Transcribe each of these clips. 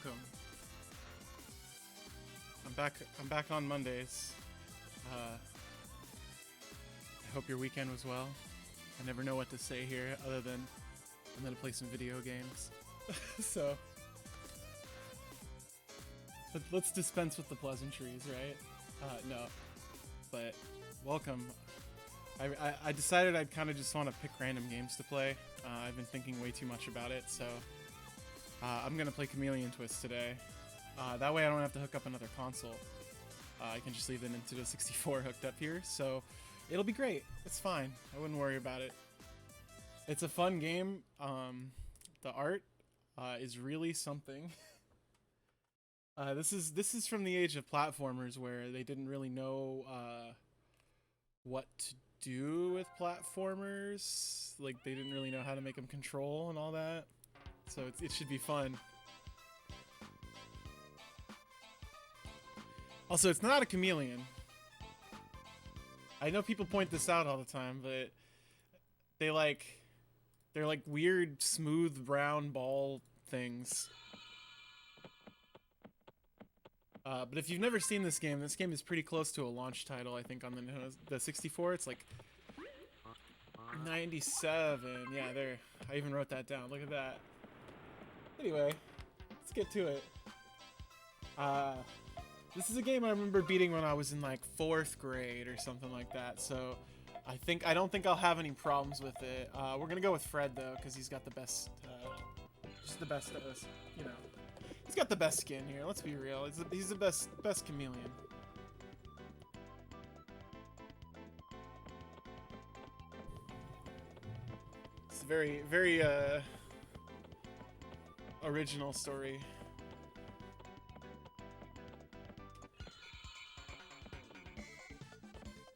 welcome. I'm back. I'm back on Mondays. I hope your weekend was well. I never know what to say here other than I'm gonna play some video games. So let's dispense with the pleasantries, right? No, but welcome. I decided I'd kind of just want to pick random games to play. I've been thinking way too much about it, so I'm gonna play Chameleon Twist today. That way I don't have to hook up another console. I can just leave the Nintendo 64 hooked up here, so it'll be great. It's fine. I wouldn't worry about it. It's a fun game. The art is really something. This is from the age of platformers where they didn't really know what to do with platformers. Like, they didn't really know how to make them control and all that. So it should be fun. Also, it's not a chameleon. I know people point this out all the time, but they're like weird, smooth, brown ball things. But if you've never seen this game is pretty close to a launch title, I think, on the 64. It's like 97. Yeah, there. I even wrote that down. Look at that. Anyway, let's get to it. This is a game I remember beating when I was in like 4th grade or something like that. So I don't think I'll have any problems with it. We're gonna go with Fred though, because he's got the best, just the best of us, you know. He's got the best skin here. Let's be real. He's the best chameleon. It's a very original story.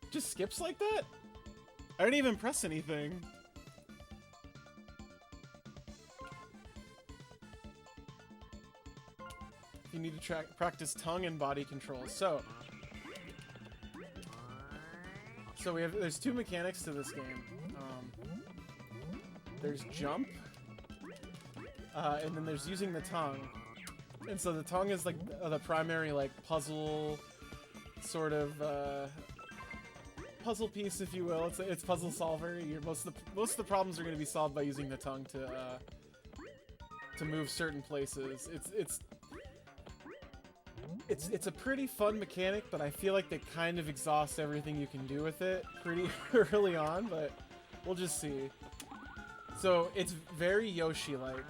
Just skips like that? I didn't even press anything. You need to practice tongue and body control. So there's two mechanics to this game. There's jump, and then there's using the tongue. And so the tongue is like the primary like puzzle sort of puzzle piece, if you will. It's puzzle solver. Most of the problems are going to be solved by using the tongue to move certain places. It's a pretty fun mechanic, but I feel like they kind of exhaust everything you can do with it pretty early on, but we'll just see. So it's very Yoshi-like.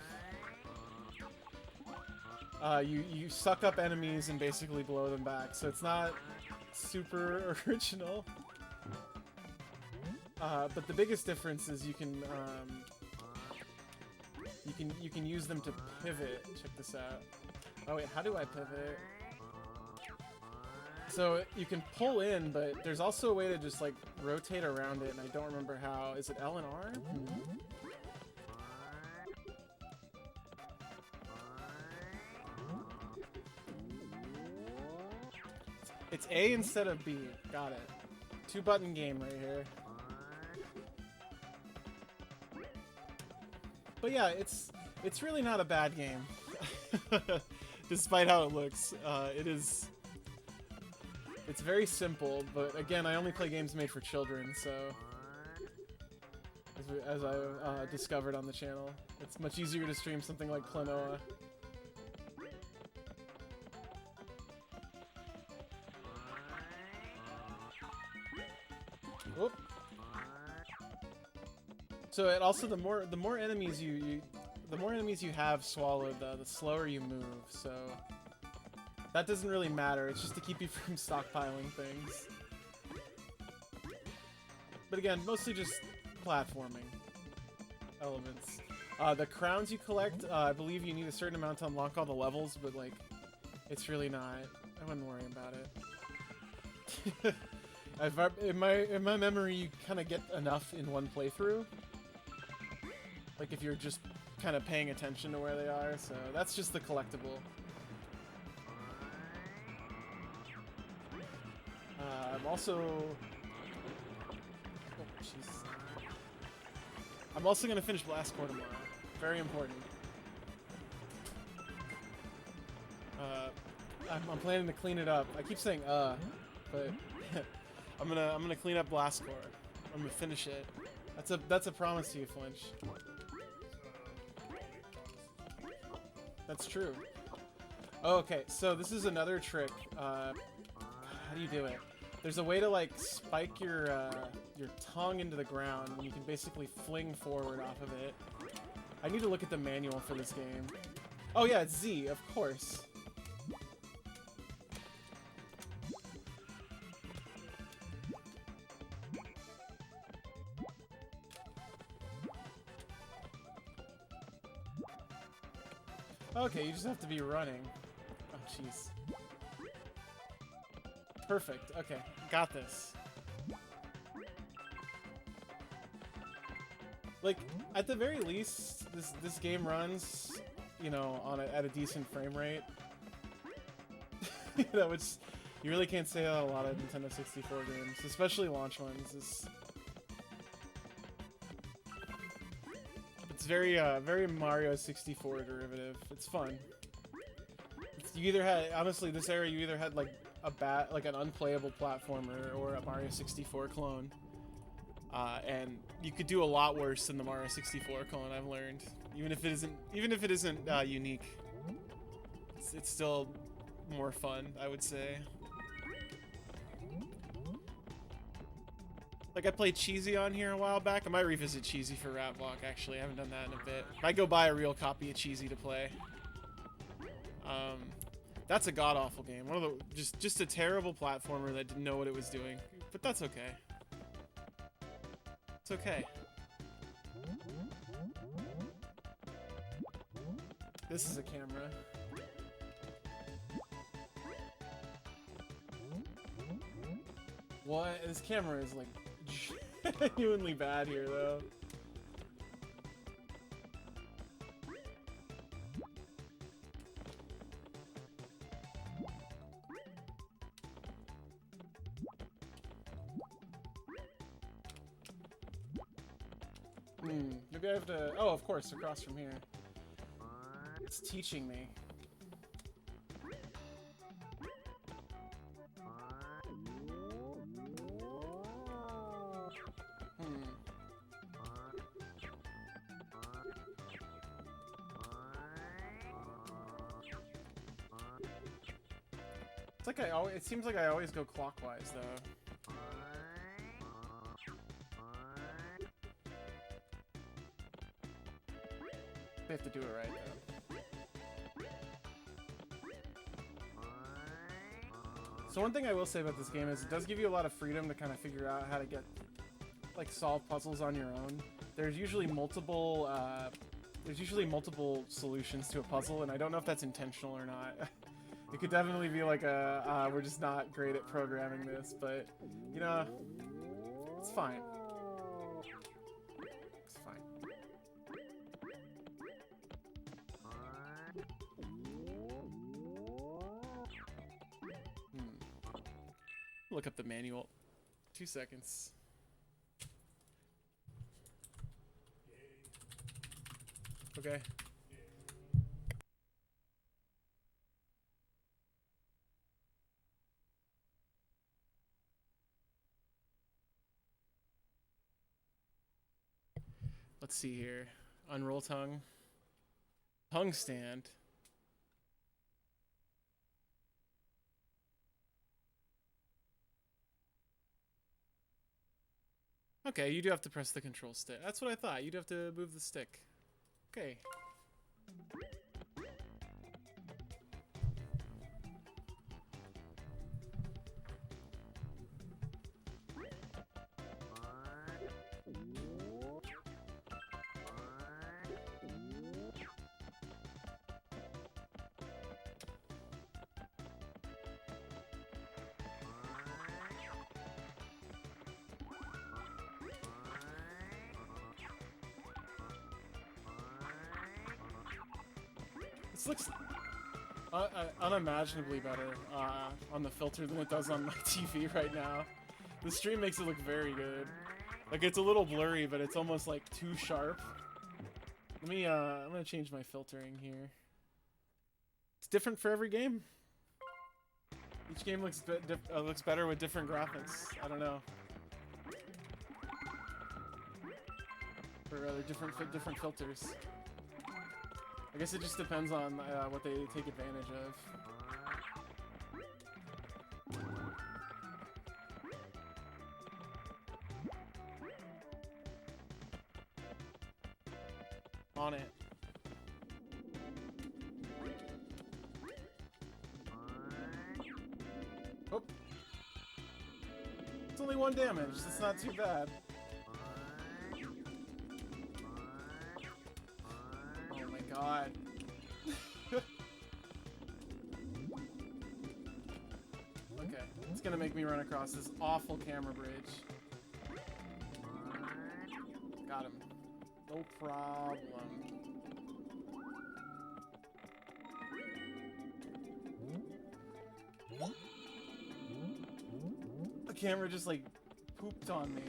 You suck up enemies and basically blow them back, so it's not super original. But the biggest difference is you can use them to pivot. Check this out. Oh wait, how do I pivot? So you can pull in, but there's also a way to just like rotate around it, and I don't remember how. Is it L and R? It's A instead of B. Got it. 2-button game right here. But yeah, it's really not a bad game, despite how it looks. It's very simple, but again, I only play games made for children, so as I discovered on the channel, it's much easier to stream something like Klonoa. Whoop. So it also the more enemies you have swallowed, the slower you move. So that doesn't really matter. It's just to keep you from stockpiling things. But again, mostly just platforming elements. The crowns you collect, I believe you need a certain amount to unlock all the levels, but like, it's really not. I wouldn't worry about it. In my memory, you kind of get enough in one playthrough. Like if you're just kind of paying attention to where they are, so that's just the collectible. I'm also... Oh, jeez. I'm also going to finish Blast Core tomorrow. Very important. I'm planning to clean it up. I keep saying but I'm gonna clean up Blast Core. I'm gonna finish it. That's a promise to you, Flinch. That's true. Oh, okay, so this is another trick. How do you do it? There's a way to like spike your tongue into the ground, and you can basically fling forward off of it. I need to look at the manual for this game. Oh yeah, it's Z, of course. Okay, you just have to be running. Oh, jeez. Perfect. Okay, got this. Like, at the very least, this game runs, you know, at a decent frame rate. You know, which you really can't say that a lot of Nintendo 64 games, especially launch ones. It's very very Mario 64 derivative. It's fun. You either had, honestly, this era you either had like an unplayable platformer or a Mario 64 clone. And you could do a lot worse than the Mario 64 clone, I've learned. Even if it isn't unique. It's still more fun, I would say. Like, I played Cheesy on here a while back. I might revisit Cheesy for Rat Block, actually. I haven't done that in a bit. I go buy a real copy of Cheesy to play. That's a god-awful game. One of the just a terrible platformer that didn't know what it was doing. But that's okay. It's okay. This is a camera. What? This camera is like genuinely bad here, though. Maybe I have to... Oh, of course, across from here. It's teaching me. It's like it seems like I always go clockwise, though. I have to do it right, though. So one thing I will say about this game is it does give you a lot of freedom to kind of figure out how to solve puzzles on your own. There's usually multiple solutions to a puzzle, and I don't know if that's intentional or not. It could definitely be like we're just not great at programming this, but, you know, it's fine. It's fine. Look up the manual. 2 seconds. Okay. Let's see here. Unroll tongue. Tongue stand. Okay, you do have to press the control stick. That's what I thought. You'd have to move the stick. Okay. This looks unimaginably better on the filter than it does on my TV right now. The stream makes it look very good. Like, it's a little blurry, but it's almost like too sharp. Let me, I'm gonna change my filtering here. It's different for every game. Each game looks better with different graphics. I don't know. Or different filters. I guess it just depends on what they take advantage of. On it. Oh. It's only 1 damage. That's not too bad. Oh my god. Okay, it's gonna make me run across this awful camera bridge. Got him. No problem. The camera just like pooped on me.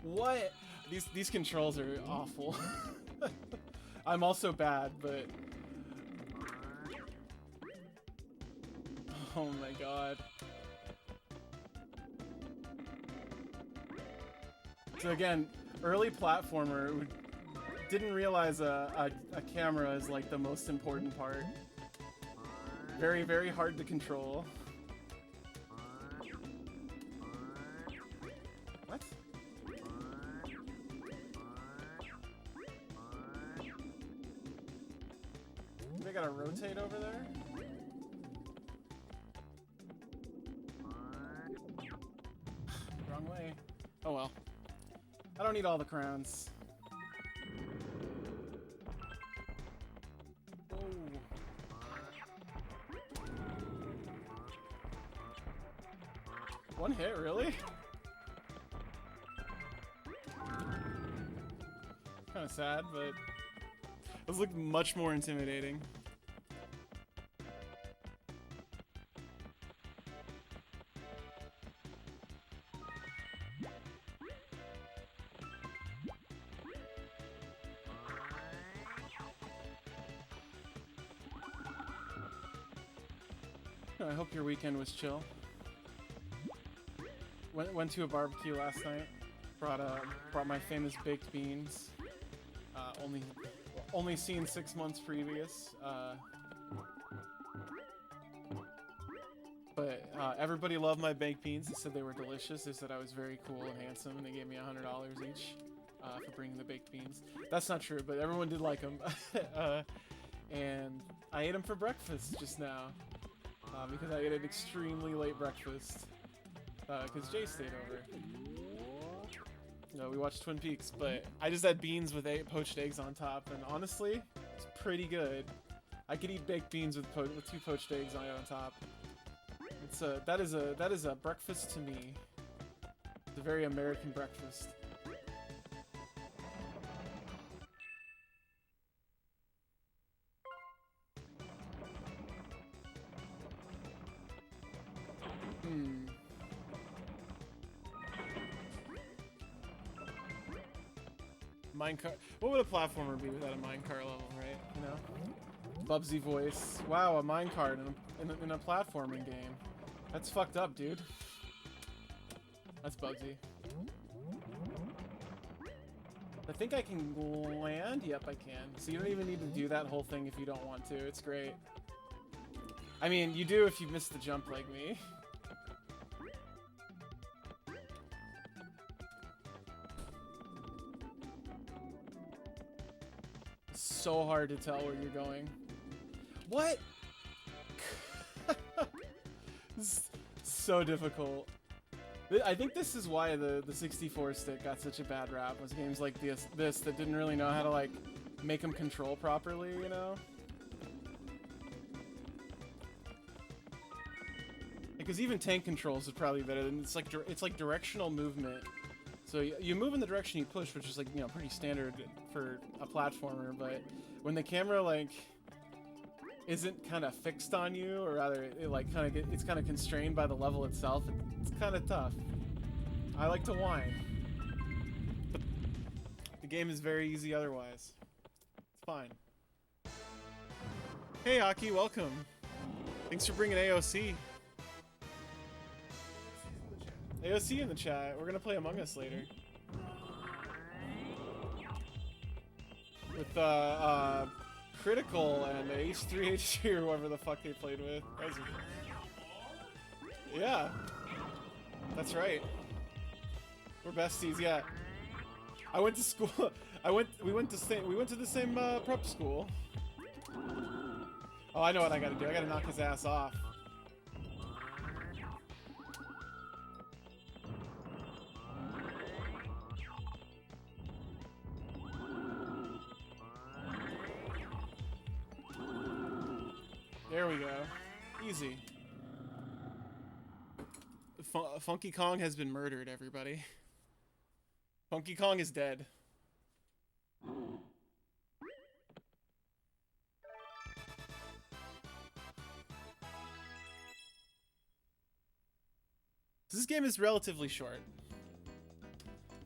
What? These controls are awful. I'm also bad, but oh my god. So again, early platformer who didn't realize a camera is like the most important part. Very, very hard to control. What? They gotta rotate over there? Wrong way. Oh well. I don't need all the crowns. Oh. One hit, really? Kind of sad, but those look much more intimidating. I hope your weekend was chill. Went to a barbecue last night. Brought my famous baked beans. Only seen 6 months previous. But everybody loved my baked beans. They said they were delicious. They said I was very cool and handsome, and they gave me $100 each for bringing the baked beans. That's not true, but everyone did like them. And I ate them for breakfast just now. Because I ate an extremely late breakfast. Because Jay stayed over. No, we watched Twin Peaks, but I just had beans with poached eggs on top, and honestly, it's pretty good. I could eat baked beans with 2 poached eggs on top. It's that is a breakfast to me. It's a very American breakfast. Minecart. What would a platformer be without a minecart level, right? You know? Bubsy voice. Wow, a minecart in a platforming game. That's fucked up, dude. That's Bubsy. I think I can land? Yep, I can. So you don't even need to do that whole thing if you don't want to. It's great. I mean, you do if you missed the jump like me. So hard to tell where you're going. What? This is so difficult. I think this is why the 64 stick got such a bad rap. Was games like this that didn't really know how to like make them control properly, you know? Because even tank controls is probably better. Than it's like directional movement. So you move in the direction you push, which is like, you know, pretty standard for a platformer, but when the camera like isn't kind of fixed on you, or rather it's kind of constrained by the level itself, it's kind of tough. I like to whine. But the game is very easy otherwise. It's fine. Hey Aki, welcome. Thanks for bringing AOC. AOC in the chat. We're gonna play Among Us later. With Critical and H3H3 or whoever the fuck they played with. Yeah. That's right. We're besties, yeah. I went to school. We went to the same prep school. Oh, I know what I gotta do. I gotta knock his ass off. There we go. Easy. Funky Kong has been murdered, everybody. Funky Kong is dead. This game is relatively short.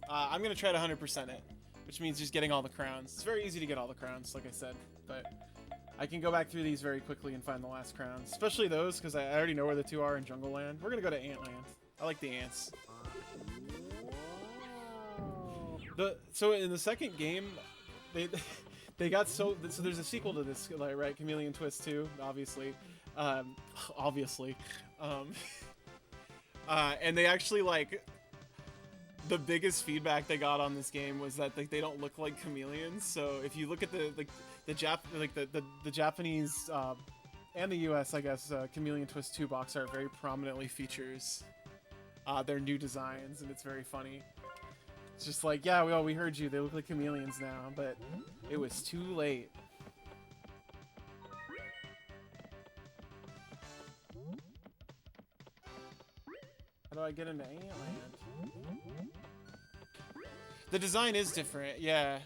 I'm gonna try to 100% it, which means just getting all the crowns. It's very easy to get all the crowns, like I said, but I can go back through these very quickly and find the last crowns, especially those, because I already know where the two are in Jungle Land. We're gonna go to Antland. I like the ants. So in the second game, they got so there's a sequel to this, right? Chameleon Twist 2, obviously, and they actually, like, the biggest feedback they got on this game was that, like, they don't look like chameleons. So if you look at the Japanese and the US, I guess, Chameleon Twist 2 box art very prominently features their new designs, and it's very funny. It's just like, yeah, we heard you. They look like chameleons now, but it was too late. How do I get into Antland? The design is different, yeah.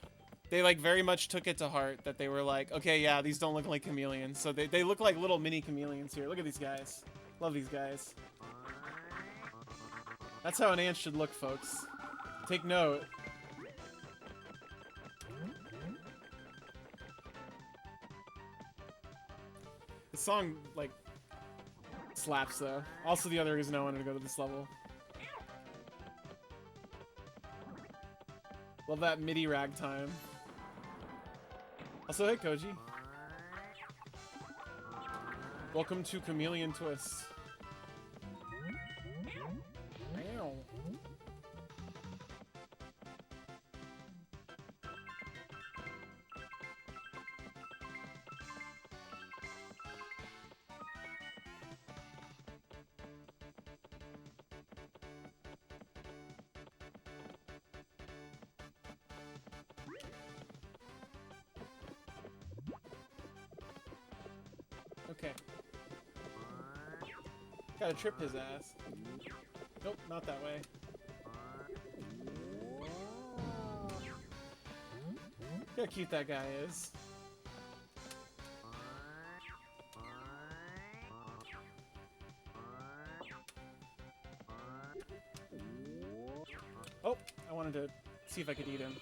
They, like, very much took it to heart that they were like, okay, yeah, these don't look like chameleons. So they look like little mini chameleons here. Look at these guys. Love these guys. That's how an ant should look, folks. Take note. The song, like, slaps, though. Also, the other reason I wanted to go to this level. Love that MIDI ragtime. Also, hey, Koji. Welcome to Chameleon Twist. Ow. Okay. Gotta trip his ass. Nope, not that way. Look how cute that guy is. Oh, I wanted to see if I could eat him.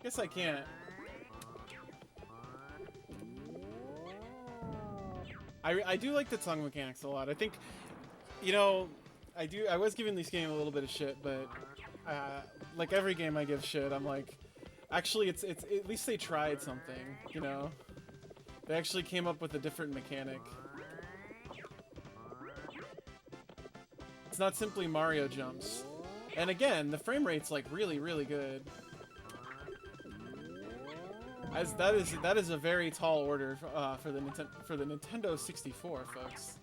Guess I can't. I do like the tongue mechanics a lot. I think, you know, I was giving this game a little bit of shit, but like every game I give shit, I'm like, actually, it's at least they tried something, you know? They actually came up with a different mechanic. It's not simply Mario jumps. And again, the frame rate's like really, really good. As that is a very tall order for the Nintendo 64, folks.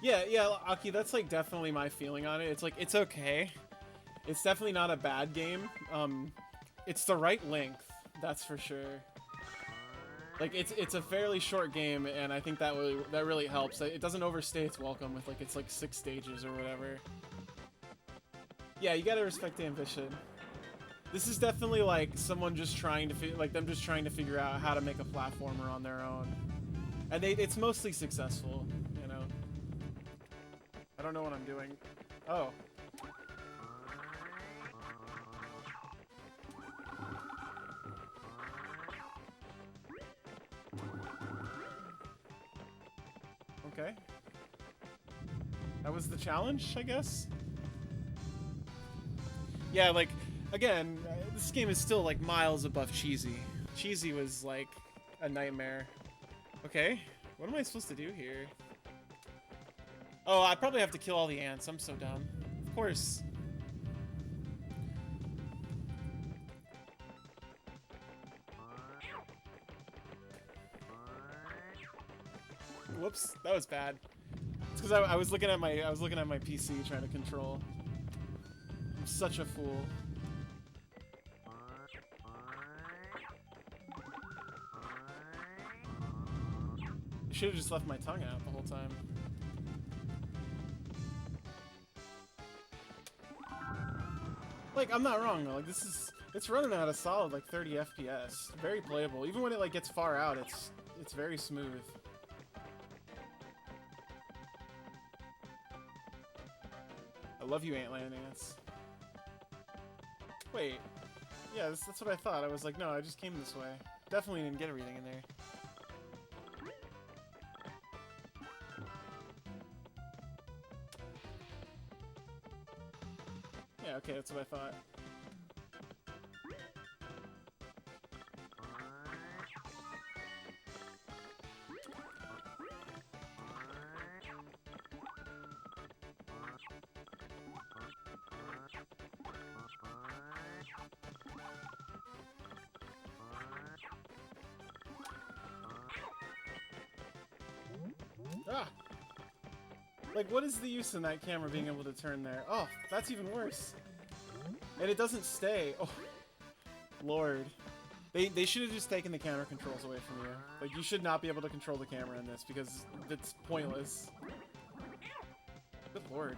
Yeah, Aki, that's like definitely my feeling on it. It's like, it's okay. It's definitely not a bad game. It's the right length, that's for sure. Like, it's a fairly short game, and I think that really helps. It doesn't overstay its welcome with like 6 stages or whatever. Yeah, you gotta respect the ambition. This is definitely like someone just trying to figure out how to make a platformer on their own, and it's mostly successful, you know. I don't know what I'm doing. Oh. That was the challenge, I guess? Yeah, like, again, this game is still, like, miles above Cheesy. Cheesy was, like, a nightmare. Okay, what am I supposed to do here? Oh, I probably have to kill all the ants. I'm so dumb. Of course. Whoops, that was bad. It's because I was looking at my PC trying to control. I'm such a fool. I should have just left my tongue out the whole time. Like, I'm not wrong though. Like, it's running at a solid like 30 FPS. Very playable. Even when it like gets far out, it's very smooth. I love you, Antland ants. Wait. Yeah, that's what I thought. I was like, no, I just came this way. Definitely didn't get everything in there. Yeah, okay, that's what I thought. Ah! Like, what is the use in that camera being able to turn there? Oh, that's even worse. And it doesn't stay. Oh, Lord. They should have just taken the camera controls away from you. Like, you should not be able to control the camera in this because it's pointless. Good Lord.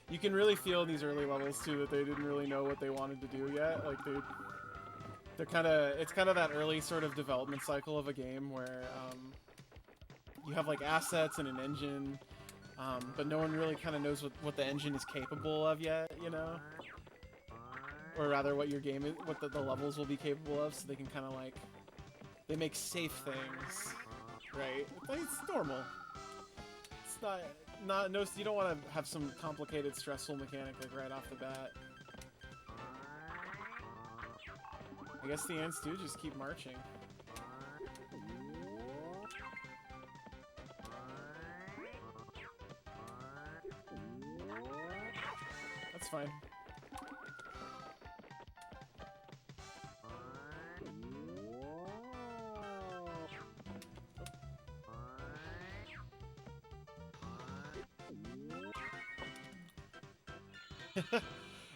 You can really feel in these early levels, too, that they didn't really know what they wanted to do yet. Like, they're kind of, it's kind of that early sort of development cycle of a game where you have like assets and an engine, but no one really kind of knows what the engine is capable of yet, you know? Or rather what your game is, what the levels will be capable of, so they can kind of like, they make safe things, right? It's normal. It's not no, you don't want to have some complicated, stressful mechanic like right off the bat. I guess the ants do just keep marching. That's fine.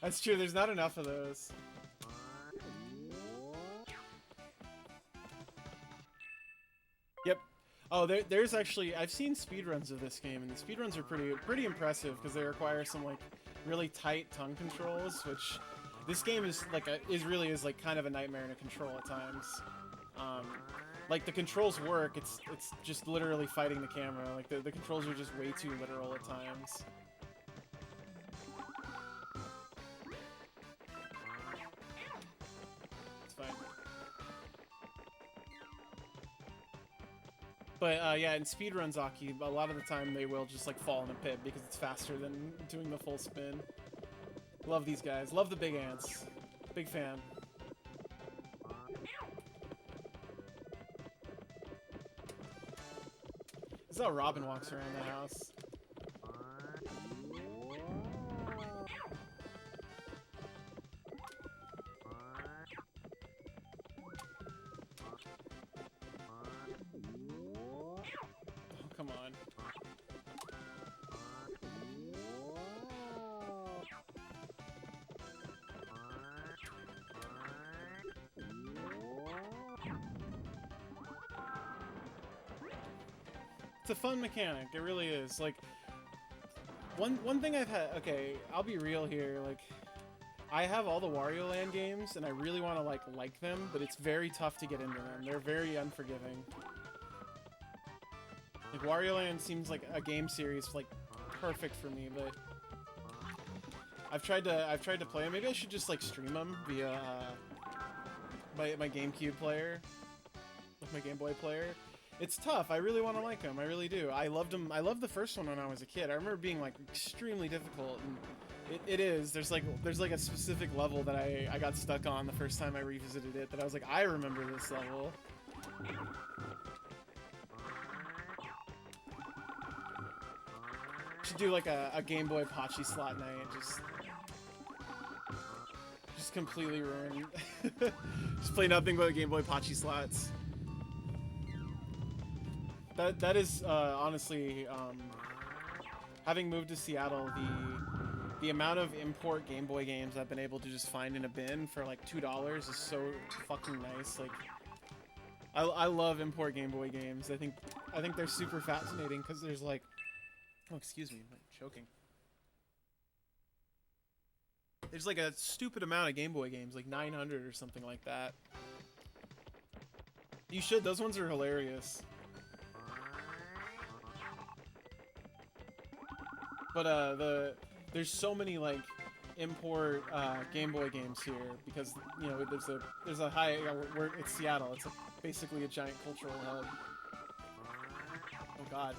That's true, there's not enough of those. Yep. Oh, there's actually, I've seen speedruns of this game, and the speedruns are pretty impressive because they require some like really tight tongue controls, which this game is like really is like kind of a nightmare to control at times. Like the controls work, it's just literally fighting the camera. Like the controls are just way too literal at times. It's fine. But yeah, in speedruns, Aki, a lot of the time they will just like fall in a pit because it's faster than doing the full spin. Love these guys. Love the big ants. Big fan. This is how Robin walks around the house. Come on. It's a fun mechanic, it really is. Like, one thing I've had, okay, I'll be real here, like, I have all the Wario Land games, and I really want to, like them, but it's very tough to get into them. They're very unforgiving. Like, Wario Land seems like a game series, like, perfect for me, but I've tried to play them. Maybe I should just, like, stream them via, my GameCube player, with my Game Boy player. It's tough. I really want to like them. I really do. I loved them. I loved the first one when I was a kid. I remember being like extremely difficult, and it is. There's like a specific level that I got stuck on the first time I revisited it. That I was like, I remember this level. Should do like a Game Boy Pachi slot night. Just completely ruined. Just play nothing but Game Boy Pachi slots. That is honestly, having moved to Seattle, the amount of import Game Boy games I've been able to just find in a bin for like $2 is so fucking nice. Like, I love import Game Boy games. I think they're super fascinating because there's like, oh excuse me, I'm choking. There's like a stupid amount of Game Boy games, like 900 or something like that. You should. Those ones are hilarious. But there's so many like import Game Boy games here because you know there's a high it's Seattle. It's basically a giant cultural hub. Oh God.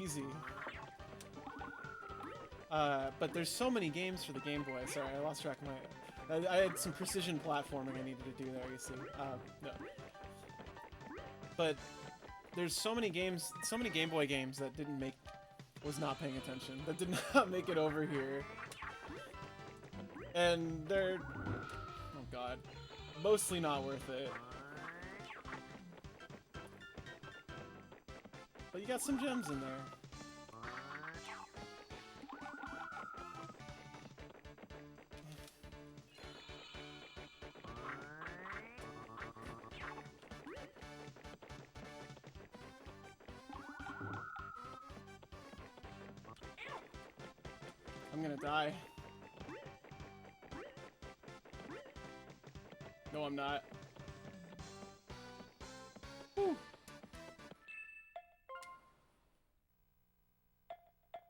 Easy. But there's so many games for the Game Boy. Sorry, I lost track of my. I had some precision platforming I needed to do there. You see. No. But there's so many games, so many Game Boy games that was not paying attention, that did not make it over here. And they're, oh God, mostly not worth it. But you got some gems in there. I'm gonna die. No, I'm not. Whew.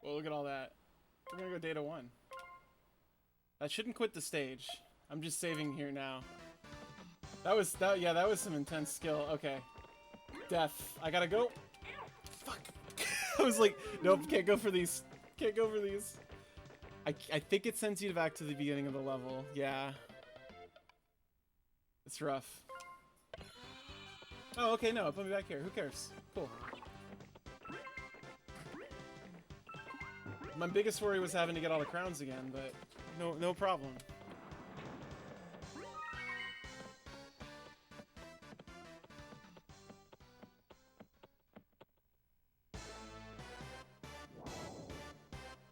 Well, look at all that. We're gonna go data 1. I shouldn't quit the stage. I'm just saving here now. Yeah, that was some intense skill. Okay. Death. I gotta go. Fuck. I was like, nope, can't go for these. Can't go for these. I think it sends you back to the beginning of the level. Yeah. It's rough. Oh, okay, no, put me back here. Who cares? Cool. My biggest worry was having to get all the crowns again, but no problem.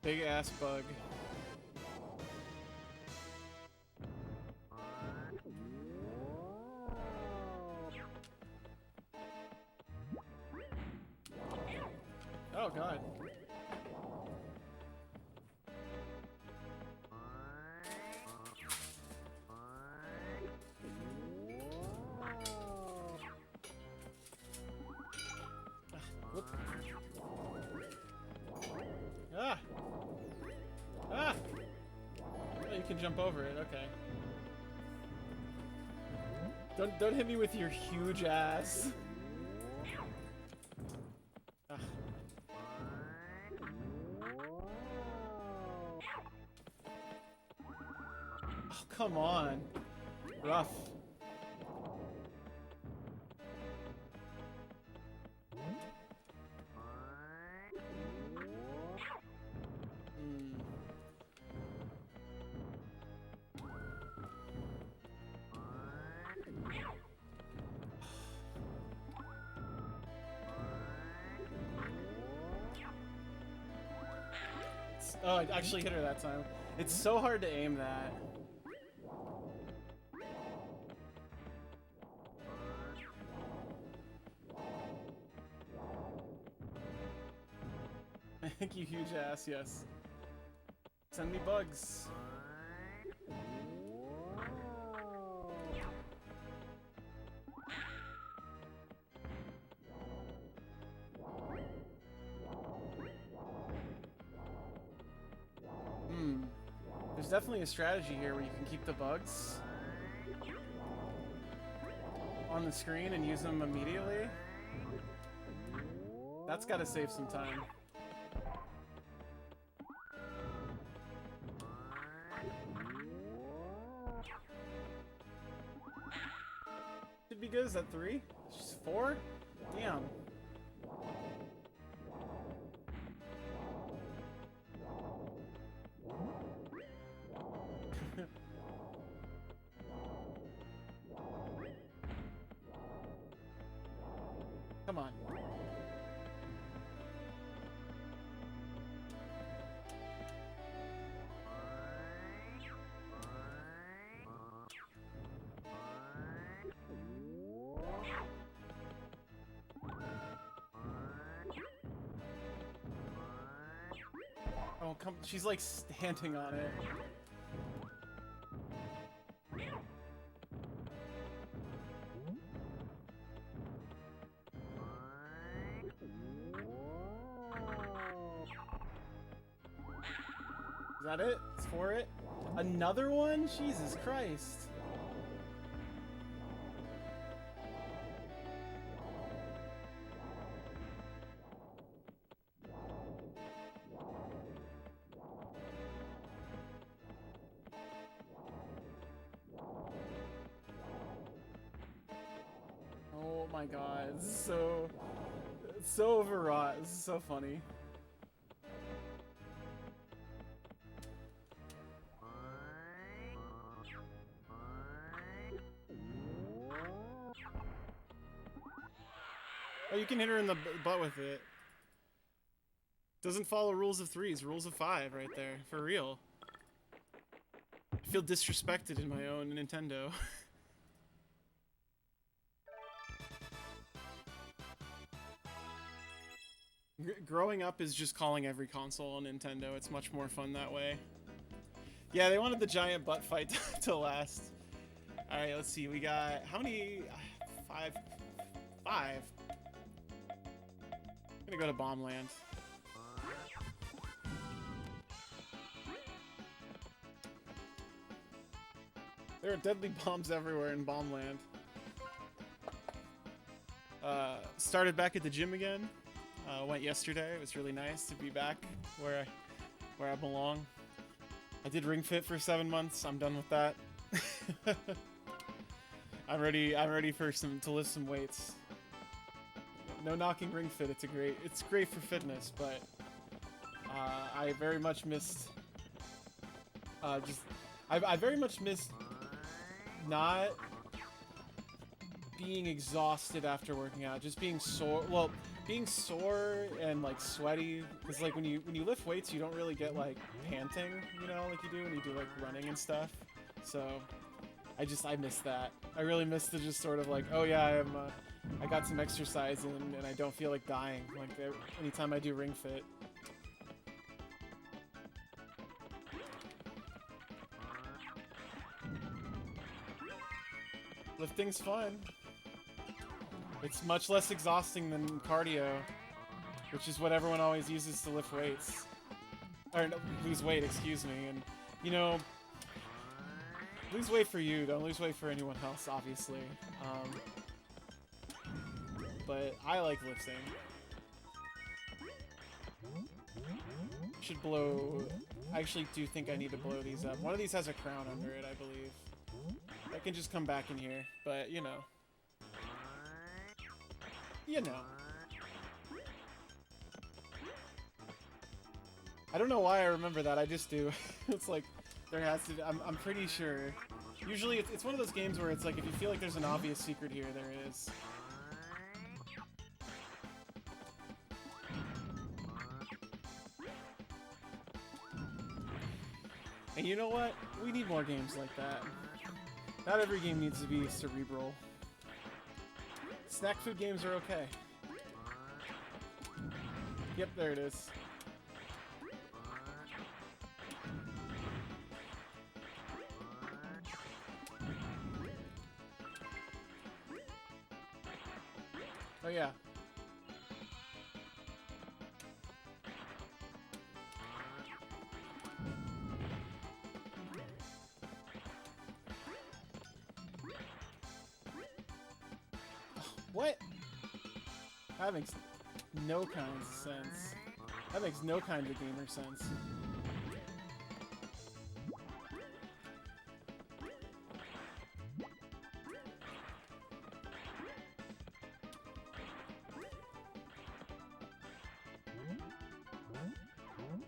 Big ass bug. Oh God. Whoop. Ah! Ah! Oh, you can jump over it, okay. Don't hit me with your huge ass. Ah. Oh, come on. Rough. Oh, I actually hit her that time. It's so hard to aim that. Thank you, huge ass, yes. Send me bugs. There's definitely a strategy here where you can keep the bugs. on the screen and use them immediately. That's gotta save some time. Should be good. Is that 3? 4? Damn. Come on. Oh, come. She's like standing on it. Is that it? It's for it? Another one? Jesus Christ. Oh my god, this is so overwrought. This is so funny. Oh, you can hit her in the butt with it. Doesn't follow rules of 3s, rules of 5 right there, for real. I feel disrespected in my own Nintendo. Growing up is just calling every console a Nintendo. It's much more fun that way. Yeah, they wanted the giant butt fight to last. Alright, let's see. We got... how many? 5. I'm gonna go to Bomb Land. There are deadly bombs everywhere in Bomb Land. Started back at the gym again. Went yesterday. It was really nice to be back where I belong. I did Ring Fit for 7 months. I'm done with that. I'm ready for to lift some weights. No knocking Ring Fit. It's great for fitness, but I very much missed I very much missed not being exhausted after working out, just being sore. Well, being sore and like sweaty, because like when you lift weights, you don't really get like panting, you know, like you do when you do like running and stuff. So I miss that. I really miss the just sort of like, oh yeah, I got some exercise in and I don't feel like dying. Like anytime I do Ring Fit. Lifting's fun. It's much less exhausting than cardio, which is what everyone always uses to lift weights. Or no, lose weight, excuse me. And, you know, lose weight for you, don't lose weight for anyone else, obviously. But I like lifting. Should blow... I actually do think I need to blow these up. One of these has a crown under it, I believe. That can just come back in here, but, you know. You know. I don't know why I remember that, I just do. It's like, there has to be, I'm pretty sure. Usually it's one of those games where it's like, if you feel like there's an obvious secret here, there is. And you know what? We need more games like that. Not every game needs to be cerebral. Snack food games are okay. Yep, there it is. Oh yeah. What? That makes no kind of sense. That makes no kind of gamer sense.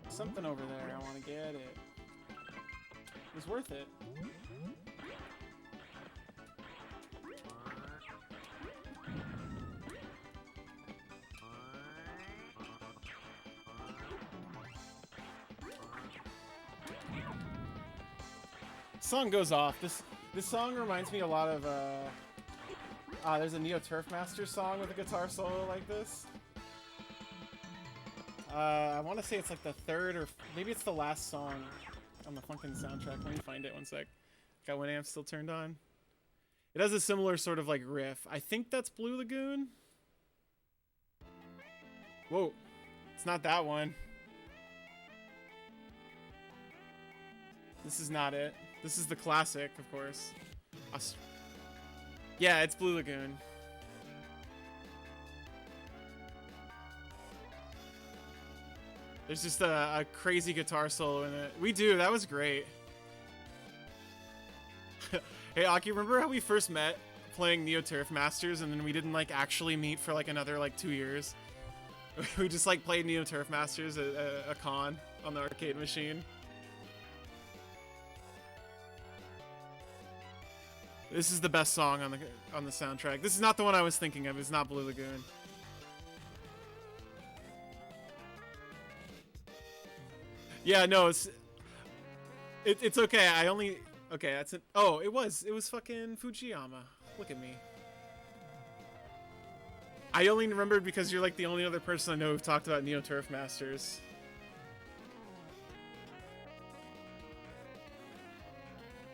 Something over there, I want to get it. It was worth it. Song goes off. This song reminds me a lot of there's a Neo Turf Master song with a guitar solo like this. I want to say it's like the third or maybe it's the last song on the fucking soundtrack. Let me find it one sec. Got Winamp still turned on. It has a similar sort of like riff. I think that's Blue Lagoon. Whoa, it's not that one. This is not it. This is the classic, of course. Yeah, it's Blue Lagoon. There's just a crazy guitar solo in it. We do, that was great. Hey, Aki, remember how we first met playing Neo Turf Masters and then we didn't like actually meet for like another like 2 years? We just like played Neo Turf Masters at a con on the arcade machine. This is the best song on the soundtrack. This is not the one I was thinking of. It's not Blue Lagoon. Yeah, no, it's okay. Okay, that's it. Oh, it was fucking Fujiyama. Look at me. I only remembered because you're like the only other person I know who've talked about Neo Turf Masters.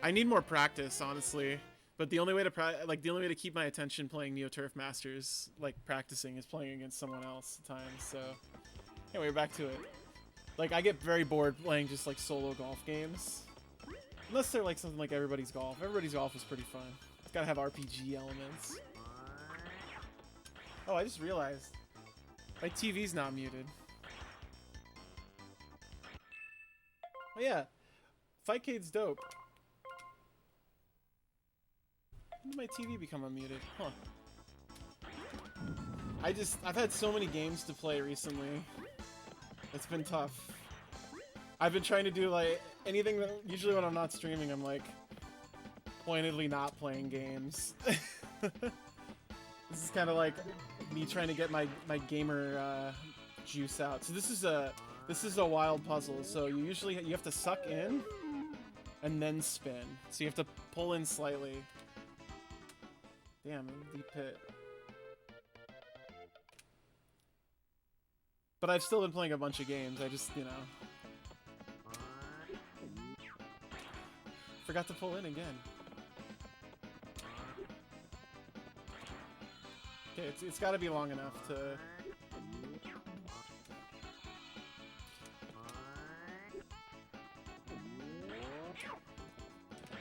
I need more practice, honestly. But the only way to keep my attention playing Neo Turf Masters, like practicing, is playing against someone else at times. So anyway, back to it. Like, I get very bored playing just, like, solo golf games. Unless they're, like, something like Everybody's Golf. Everybody's Golf is pretty fun. It's gotta have RPG elements. Oh, I just realized. My TV's not muted. Oh, yeah. Fightcade's dope. When did my TV become unmuted? Huh. I've had so many games to play recently. It's been tough. I've been trying to do like anything that usually when I'm not streaming I'm like pointedly not playing games. This is kind of like me trying to get my gamer juice out. So this is a wild puzzle. So you have to suck in and then spin. So you have to pull in slightly. Damn, deep pit. But I've still been playing a bunch of games. I just, you know, forgot to pull in again. Okay, it's got to be long enough to.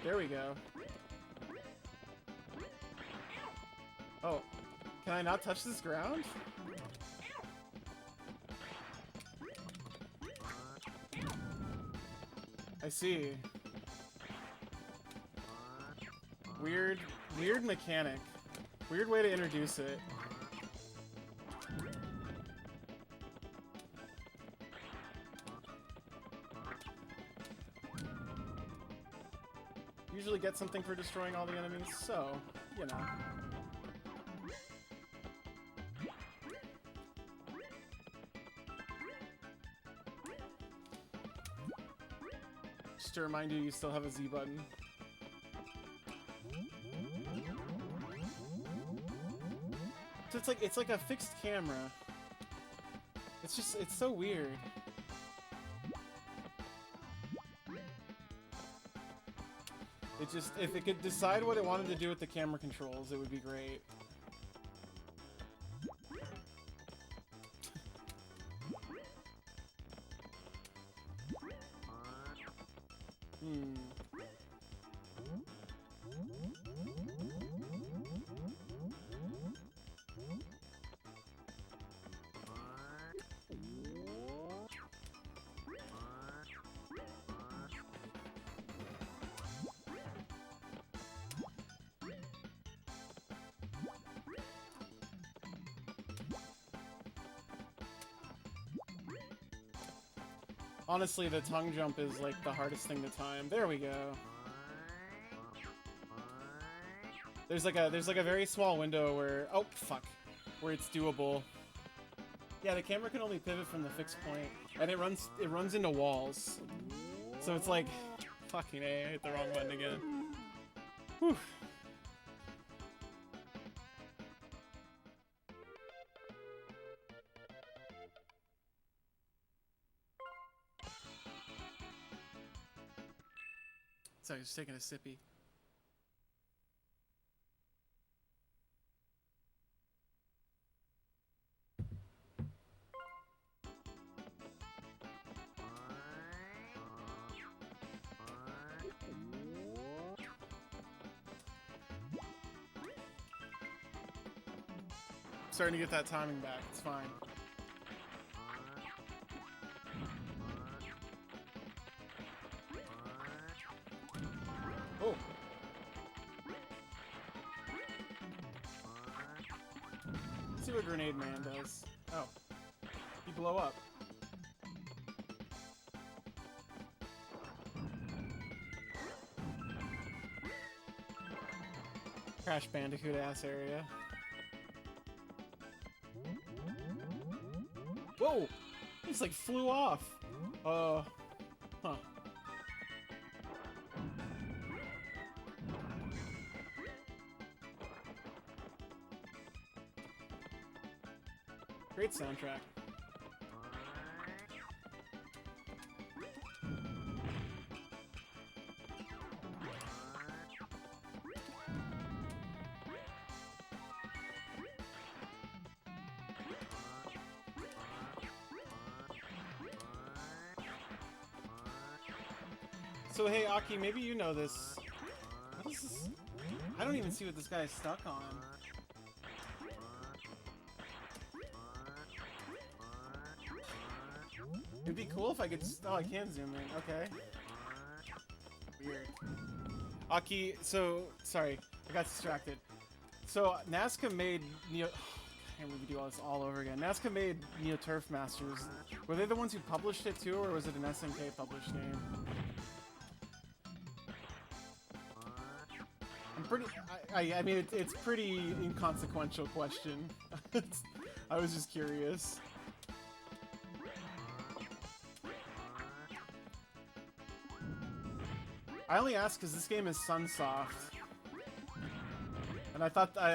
There we go. Oh, can I not touch this ground? I see. Weird mechanic. Weird way to introduce it. Usually get something for destroying all the enemies, so, you know. Just to remind you, you still have a Z button. So it's like a fixed camera. It's so weird. If it could decide what it wanted to do with the camera controls, it would be great. Honestly, the tongue jump is like the hardest thing to time. There we go. There's like a very small window where where it's doable. Yeah, the camera can only pivot from the fixed point, and it runs into walls. So it's like, fucking A, I hit the wrong button again. Whew. Sorry, just taking a sippy. Starting to get that timing back. It's fine. Oh. Let's see what Grenade Man does. Oh. You blow up. Crash Bandicoot ass area. Whoa! He just like flew off. Huh. Great soundtrack. So hey, Aki, maybe you know this. What is this? I don't even see what this guy is stuck on. It'd be cool if I could. Oh, I can zoom in. Okay. Weird. Aki, so sorry, I got distracted. So Nazca made Neo. I can't really do all this all over again. Nazca made Neo Turf Masters. Were they the ones who published it too, or was it an SNK published game? I'm pretty. I mean, it's pretty inconsequential question. I was just curious. I only asked because this game is Sunsoft, and I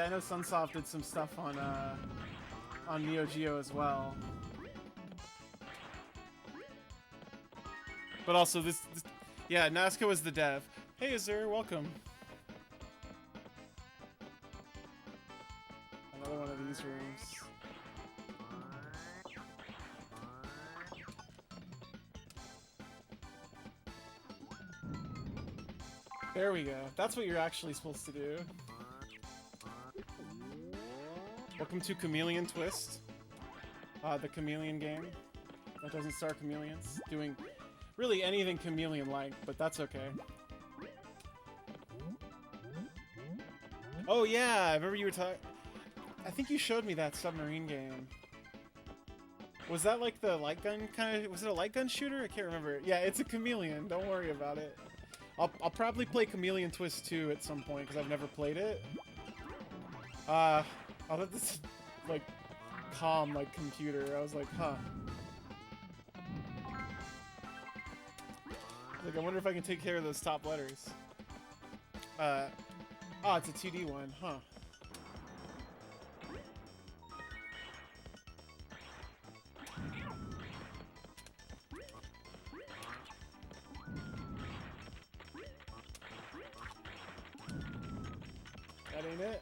know Sunsoft did some stuff on Neo Geo as well. But also this yeah, Nazca was the dev. Hey, Azur, welcome. Another one of these rooms. There we go. That's what you're actually supposed to do. Welcome to Chameleon Twist. The Chameleon game. That doesn't star chameleons. Doing really anything chameleon-like, but that's okay. Oh yeah, I remember you were talking... I think you showed me that submarine game. Was that like the light gun kind of... Was it a light gun shooter? I can't remember. Yeah, it's a chameleon. Don't worry about it. I'll probably play Chameleon Twist 2 at some point, because I've never played it. I'll let this, like, calm, like, computer. I was like, huh. Like, I wonder if I can take care of those top letters. Oh, it's a 2D one, huh. That ain't it.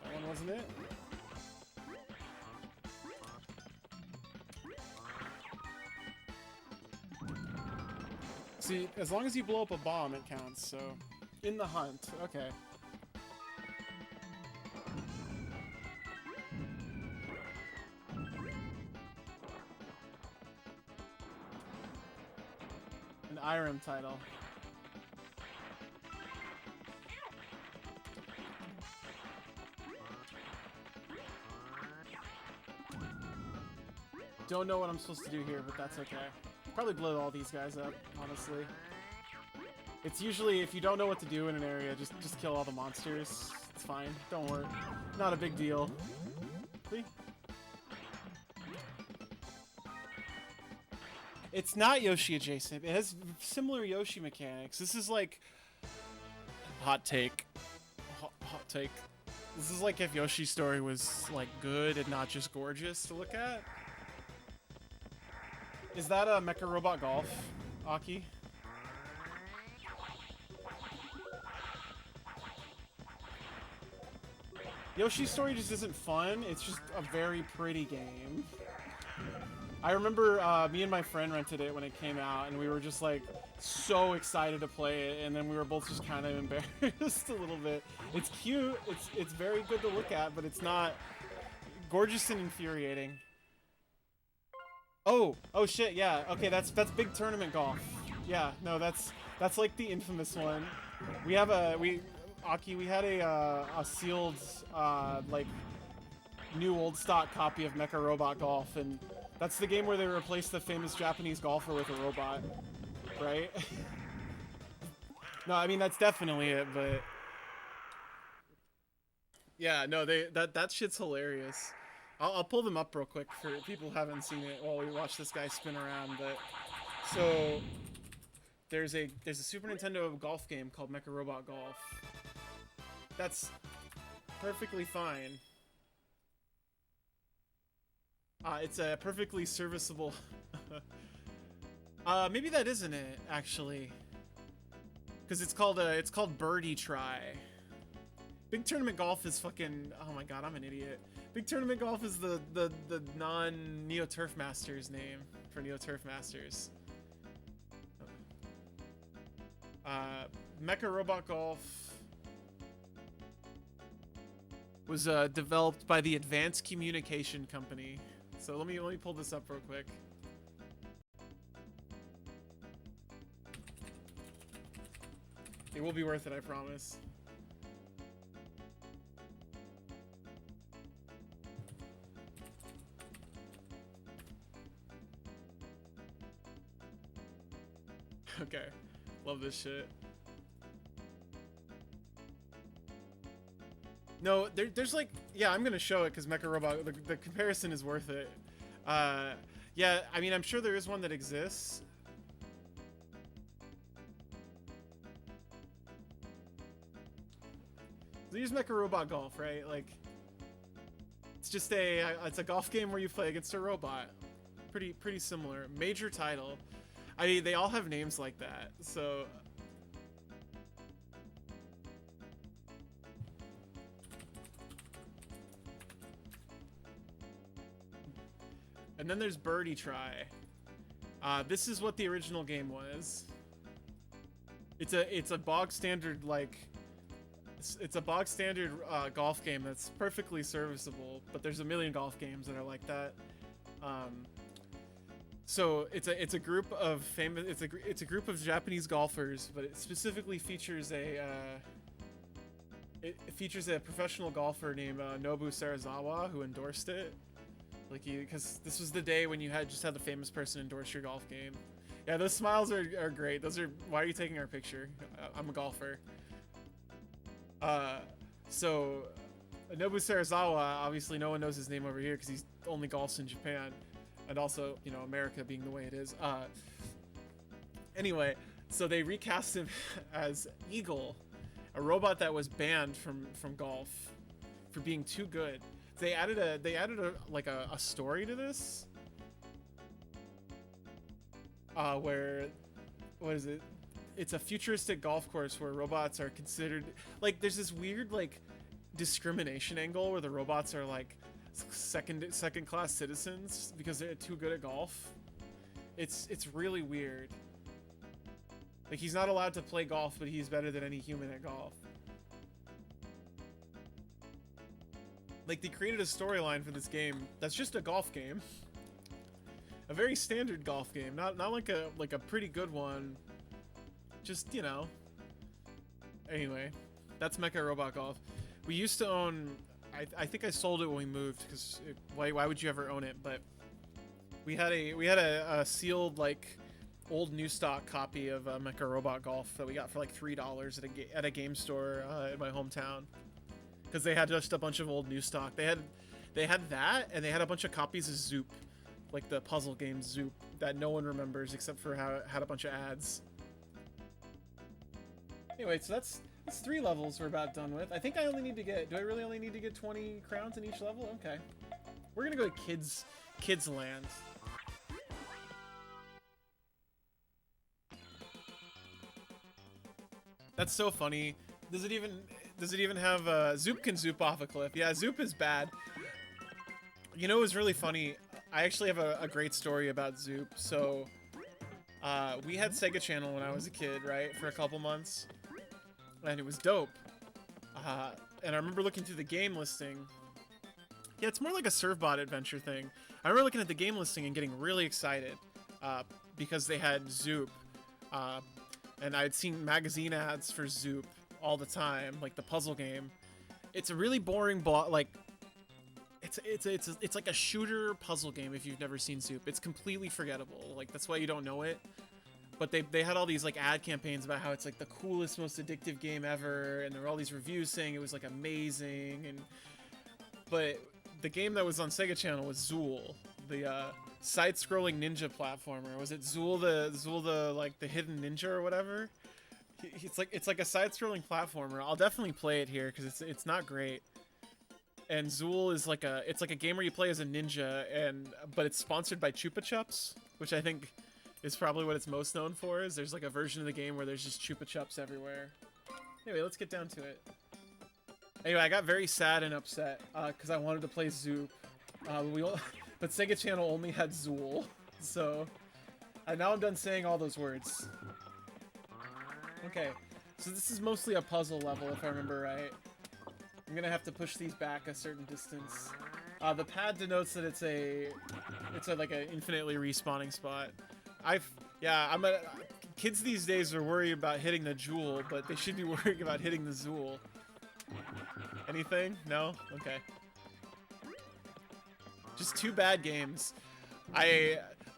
That one wasn't it. See, as long as you blow up a bomb, it counts, so... In the hunt, okay. An IREM title. don't know what I'm supposed to do here, but that's okay. Probably blow all these guys up, honestly. It's usually, if you don't know what to do in an area, just kill all the monsters. It's fine. Don't worry. Not a big deal. See? It's not Yoshi adjacent. It has similar Yoshi mechanics. This is like... Hot take. Hot take. This is like if Yoshi's Story was like good and not just gorgeous to look at. Is that a Mecha Robot Golf, Aki? Yoshi's Story just isn't fun. It's just a very pretty game. I remember me and my friend rented it when it came out, and we were just like so excited to play it, and then we were both just kind of embarrassed a little bit. It's cute. It's very good to look at, but it's not gorgeous and infuriating. Oh shit, yeah. Okay, that's big tournament golf. Yeah, no, that's like the infamous one. We have Aki, we had a sealed like new old stock copy of Mecha Robot Golf, and that's the game where they replaced the famous Japanese golfer with a robot, right? No, I mean that's definitely it, but yeah, no, that shit's hilarious. I'll pull them up real quick for people who haven't seen it while we watch this guy spin around. But so there's a Super Nintendo golf game called Mecha Robot Golf. That's perfectly fine. It's a perfectly serviceable. Maybe that isn't it actually, because it's called Birdie Try. Big Tournament Golf is fucking. Oh my god, I'm an idiot. Big Tournament Golf is the non-Neo Turf Masters name for Neo Turf Masters. Mecha Robot Golf was developed by the Advanced Communication Company. So let me pull this up real quick. It will be worth it, I promise. Okay, love this shit. No, there's like, yeah, I'm gonna show it because Mecha Robot, the comparison is worth it. Yeah, I mean, I'm sure there is one that exists. So here's Mecha Robot Golf, right? Like, it's just it's a golf game where you play against a robot. Pretty similar. Major title. I mean, they all have names like that, so. And then there's Birdie Try. This is what the original game was. It's a bog standard, like, it's a bog standard golf game that's perfectly serviceable, but there's a million golf games that are like that. So it's a group of famous, it's a group of Japanese golfers, but it specifically features it features a professional golfer named Nobu Sarazawa, who endorsed it. Like, because this was the day when you just had the famous person endorse your golf game. Yeah, those smiles are great. Those are, why are you taking our picture? I'm a golfer. So Nobu Sarazawa, obviously no one knows his name over here because he only golfs in Japan, and also, you know, America being the way it is. Anyway, so they recast him as Eagle, a robot that was banned from golf for being too good. They added a story to this, where, what is it? It's a futuristic golf course where robots are considered, like, there's this weird like discrimination angle where the robots are like second class citizens because they're too good at golf. It's really weird. Like, he's not allowed to play golf, but he's better than any human at golf. Like, they created a storyline for this game that's just a golf game. A very standard golf game, not like a pretty good one. Just, you know. Anyway, that's Mecha Robot Golf. We used to own, I think I sold it when we moved, because why would you ever own it? But We had a sealed like old new stock copy of Mecha Robot Golf that we got for like $3 at a game store in my hometown, because they had just a bunch of old new stock. They had that, and they had a bunch of copies of Zoop, like the puzzle game Zoop that no one remembers except for how it had a bunch of ads. Anyway, so that's 3 levels we're about done with. I think I only need to get... Do I really only need to get 20 crowns in each level? Okay. We're gonna go to Kids Land. That's so funny. Does it even have Zoop can zoop off a cliff? Yeah, Zoop is bad. You know, it was really funny. I actually have a great story about Zoop. So, we had Sega Channel when I was a kid, right, for a couple months, and it was dope. And I remember looking through the game listing. Yeah, it's more like a Servbot adventure thing. I remember looking at the game listing and getting really excited because they had Zoop. And I'd seen magazine ads for Zoop all the time, like the puzzle game. It's a really boring it's like a shooter puzzle game if you've never seen Zoop. It's completely forgettable. Like, that's why you don't know it. But they had all these like ad campaigns about how it's like the coolest, most addictive game ever, and there were all these reviews saying it was like amazing. But the game that was on Sega Channel was Zool, the side-scrolling ninja platformer. Was it Zool the like the hidden ninja or whatever? It's like a side-scrolling platformer. I'll definitely play it here because it's not great. And Zool is like a game where you play as a ninja, but it's sponsored by Chupa Chups, which I think is probably what it's most known for. Is there's like a version of the game where there's just Chupa Chups everywhere. Anyway, let's get down to it. Anyway, I got very sad and upset because I wanted to play Zoop. But Sega Channel only had Zool, so now I'm done saying all those words. Okay, so this is mostly a puzzle level, if I remember right. I'm gonna have to push these back a certain distance. The pad denotes that it's like an infinitely respawning spot. Kids these days are worried about hitting the jewel, but they should be worrying about hitting the Zool. Anything? No? Okay. Just 2 bad games.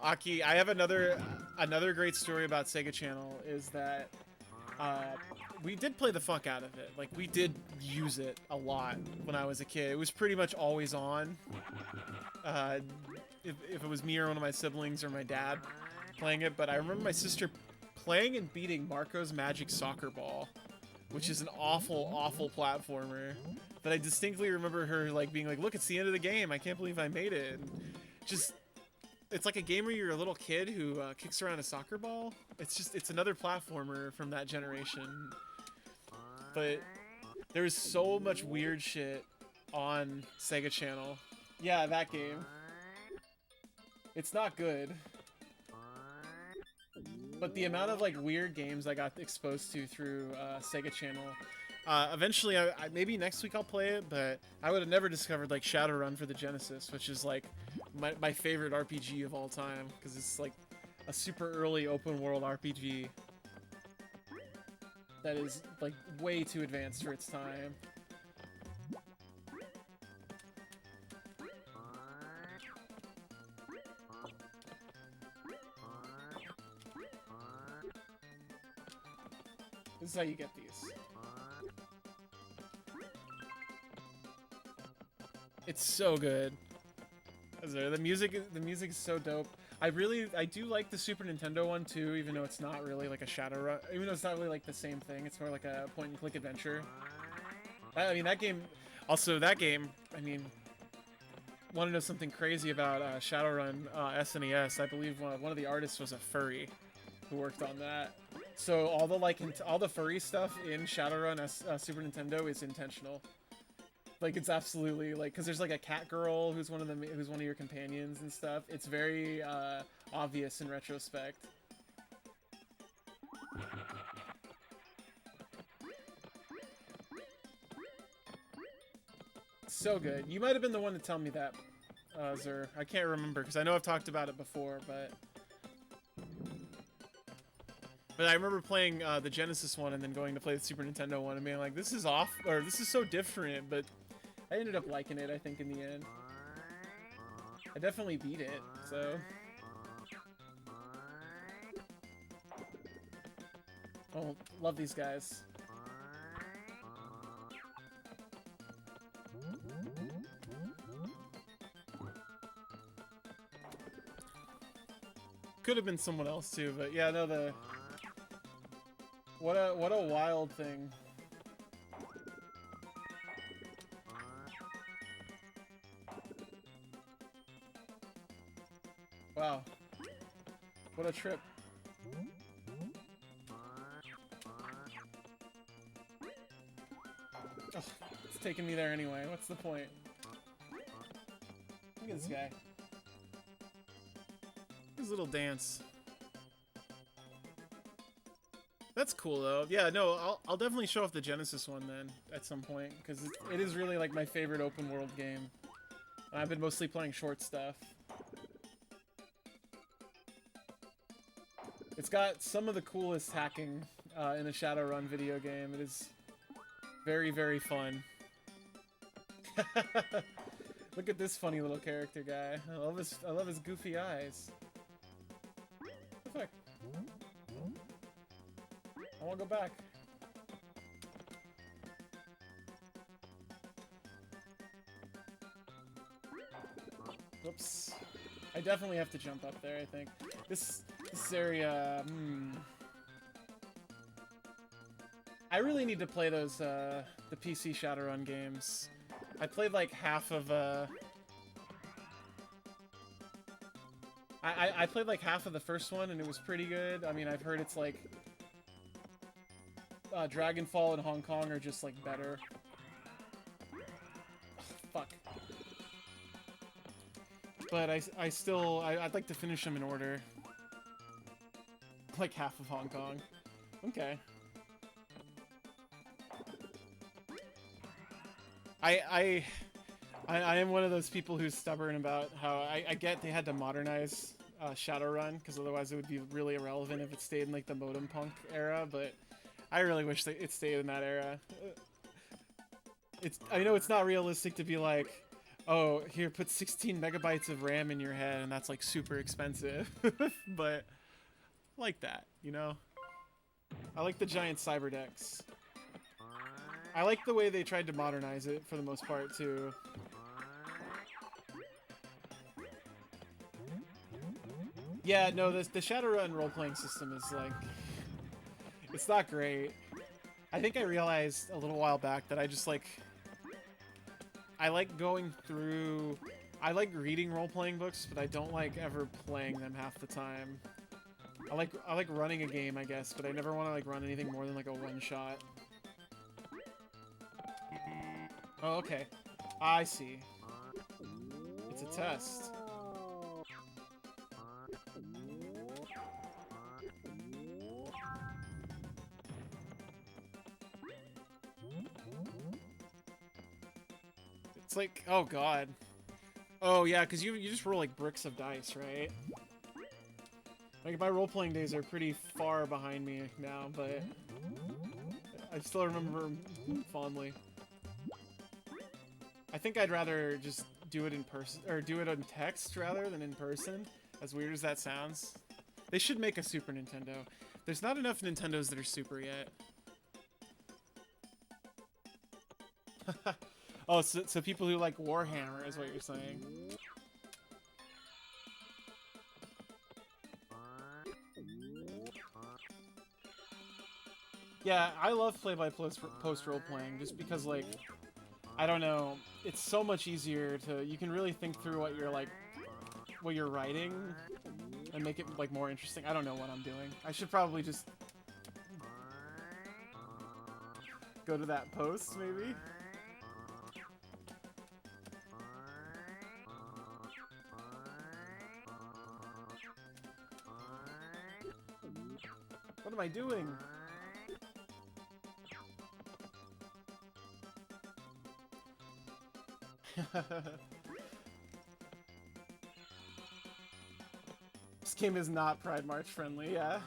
Aki, I have another great story about Sega Channel is that we did play the fuck out of it. Like, we did use it a lot when I was a kid. It was pretty much always on. If it was me or one of my siblings or my dad playing it, but I remember my sister playing and beating Marco's Magic Soccer Ball, which is an awful, awful platformer. But I distinctly remember her like being like, "Look, it's the end of the game. I can't believe I made it." And it's like a game where you're a little kid who kicks around a soccer ball. It's another platformer from that generation. But there was so much weird shit on Sega Channel. Yeah, that game. It's not good. But the amount of like weird games I got exposed to through Sega Channel. Eventually, maybe next week I'll play it, but I would have never discovered like Shadowrun for the Genesis, which is like my favorite RPG of all time, because it's like a super early open world RPG that is like way too advanced for its time. This is how you get these. It's so good. The music is so dope. I do like the Super Nintendo one too, even though it's not really like a Shadowrun. Even though it's not really like the same thing. It's more like a point-and-click adventure. I mean, that game. Also, that game. I mean, want to know something crazy about Shadowrun SNES? I believe one of the artists was a furry who worked on that. So all the furry stuff in Shadowrun Super Nintendo is intentional. Like, it's absolutely like, because there's like a cat girl who's one of your companions and stuff. It's very obvious in retrospect. So good. You might have been the one to tell me that, Zur. I can't remember because I know I've talked about it before, but I remember playing the Genesis one and then going to play the Super Nintendo one and being like, this is off, or this is so different, but I ended up liking it, I think, in the end. I definitely beat it, so... Oh, love these guys. Could have been someone else too, but yeah, no, the what a wild thing. Wow. What a trip. Oh, it's taking me there anyway. What's the point? Look at this guy. His little dance. That's cool though. Yeah, no, I'll definitely show off the Genesis one then at some point because it is really like my favorite open world game. And I've been mostly playing short stuff. It's got some of the coolest hacking in a Shadowrun video game. It is very, very fun. Look at this funny little character guy. I love his goofy eyes. What the fuck? I wanna go back. Whoops. I definitely have to jump up there, I think. This area, I really need to play those, the PC Shadowrun games. I played like half of, I played like half of the first one and it was pretty good. I mean, I've heard it's like, Dragonfall and Hong Kong are just like better. Fuck. But I'd like to finish them in order. Like half of Hong Kong. Okay. I am one of those people who's stubborn about how I get they had to modernize Shadowrun because otherwise it would be really irrelevant if it stayed in like the modem punk era, but I really wish that it stayed in that era. I know it's not realistic to be like, oh, here, put 16 megabytes of RAM in your head and that's like super expensive, but like that, you know? I like the giant cyber decks. I like the way they tried to modernize it for the most part too. Yeah, no, the Shadowrun role-playing system is like, it's not great. I think I realized a little while back that I just like, I like going through, I like reading role-playing books, but I don't like ever playing them half the time. I like running a game, I guess, but I never want to like run anything more than like a one-shot. Oh, okay. I see. It's a test. It's like, oh god. Oh yeah, because you just roll like bricks of dice, right? Like my role-playing days are pretty far behind me now, but I still remember them fondly. I think I'd rather just do it in person, or do it on text rather than in person, as weird as that sounds. They should make a Super Nintendo. There's not enough Nintendos that are Super yet. Oh, so people who like Warhammer is what you're saying. Yeah, I love play-by-post role-playing just because, like, I don't know, it's so much easier to, you can really think through what you're, like, what you're writing and make it, like, more interesting. I don't know what I'm doing. I should probably just go to that post, maybe? What am I doing? This game is not Pride March friendly, yeah.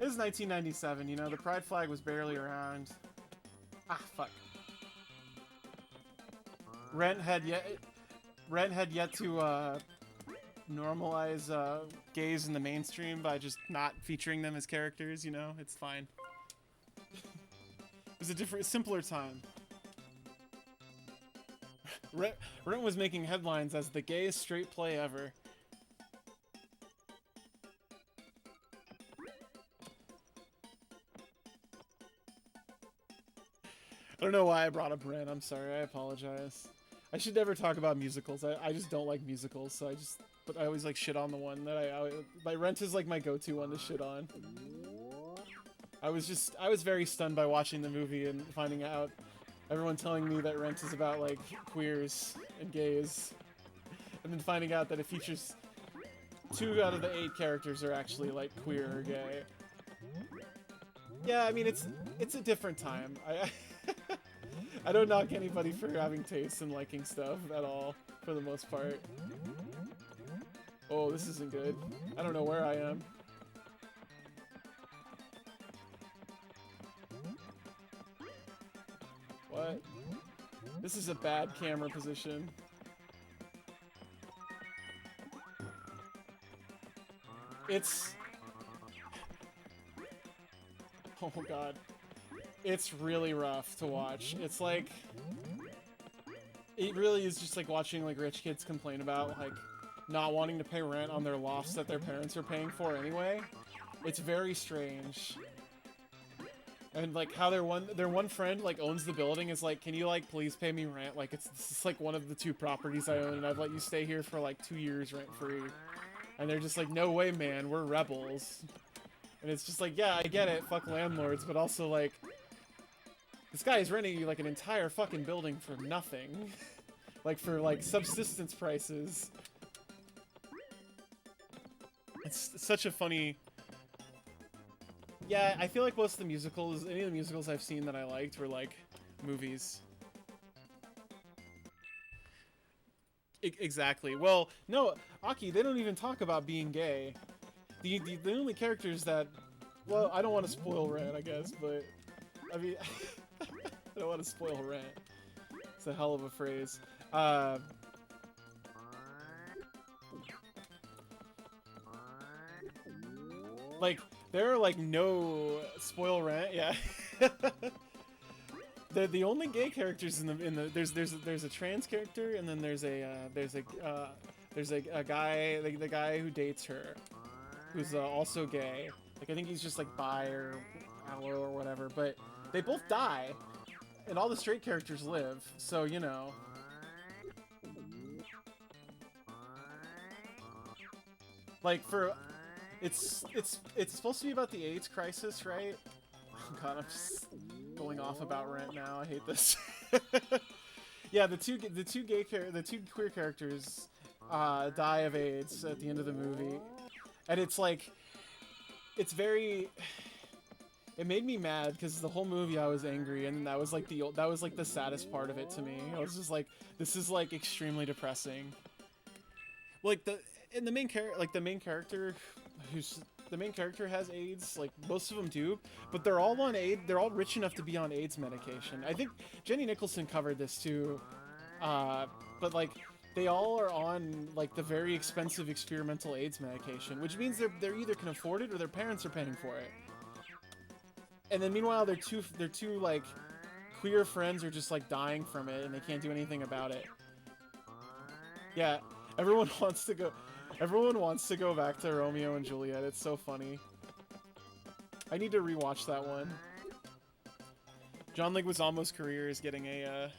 It was 1997, you know, the Pride flag was barely around. Ah, fuck. Rent had yet to normalize gays in the mainstream by just not featuring them as characters, you know? It's fine. It was a different, simpler time. Rent was making headlines as the gayest straight play ever. I don't know why I brought up Rent. I'm sorry. I apologize. I should never talk about musicals. I just don't like musicals, so but I always like shit on the one that my Rent is like my go-to one to shit on. I was very stunned by watching the movie and finding out everyone telling me that Rent is about like queers and gays, and then finding out that it features 2 out of the 8 characters are actually like queer or gay. Yeah, I mean it's a different time. I don't knock anybody for having tastes and liking stuff at all, for the most part. Oh, this isn't good. I don't know where I am. What? This is a bad camera position. It's... Oh god. It's really rough to watch. It's like... It really is just like watching like rich kids complain about like not wanting to pay rent on their lofts that their parents are paying for anyway. It's very strange. And like how their one friend like owns the building is like, can you like please pay me rent? Like this is like one of the 2 properties I own and I've let you stay here for like 2 years rent free. And they're just like, no way man, we're rebels. And it's just like, yeah, I get it, fuck landlords, but also like, this guy is renting you like an entire fucking building for nothing. Like for like subsistence prices. It's such a funny... Yeah, I feel like most of the musicals, any of the musicals I've seen that I liked were like movies. Exactly. Well, no, Aki, they don't even talk about being gay. The only characters that... Well, I don't want to spoil Rent, I guess, but... I mean... I don't want to spoil Rent. It's a hell of a phrase. Like, there are like no spoil Rent, yeah. The only gay characters in the there's a trans character and then there's a guy, the guy who dates her, who's also gay. Like I think he's just like bi or allo or whatever, but they both die. And all the straight characters live, so you know. Like for, it's supposed to be about the AIDS crisis, right? Oh god, I'm just going off about Rent now. I hate this. Yeah, the two queer characters die of AIDS at the end of the movie, and it's like, it's very. It made me mad because the whole movie I was angry, and that was like the saddest part of it to me. I was just like, this is like extremely depressing. Like the main character has AIDS. Like most of them do, but they're all on AIDS. They're all rich enough to be on AIDS medication. I think Jenny Nicholson covered this too, but like they all are on like the very expensive experimental AIDS medication, which means they're either can afford it or their parents are paying for it. And then meanwhile, their two like queer friends are just like dying from it, and they can't do anything about it. Yeah, everyone wants to go back to Romeo and Juliet. It's so funny. I need to rewatch that one. John Leguizamo's career is getting a.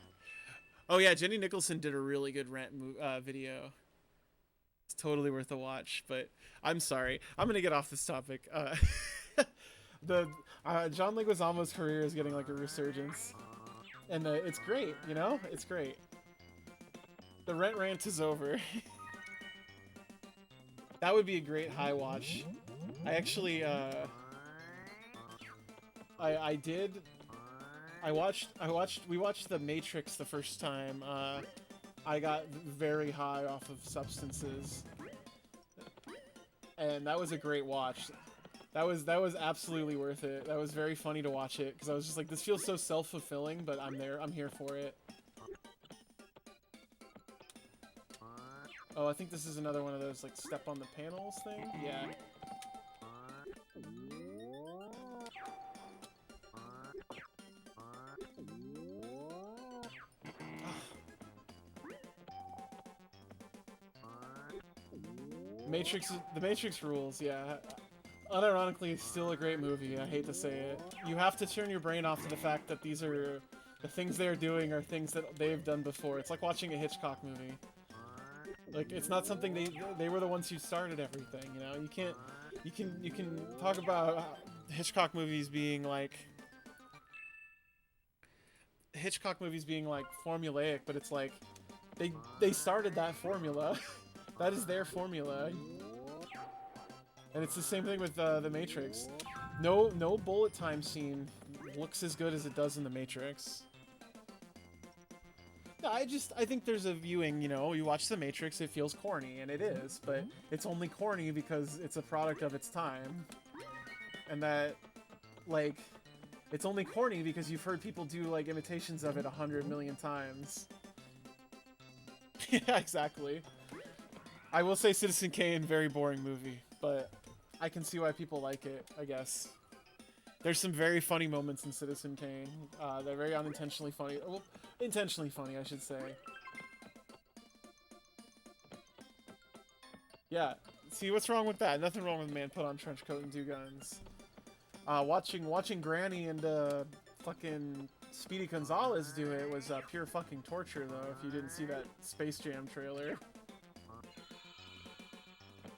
Oh yeah, Jenny Nicholson did a really good Rent video. It's totally worth a watch. But I'm sorry, I'm gonna get off this topic. John Leguizamo's career is getting like a resurgence, and it's great, you know, it's great. The Rent rant is over. That would be a great high watch. I actually we watched The Matrix the first time. I got very high off of substances, and that was a great watch. That was absolutely worth it. That was very funny to watch it, because I was just like, this feels so self-fulfilling, but I'm here for it. Oh, I think this is another one of those, like, step on the panels thing? Yeah. The Matrix rules, yeah. Unironically, still a great movie. I hate to say it. You have to turn your brain off to the fact that these are the things they're doing are things that they've done before. It's like watching a Hitchcock movie. Like it's not something they were the ones who started everything. You know, you can talk about Hitchcock movies being like formulaic, but it's like they started that formula. That is their formula. And it's the same thing with the Matrix. No bullet time scene looks as good as it does in the Matrix. I think there's a viewing, you know, you watch the Matrix, it feels corny, and it is, but it's only corny because it's a product of its time. And that, like, it's only corny because you've heard people do, like, imitations of it 100 million times. Yeah, exactly. I will say Citizen Kane, very boring movie, but I can see why people like it, I guess. There's some very funny moments in Citizen Kane. They're very unintentionally funny. Well, intentionally funny, I should say. Yeah, see, what's wrong with that? Nothing wrong with a man put on trench coat and 2 guns. Watching Granny and fucking Speedy Gonzalez do it was pure fucking torture, though, if you didn't see that Space Jam trailer.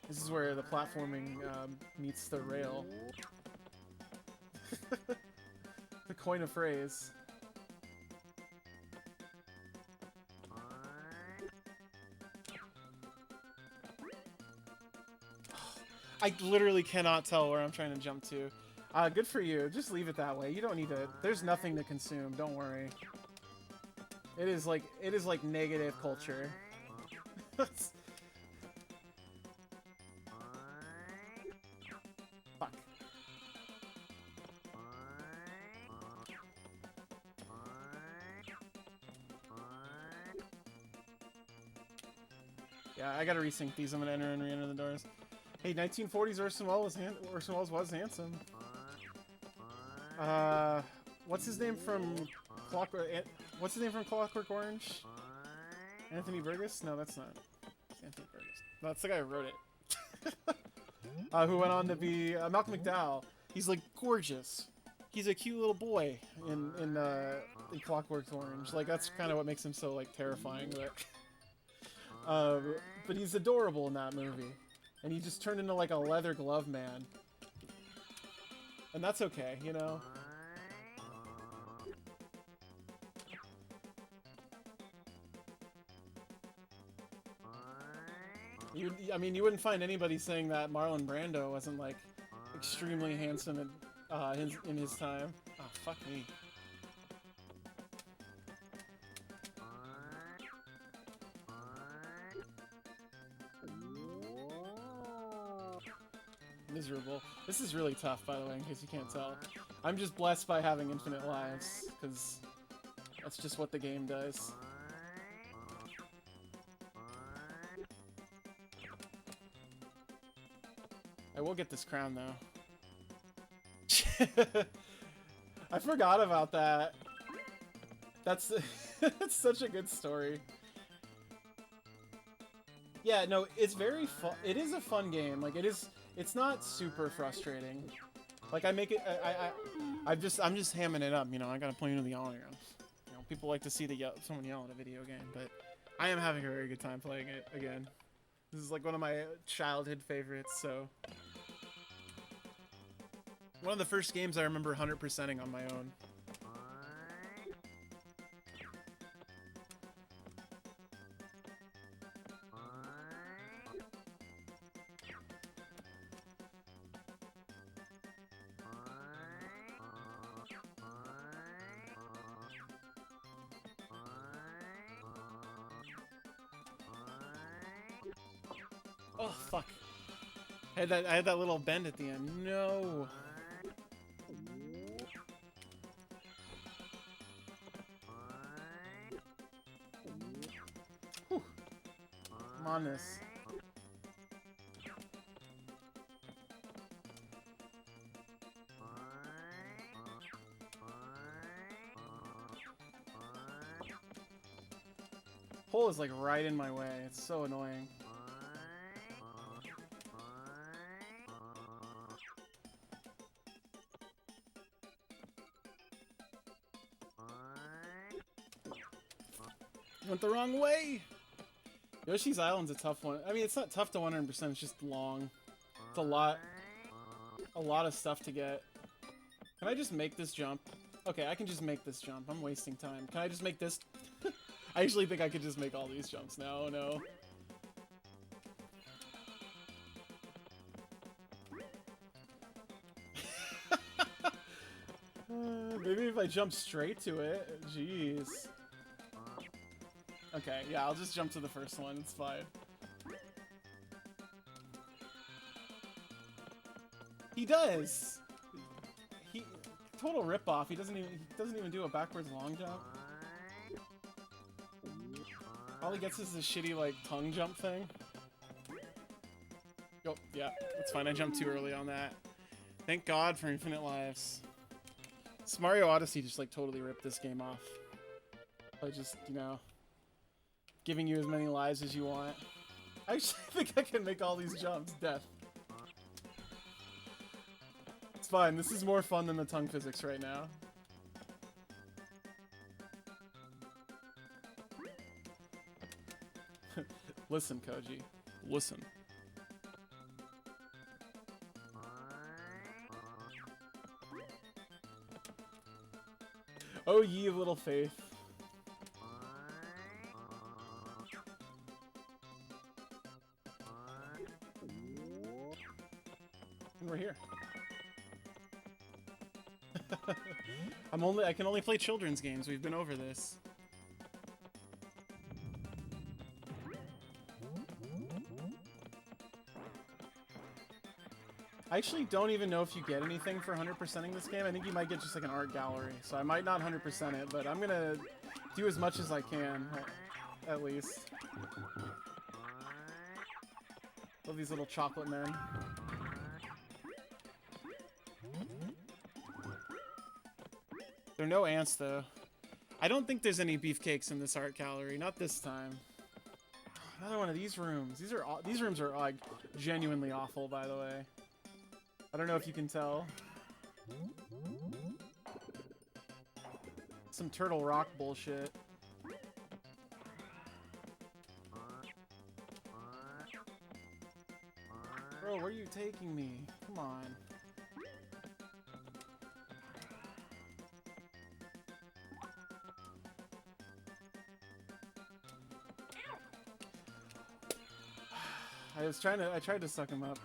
This is where the platforming meets the rail. The coin of phrase. I literally cannot tell where I'm trying to jump to. Good for you. Just leave it that way. You don't need to. There's nothing to consume. Don't worry. It is like negative culture. Fuck. Yeah, I gotta resync these. I'm gonna enter and re-enter the doors. Hey, 1940s Orson Welles was handsome. What's his name from Clockwork Orange? Anthony Burgess? No, that's not. It's Anthony Burgess. No, that's the guy who wrote it. Who went on to be Malcolm McDowell. He's like gorgeous. He's a cute little boy in Clockwork Orange. Like that's kind of what makes him so like terrifying. But he's adorable in that movie. And he just turned into like a leather glove man. And that's okay, you know? I mean, you wouldn't find anybody saying that Marlon Brando wasn't like extremely handsome in his time. Oh, fuck me. Miserable. This is really tough, by the way, in case you can't tell. I'm just blessed by having infinite lives, because that's just what the game does. I will get this crown, though. I forgot about that. That's that's such a good story. Yeah, no, it's very fun. It is a fun game. Like it is. It's not super frustrating. Like I make it. I'm just hamming it up. You know, I gotta point into the yelling room. You know, people like to see someone yell at a video game, but I am having a very good time playing it again. This is like one of my childhood favorites. So one of the first games I remember 100%ing on my own. Oh fuck! I had that little bend at the end. No. Whew. Come on, this. Hole is like right in my way. It's so annoying. Went the wrong way! Yoshi's Island's a tough one. I mean, it's not tough to 100%, it's just long. It's a lot of stuff to get. Can I just make this jump? Okay, I can just make this jump. I'm wasting time. Can I just make this? I actually think I could just make all these jumps now. Oh, no. Maybe if I jump straight to it. Jeez. Okay, yeah, I'll just jump to the first one. It's fine. He does. He total ripoff. He doesn't even do a backwards long jump. All he gets is this shitty like tongue jump thing. Oh, yeah, that's fine. I jumped too early on that. Thank God for infinite lives. This Mario Odyssey just like totally ripped this game off. By just, you know, giving you as many lives as you want. I actually think I can make all these jumps. Death. It's fine. This is more fun than the tongue physics right now. Listen, Koji. Listen. Oh, ye of little faith. And we're here. I can only play children's games. We've been over this. I actually don't even know if you get anything for 100%ing this game. I think you might get just like an art gallery. So I might not 100% it, but I'm gonna do as much as I can, at least. Love these little chocolate men. There are no ants, though. I don't think there's any beefcakes in this art gallery. Not this time. Another one of these rooms. These rooms are like genuinely awful, by the way. I don't know if you can tell. Some Turtle Rock bullshit. Bro, where are you taking me? Come on. I tried to suck him up.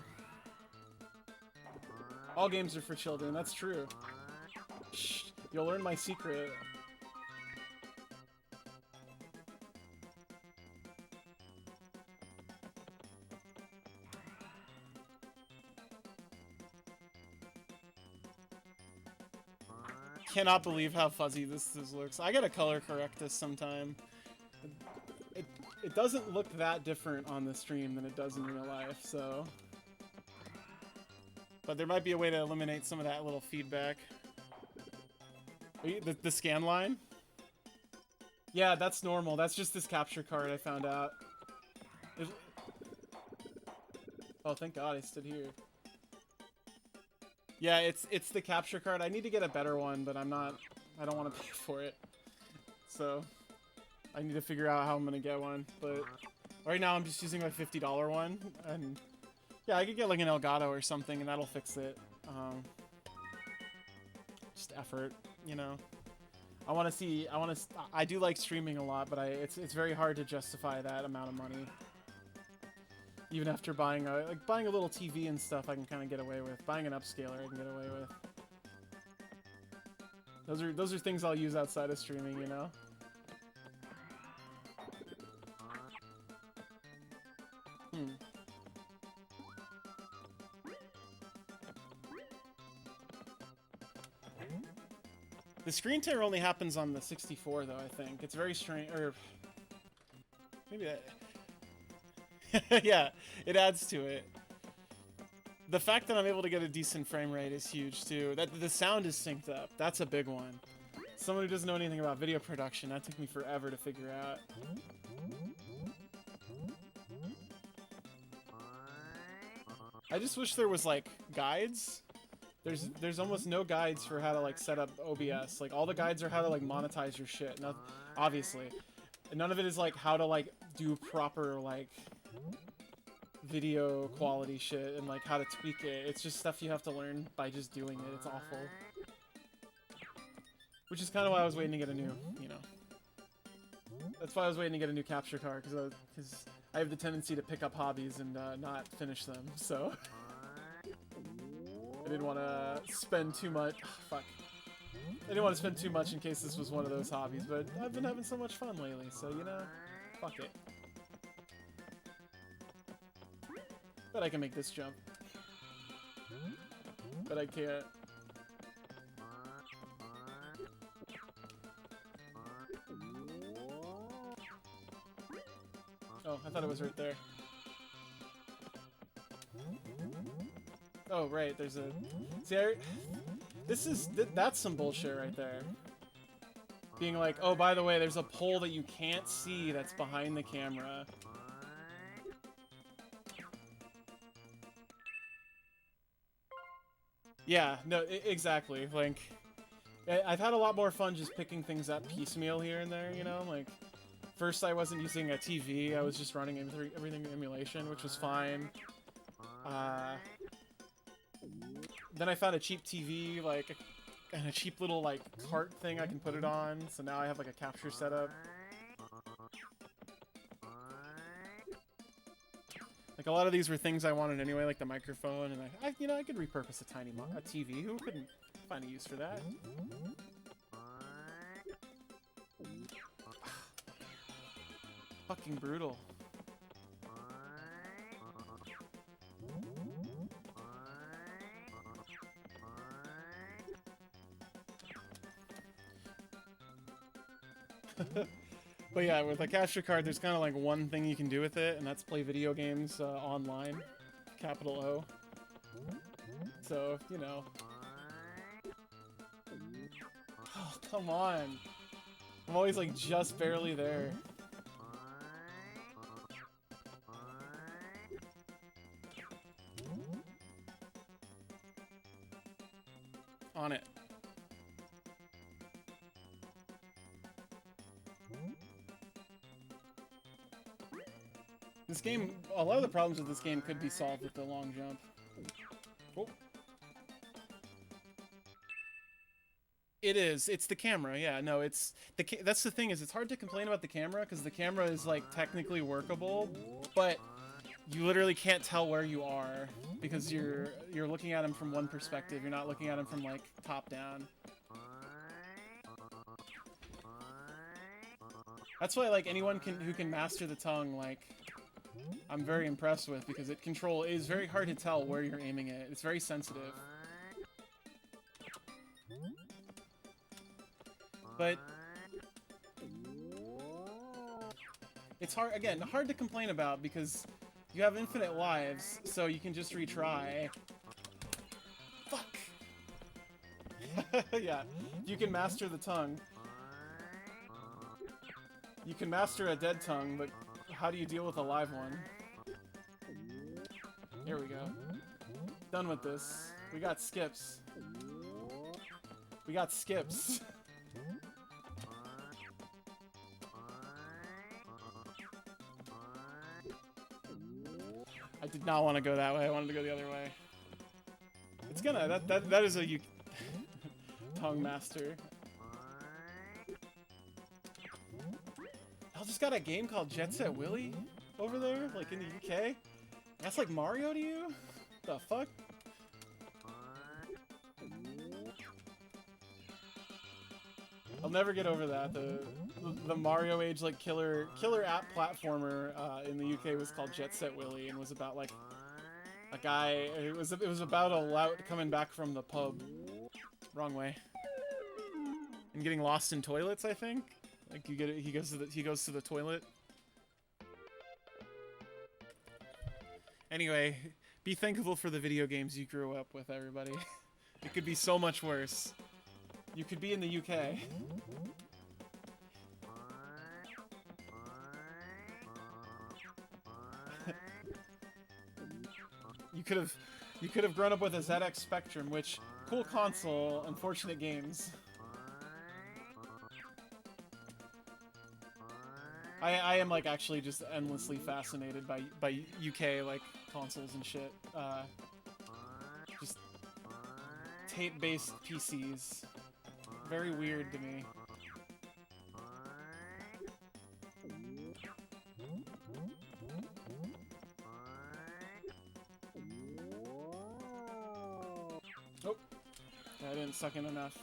All games are for children, that's true. Shh, you'll learn my secret. Cannot believe how fuzzy this looks. I gotta color correct this sometime. It doesn't look that different on the stream than it does in real life, so... But there might be a way to eliminate some of that little feedback. The scan line? Yeah, that's normal. That's just this capture card I found out. Oh, thank God I stood here. Yeah, it's the capture card. I need to get a better one, but I don't want to pay for it. So, I need to figure out how I'm gonna get one. But right now I'm just using my $50 one, and yeah, I could get like an Elgato or something, and that'll fix it. Just effort, you know. I do like streaming a lot, but it's very hard to justify that amount of money. Even after buying a little TV and stuff, I can kind of get away with. Buying an upscaler, I can get away with. Those are things I'll use outside of streaming, you know. The screen tear only happens on the 64, though, I think. It's very strange, or... Maybe that... Yeah, it adds to it. The fact that I'm able to get a decent frame rate is huge, too. That the sound is synced up. That's a big one. Someone who doesn't know anything about video production, that took me forever to figure out. I just wish there was, like, guides. There's almost no guides for how to, like, set up OBS. Like, all the guides are how to, like, monetize your shit. Now, obviously. none of it is like how to like do proper like video quality shit and like how to tweak it. It's just stuff you have to learn by just doing it. It's awful. Which is kind of why I was waiting to get a new, you know. That's why I was waiting to get a new capture card, because I have the tendency to pick up hobbies and not finish them, so... I didn't want to spend too much... Oh, fuck. I didn't want to spend too much in case this was one of those hobbies, but I've been having so much fun lately, so, you know, fuck it. Bet I can make this jump. But I can't. Oh, I thought it was right there. Oh, right, there's a... See, that's some bullshit right there. Being like, oh, by the way, there's a pole that you can't see that's behind the camera. Yeah, no, exactly. Like, I've had a lot more fun just picking things up piecemeal here and there, you know? Like, first I wasn't using a TV, I was just running everything in emulation, which was fine. Then I found a cheap TV, like, and a cheap little, like, cart thing I can put it on, so now I have, like, a capture setup. Like, a lot of these were things I wanted anyway, like the microphone, and you know, I could repurpose a tiny TV. Who couldn't find a use for that? Fucking brutal. But yeah, with a capture card, there's kind of like one thing you can do with it, and that's play video games online. Capital O. So, you know. Oh, come on. I'm always like just barely there. On it. This game, a lot of the problems with this game could be solved with the long jump. Oh. It is. It's the camera. Yeah, no, it's that's the thing, is it's hard to complain about the camera because the camera is like technically workable, but you literally can't tell where you are because you're looking at him from one perspective. You're not looking at him from like top down. That's why like anyone who can master the tongue, like, I'm very impressed with, because it is very hard to tell where you're aiming it. It's very sensitive. But it's hard to complain about because you have infinite lives, so you can just retry. Fuck. Yeah, you can master the tongue. You can master a dead tongue, but how do you deal with a live one? Here we go. Done with this. We got skips. We got skips. I did not want to go that way. I wanted to go the other way. It's gonna... That is a... tongue master. Y'all just got a game called Jet Set Willy over there? Like in the UK? That's like Mario to you? The fuck? I'll never get over that. The Mario Age like killer app platformer in the UK was called Jet Set Willy and was about like a guy. It was about a lout coming back from the pub. Wrong way. And getting lost in toilets, I think. Like he goes to the toilet. Anyway, be thankful for the video games you grew up with, everybody. It could be so much worse. You could be in the UK. You could have grown up with a ZX Spectrum, which cool console, unfortunate games. I am like actually just endlessly fascinated by UK like consoles and shit. Just tape-based PCs. Very weird to me. Oh, I didn't suck in enough.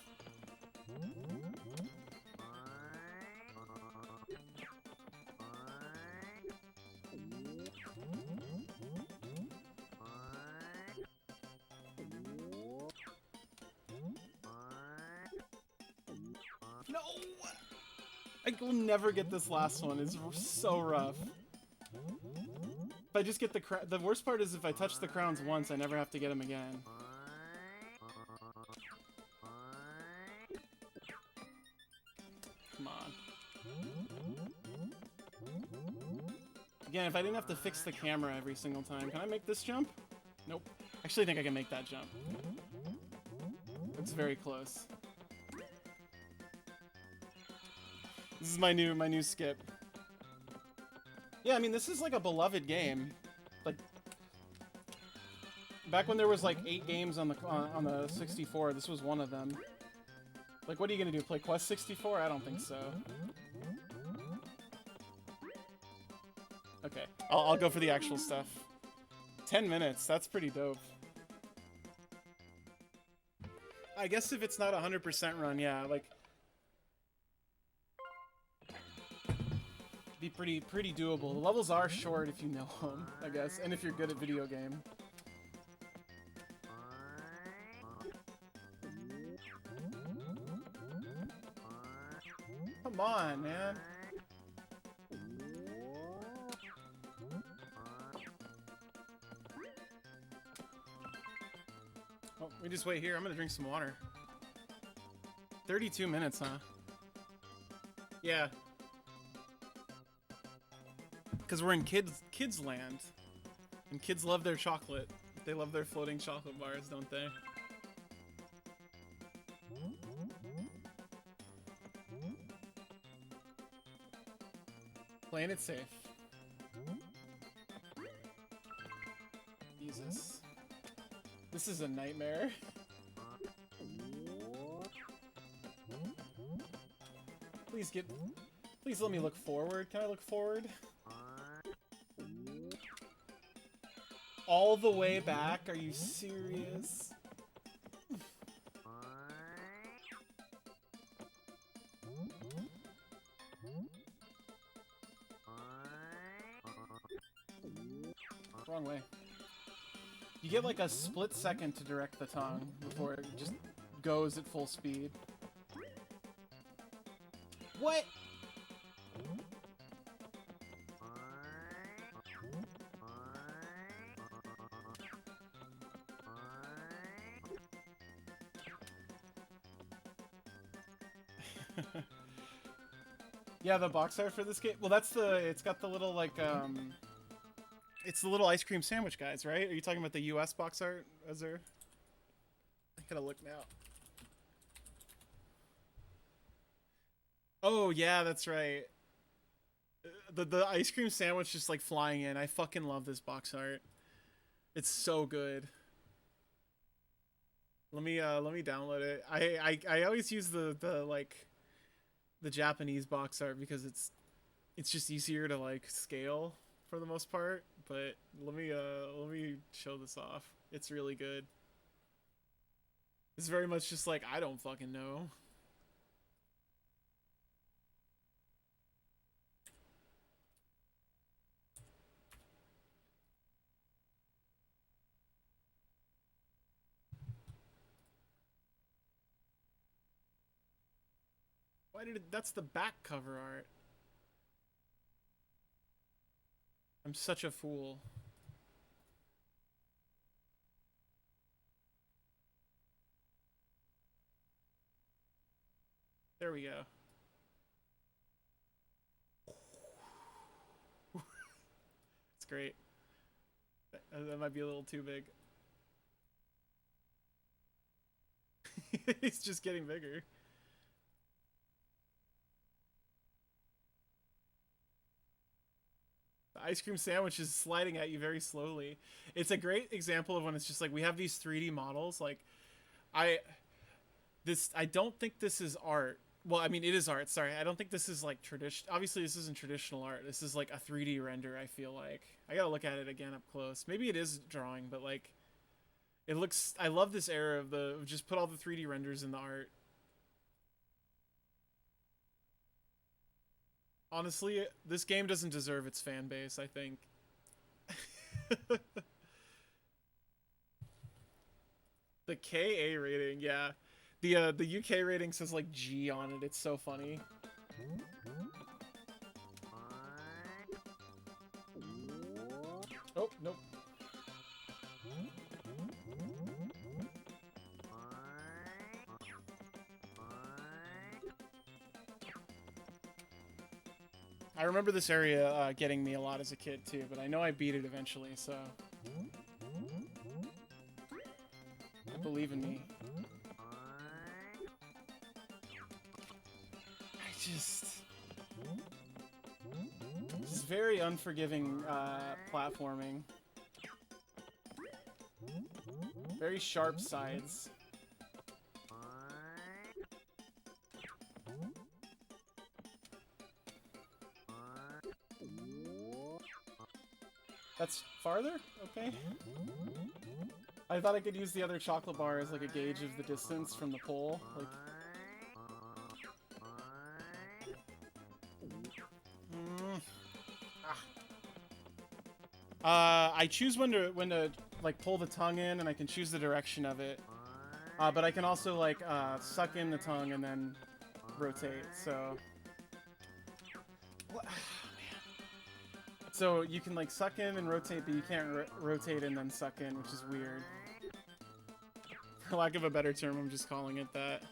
No! I will never get this last one. It's so rough. If I just get the worst part is if I touch the crowns once, I never have to get them again. Come on. Again, if I didn't have to fix the camera every single time, can I make this jump? Nope. Actually, I think I can make that jump. It's very close. This is my new skip. Yeah, I mean, this is like a beloved game. Like, back when there was like 8 games on the 64, this was one of them. Like, what are you gonna do? Play Quest 64? I don't think so. Okay, I'll go for the actual stuff. 10 minutes, that's pretty dope. I guess if it's not 100% run, yeah, like... be pretty doable. The levels are short if you know them, I guess, and if you're good at video game. Come on, man. Oh, we just wait here. I'm gonna drink some water. 32 minutes, huh? Yeah. Because we're in kids land. And kids love their chocolate. They love their floating chocolate bars, don't they? Playing it safe. Jesus. This is a nightmare. Please let me look forward. Can I look forward? All the way back? Are you serious? Wrong way. You get like a split second to direct the tongue before it just goes at full speed. What? Yeah, the box art for this game. Well, it's got the little like it's the little ice cream sandwich guys, right? Are you talking about the US box art, Azur? I gotta look now. Oh yeah, that's right. The ice cream sandwich just like flying in. I fucking love this box art. It's so good. Let me download it. I always use the like the Japanese box art because it's just easier to like scale for the most part, but let me show this off. It's really good. It's very much just like I don't fucking know. Why did it, that's the back cover art. I'm such a fool. There we go. It's great. That might be a little too big. He's just getting bigger. The ice cream sandwich is sliding at you very slowly. It's a great example of when it's just like we have these 3D models. Like, I don't think this is art. Well, I mean, it is art. Sorry, I don't think this is like tradition. Obviously, this isn't traditional art. This is like a 3D render. I feel like I gotta look at it again up close. Maybe it is drawing, but like, it looks. I love this era of just put all the 3D renders in the art. Honestly, this game doesn't deserve its fan base, I think. The KA rating, yeah. The UK rating says like G on it. It's so funny. Oh, nope. I remember this area getting me a lot as a kid too, but I know I beat it eventually, so I believe in me. This is very unforgiving platforming. Very sharp sides. That's farther? Okay. I thought I could use the other chocolate bar as like a gauge of the distance from the pole. Like, I choose when to like pull the tongue in, and I can choose the direction of it. But I can also like suck in the tongue and then rotate. So, so you can like suck in and rotate, but you can't rotate and then suck in, which is weird. For lack of a better term, I'm just calling it that.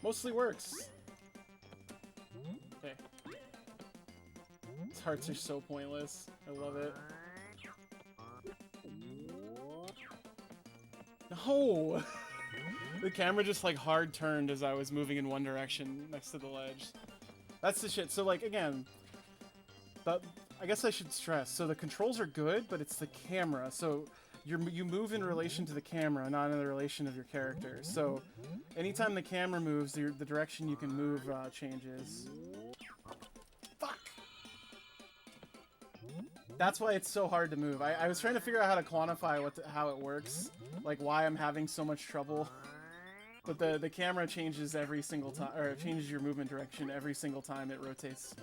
Mostly works. Okay. These hearts are so pointless. I love it. No! The camera just like hard turned as I was moving in one direction next to the ledge. That's the shit. So like again, but I guess I should stress. So the controls are good, but it's the camera. So you move in relation to the camera, not in the relation of your character. So anytime the camera moves, the direction you can move changes. Fuck! That's why it's so hard to move. I was trying to figure out how to quantify how it works, like why I'm having so much trouble. But the camera changes every single time, or changes your movement direction every single time it rotates.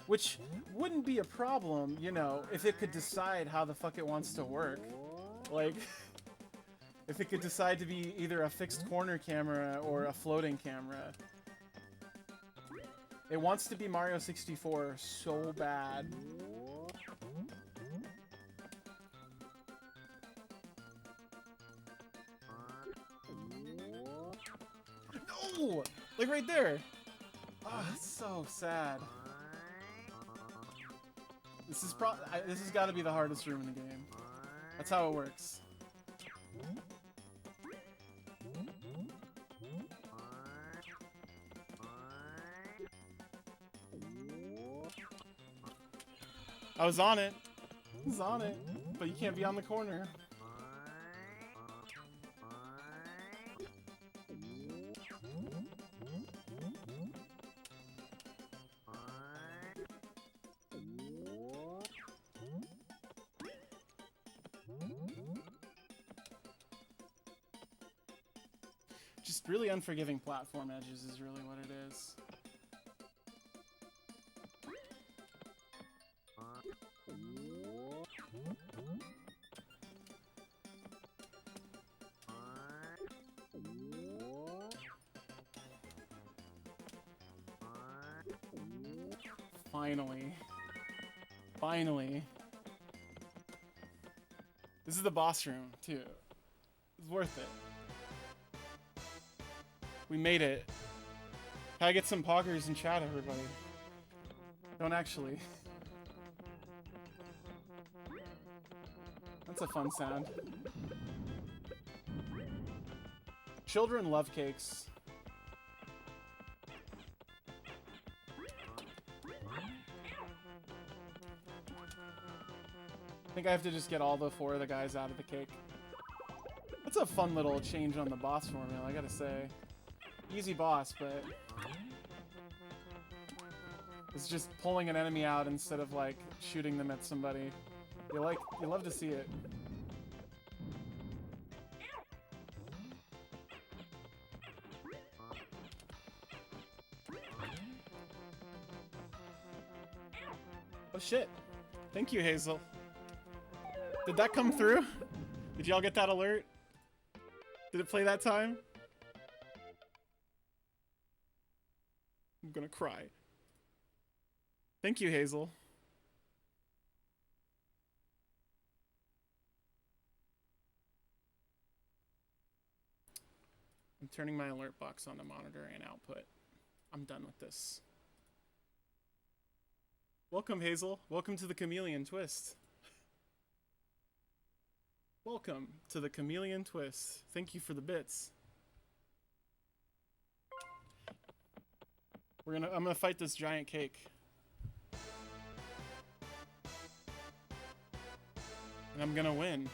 Which wouldn't be a problem, you know, if it could decide how the fuck it wants to work. Like, if it could decide to be either a fixed corner camera or a floating camera. It wants to be Mario 64 so bad. No! Like right there! Ah, oh, it's so sad. This has got to be the hardest room in the game. That's how it works. I was on it. I was on it. But you can't be on the corner. Just really unforgiving platform edges is really what it is. Finally. Finally. This is the boss room, too. It's worth it. We made it. Can I get some poggers in chat, everybody? Don't actually. That's a fun sound. Children love cakes. I think I have to just get all the 4 of the guys out of the cake. That's a fun little change on the boss formula, I gotta say. Easy boss, but it's just pulling an enemy out instead of like shooting them at somebody. You love to see it. Oh shit. Thank you, Hazel. Did that come through? Did y'all get that alert? Did it play that time? I'm gonna cry. Thank you, Hazel. I'm turning my alert box on the monitor and output. I'm done with this. Welcome, Hazel. Welcome to the Chameleon Twist. Welcome to the Chameleon Twist. Thank you for the bits. I'm gonna fight this giant cake. And I'm gonna win.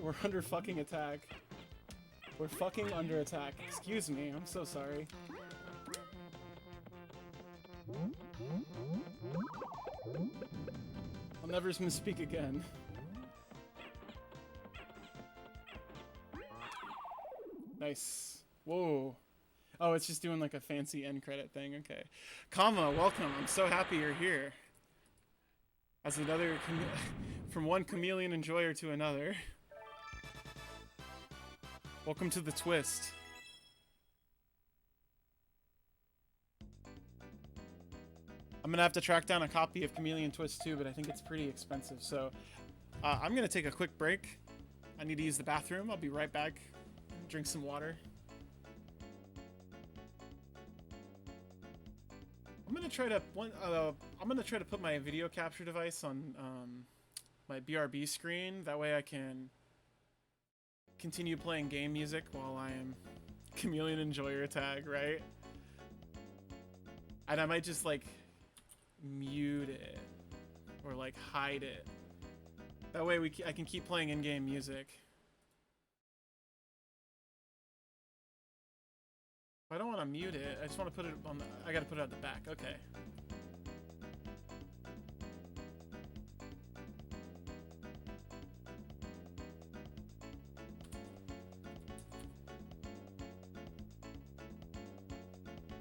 We're under fucking attack. We're fucking under attack. Excuse me, I'm so sorry. I'll never misspeak again. Nice. Whoa. Oh, it's just doing like a fancy end credit thing. Okay. Kama, welcome. I'm so happy you're here. As another from one chameleon enjoyer to another. Welcome to the twist. I'm gonna have to track down a copy of Chameleon Twist too, but I think it's pretty expensive. So I'm gonna take a quick break. I need to use the bathroom. I'll be right back. Drink some water. I'm gonna try to put my video capture device on my BRB screen. That way I can continue playing game music while I am Chameleon Enjoyer tag, right? And I might just like mute it or like hide it. That way I can keep playing in-game music. I don't want to mute it. I just want to put it on the... I gotta put it at the back. Okay.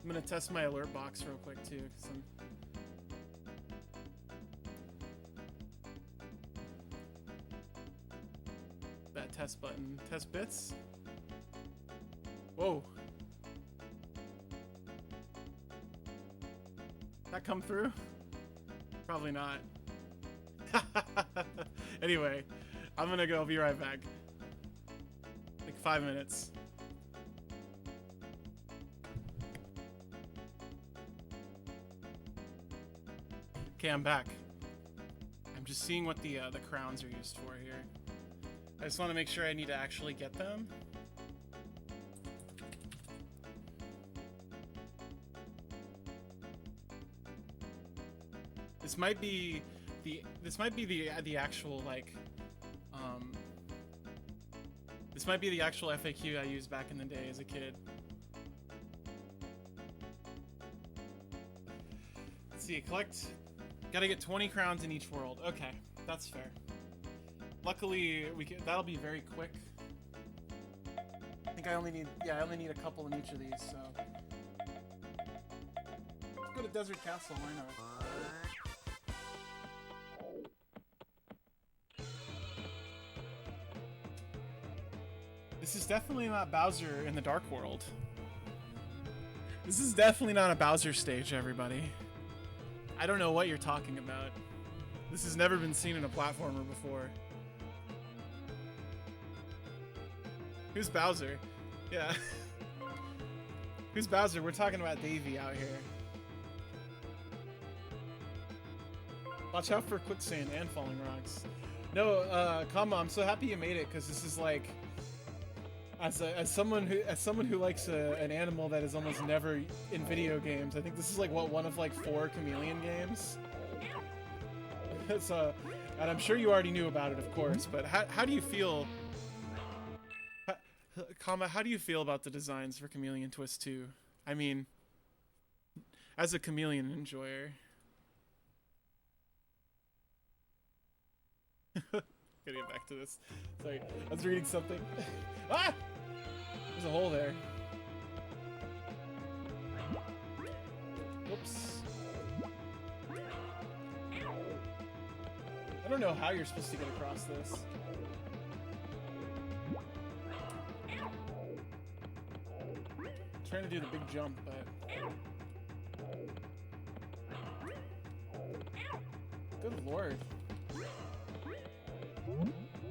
I'm gonna test my alert box real quick too, because I'm... That test button. Test bits? Whoa. That come through? Probably not. Anyway, I'm gonna go. I'll be right back. Like 5 minutes. Okay, I'm back. I'm just seeing what the crowns are used for here. I just want to make sure I need to actually get them. This might be the actual like this might be the actual FAQ I used back in the day as a kid. Let's see, gotta get 20 crowns in each world. Okay, that's fair. Luckily that'll be very quick. I think I only need a couple in each of these, so let's go to Desert Castle, why not? This is definitely not Bowser in the Dark World. This is definitely not a Bowser stage, everybody. I don't know what you're talking about. This has never been seen in a platformer before. Who's Bowser? Yeah. Who's Bowser? We're talking about Davey out here. Watch out for quicksand and falling rocks. No, Kama, I'm so happy you made it, because this is like, as someone who likes an animal that is almost never in video games, I think this is like one of like 4 Chameleon games. So, and I'm sure you already knew about it, of course. But how do you feel? Kama, how do you feel about the designs for Chameleon Twist 2? I mean, as a Chameleon enjoyer. Gotta get back to this. Sorry, I was reading something. Ah! There's a hole there. Whoops. I don't know how you're supposed to get across this. I'm trying to do the big jump, but... Good lord.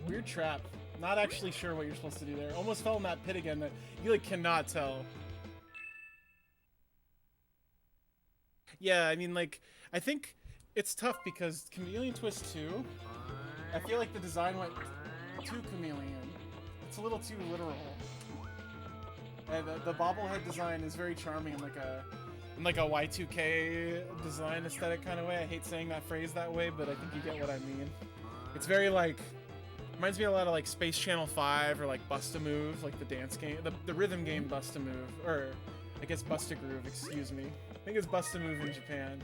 Weird trap. Not actually sure what you're supposed to do there. Almost fell in that pit again that you like cannot tell. Yeah, I mean, like, I think it's tough because Chameleon Twist 2, I feel like the design went too chameleon. It's a little too literal. And the bobblehead design is very charming in like a Y2K design aesthetic kind of way. I hate saying that phrase that way, but I think you get what I mean. It's very like, reminds me a lot of like Space Channel 5 or like Bust-A-Move, like the dance game, the rhythm game Bust-A-Move, or I guess Bust-A-Groove, excuse me. I think it's Bust-A-Move in Japan.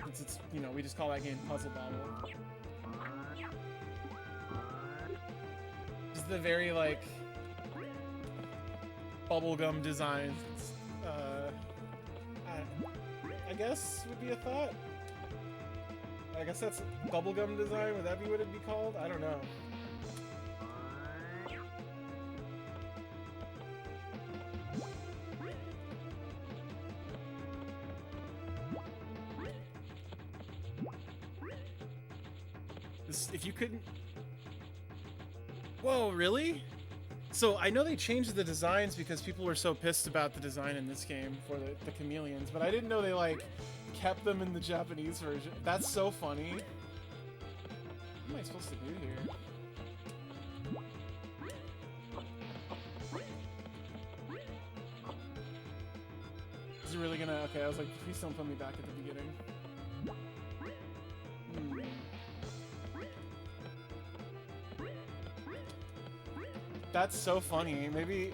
It's, you know, we just call that game Puzzle Bobble. Just the very like bubblegum design, I guess would be a thought. I guess that's bubblegum design. Would that be what it'd be called? I don't know. This, if you couldn't... Whoa, really? So I know they changed the designs because people were so pissed about the design in this game for the chameleons, but I didn't know they like kept them in the Japanese version. That's so funny. What am I supposed to do here? Is it really gonna... Okay, I was like, please don't put me back at the beginning. That's so funny. Maybe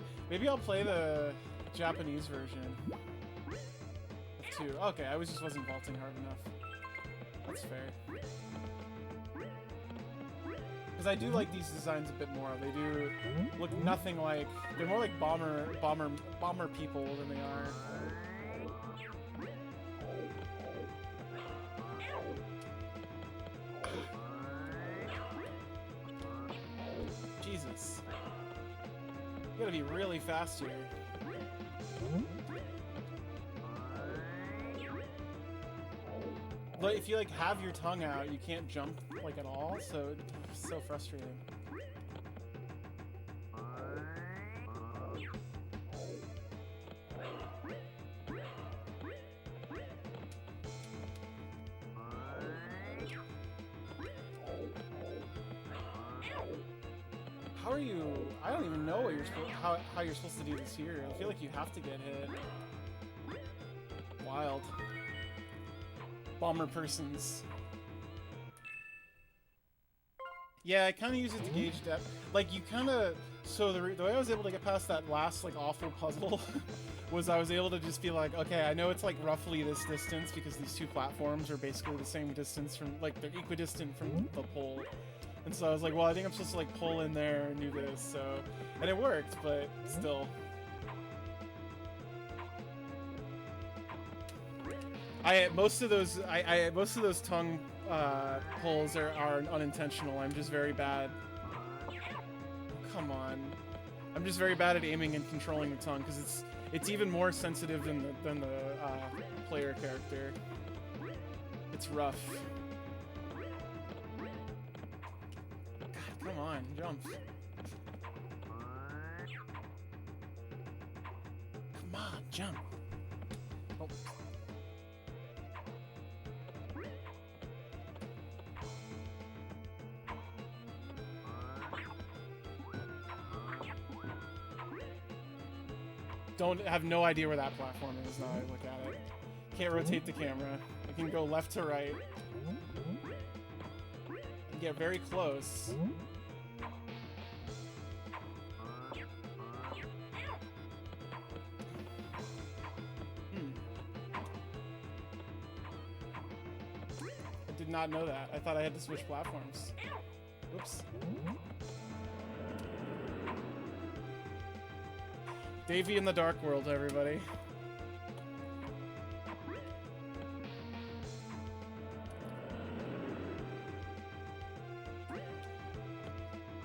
I'll play the Japanese version. Of 2. Okay, I just wasn't vaulting hard enough. That's fair. Because I do like these designs a bit more. They do look nothing like... They're more like bomber people than they are. Jesus. You gotta be really fast here. But if you like have your tongue out, you can't jump like at all, so it's so frustrating. How are you? I don't even know what you're how you're supposed to do this here. I feel like you have to get hit. Wild. Bomber persons. Yeah, I kind of use it to gauge depth. Like, you kind of... So the way I was able to get past that last, like, awful puzzle was I was able to just be like, okay, I know it's, like, roughly this distance because these 2 platforms are basically the same distance from... Like, they're equidistant from the pole. And so I was like, well, I think I'm supposed to, like, pull in there and do this, so... And it worked, but still... Most of those tongue pulls are unintentional. I'm just very bad. Oh, come on. I'm just very bad at aiming and controlling the tongue because it's even more sensitive than the player character. It's rough. God, come on, jump. Come on, jump. Oh. Have no idea where that platform is now I look at it. Can't rotate the camera. I can go left to right. And get very close. I did not know that. I thought I had to switch platforms. Oops. Davey in the Dark World, everybody.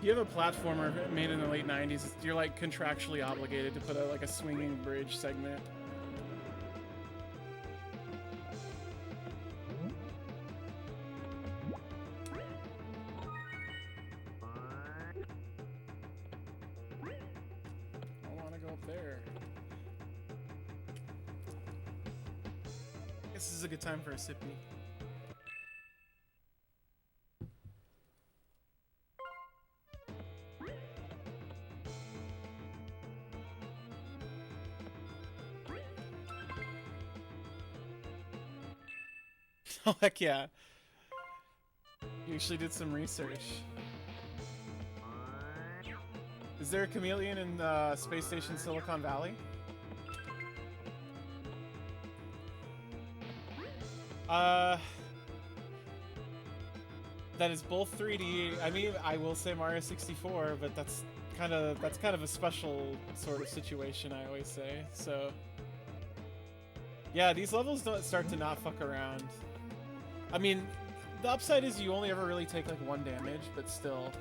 You have a platformer made in the late 90s, you're like contractually obligated to put out like a swinging bridge segment. Time for a sippy. Oh, heck yeah. You actually did some research. Is there a chameleon in Space Station Silicon Valley? That is both 3D. I mean, I will say Mario 64, but that's kind of a special sort of situation, I always say. So, yeah, these levels don't start to not fuck around. I mean, the upside is you only ever really take like 1 damage, but still.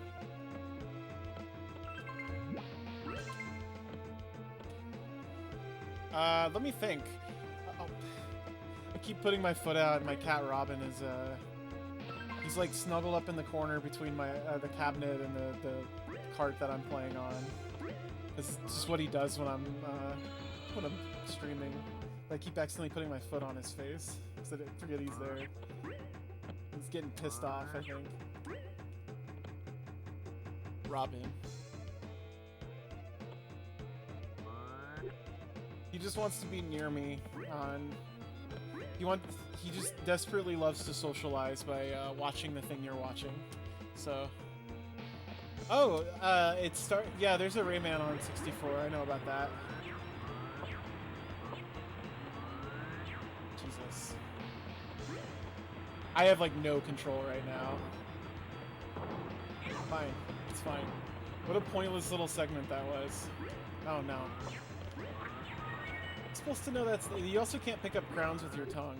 Let me think. I keep putting my foot out, and my cat Robin is he's like snuggled up in the corner between my the cabinet and the cart that I'm playing on. It's just what he does when I'm streaming. I keep accidentally putting my foot on his face so that I forget he's there. He's getting pissed off, I think. Robin. He just wants to be near me. He just desperately loves to socialize by watching the thing you're watching. So. Oh, yeah, there's a Rayman on 64. I know about that. Jesus. I have like no control right now. Fine. It's fine. What a pointless little segment that was. Oh no. I'm supposed to know that's... You also can't pick up crowns with your tongue.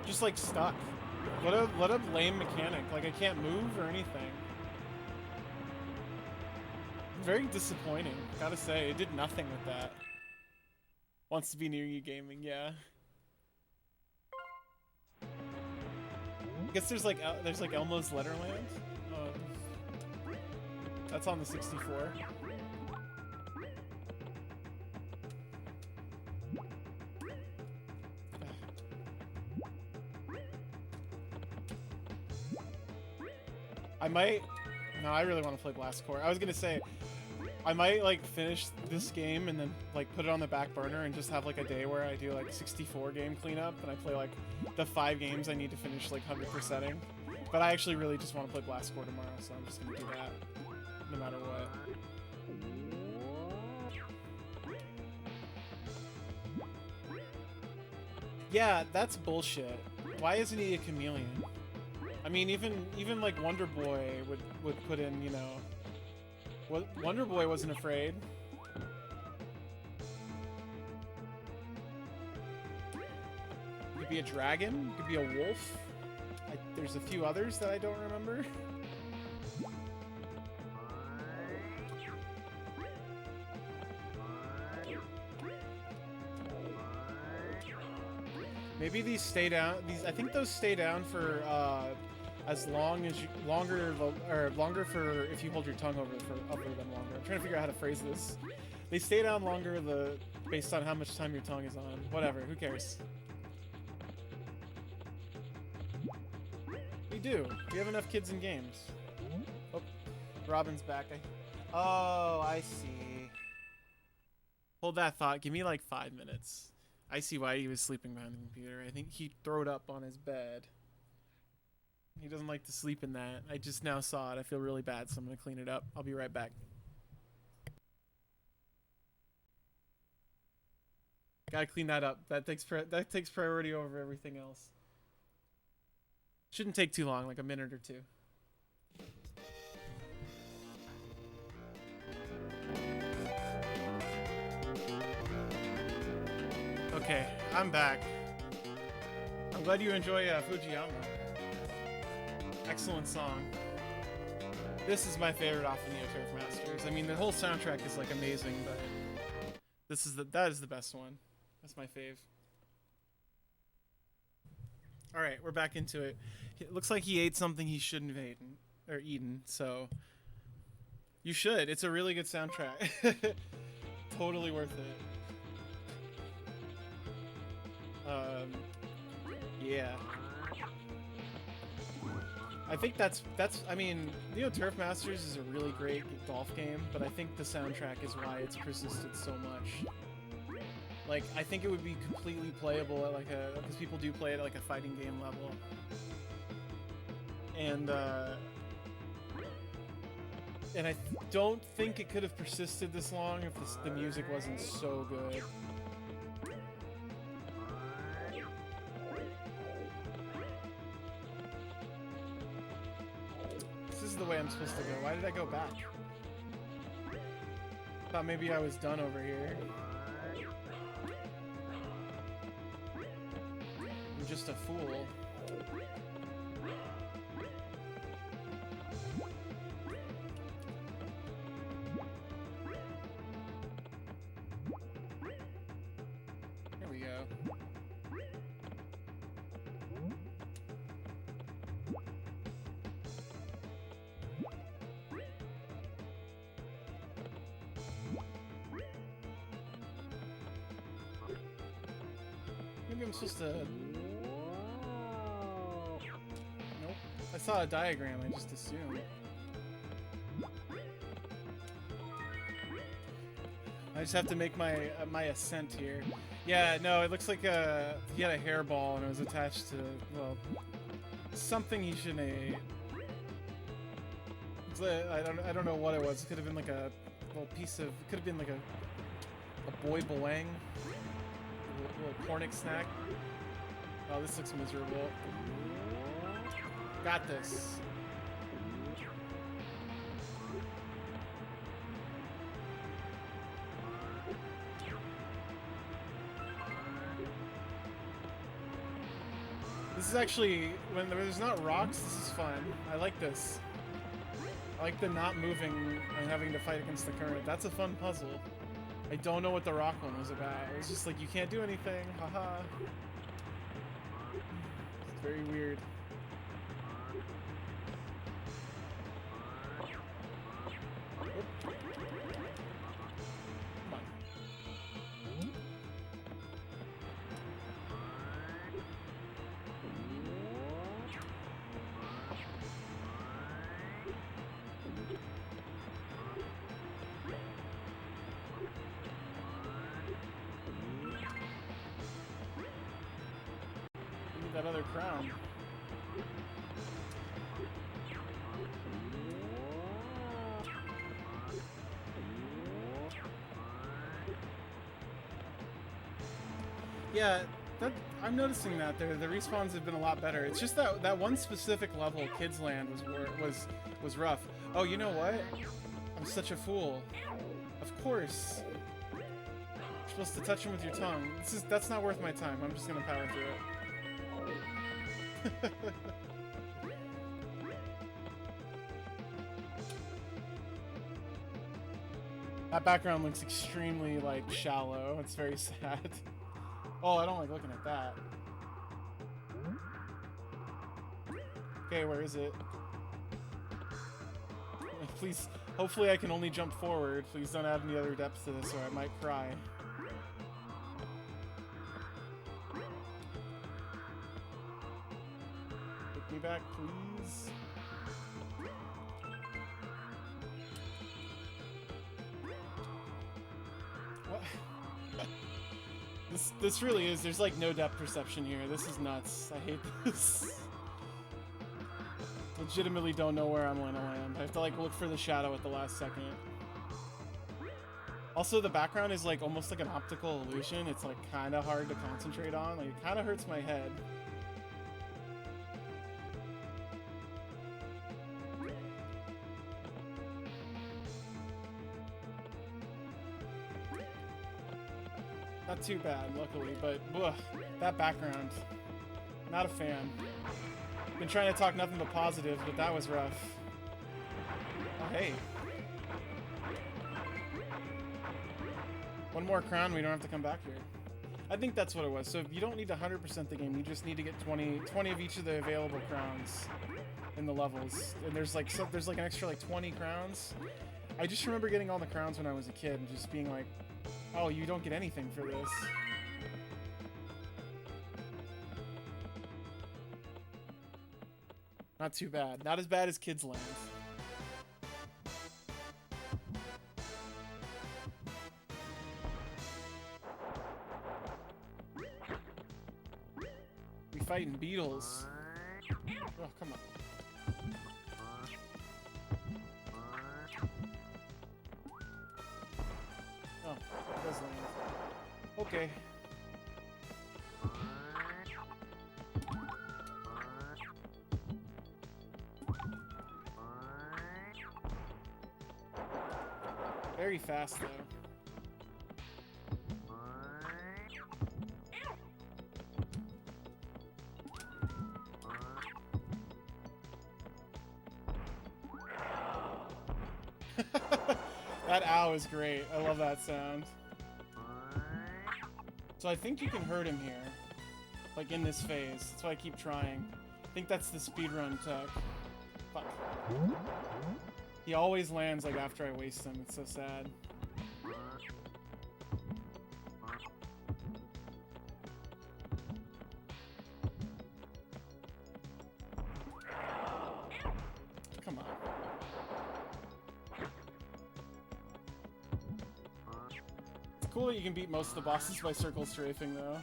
Just like stuck. What a lame mechanic. Like I can't move or anything. Very disappointing, gotta say. It did nothing with that. Wants to be near you gaming, yeah. I guess there's like Elmo's Letterland. That's on the 64. I might... No, I really want to play Blast Corps. I was gonna say, I might like finish this game and then like put it on the back burner and just have like a day where I do like 64 game cleanup and I play like the 5 games I need to finish like 100%ing. But I actually really just want to play Blast Corps tomorrow, so I'm just gonna do that no matter what. Yeah, that's bullshit. Why isn't he a chameleon? I mean, even like Wonder Boy would put in, you know. Wonder Boy wasn't afraid. be a dragon. It could be a wolf. There's a few others that I don't remember. Maybe these stay down. I think those stay down for as long as longer for if you hold your tongue over them longer. I'm trying to figure out how to phrase this. They stay down longer based on how much time your tongue is on. Whatever. Who cares? We do. We have enough kids in games. Oh, Robin's back. Oh, I see. Hold that thought. Give me like 5 minutes. I see why he was sleeping behind the computer. I think he throwed up on his bed. He doesn't like to sleep in that. I just now saw it. I feel really bad, so I'm going to clean it up. I'll be right back. Gotta clean that up. That takes priority over everything else. Shouldn't take too long, like a minute or two. Okay, I'm back. I'm glad you enjoy Fujiyama. Excellent song. This is my favorite off of Neo Turf Masters. I mean, the whole soundtrack is like amazing, but that is the best one. That's my fave. All right, we're back into it. It looks like he ate something he shouldn't have eaten, so you should. It's a really good soundtrack. Totally worth it. Yeah. I think I mean, Neo Turf Masters is a really great golf game, but I think the soundtrack is why it's persisted so much. Like, I think it would be completely playable at because people do play it at like a fighting game level. And I don't think it could have persisted this long if the music wasn't so good. This is the way I'm supposed to go. Why did I go back? Thought maybe I was done over here. I'm just a fool. There we go. Maybe I'm supposed to... Nope. I saw a diagram, I just assumed. I just have to make my ascent here. Yeah, no, it looks like he had a hairball and it was attached to, well, something he shouldn't have ate. I don't know what it was. It could have been like a little piece of, it could have been like a boy boing. A little pornic snack. Oh, this looks miserable. Got this. This is actually, when there's not rocks, this is fun. I like this. I like the not moving and having to fight against the current. That's a fun puzzle. I don't know what the rock one was about. It was just like, you can't do anything. Haha. It's very weird. Oop. Come on. That other crown. Yeah, I'm noticing that the respawns have been a lot better. It's just that one specific level, Kids Land, was rough. Oh, you know what? I'm such a fool. Of course. You're supposed to touch him with your tongue. That's not worth my time. I'm just gonna power through it. That background looks extremely, like, shallow. It's very sad. Oh, I don't like looking at that. Okay, where is it? Please, hopefully I can only jump forward. Please don't add any other depth to this or I might cry. Take me back, please. What? This really is, there's like no depth perception here. This is nuts. I hate this. Legitimately don't know where I'm going to land. I have to like look for the shadow at the last second. Also, the background is like almost like an optical illusion. It's like kind of hard to concentrate on. Like it kind of hurts my head. Not too bad, luckily, but ugh, that background, not a fan. Been trying to talk nothing but positive, but that was rough. Oh, hey. One more crown, we don't have to come back here. I think that's what it was. So you don't need to 100% the game, you just need to get 20 of each of the available crowns in the levels. And there's like an extra like 20 crowns. I just remember getting all the crowns when I was a kid and just being like, oh, you don't get anything for this. Not too bad. Not as bad as Kids Land. We fighting beetles. Oh, come on. Oh, it does land. Okay. Very fast, though. That ow is great. I love that sound. So I think you can hurt him here. Like in this phase. That's why I keep trying. I think that's the speedrun tech. Fuck. He always lands like after I waste him. It's so sad. Come on. It's cool that you can beat most of the bosses by circle strafing though.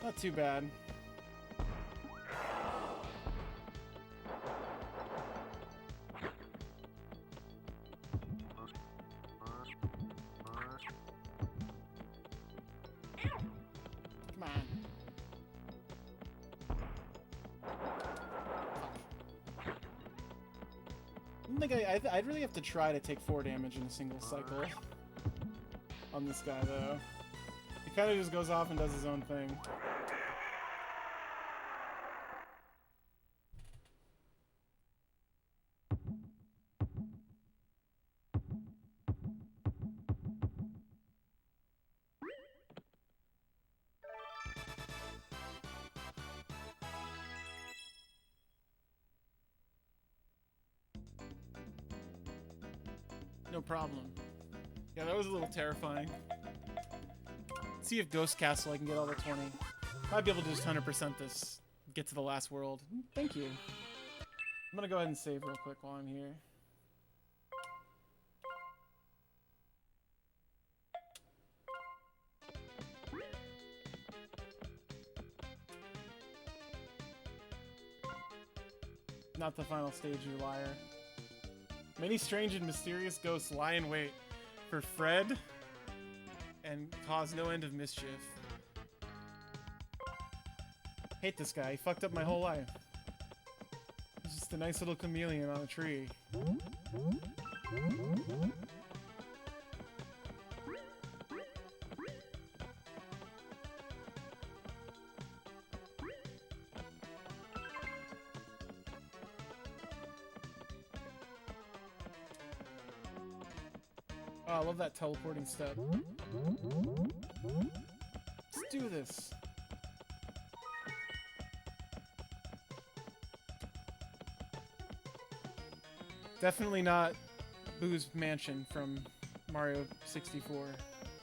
Not too bad. Come on. I think I'd really have to try to take 4 damage in a single cycle on this guy though. He kind of just goes off and does his own thing. No problem. Yeah, that was a little terrifying. Let's see if Ghost Castle I can get all the 20. Might be able to just 100% this. Get to the last world. Thank you. I'm gonna go ahead and save real quick while I'm here. Not the final stage, you liar. Many strange and mysterious ghosts lie in wait for Fred and cause no end of mischief. Hate this guy. He fucked up my whole life. He's just a nice little chameleon on a tree. Oh, I love that teleporting step. Let's do this. Definitely not Boo's Mansion from Mario 64.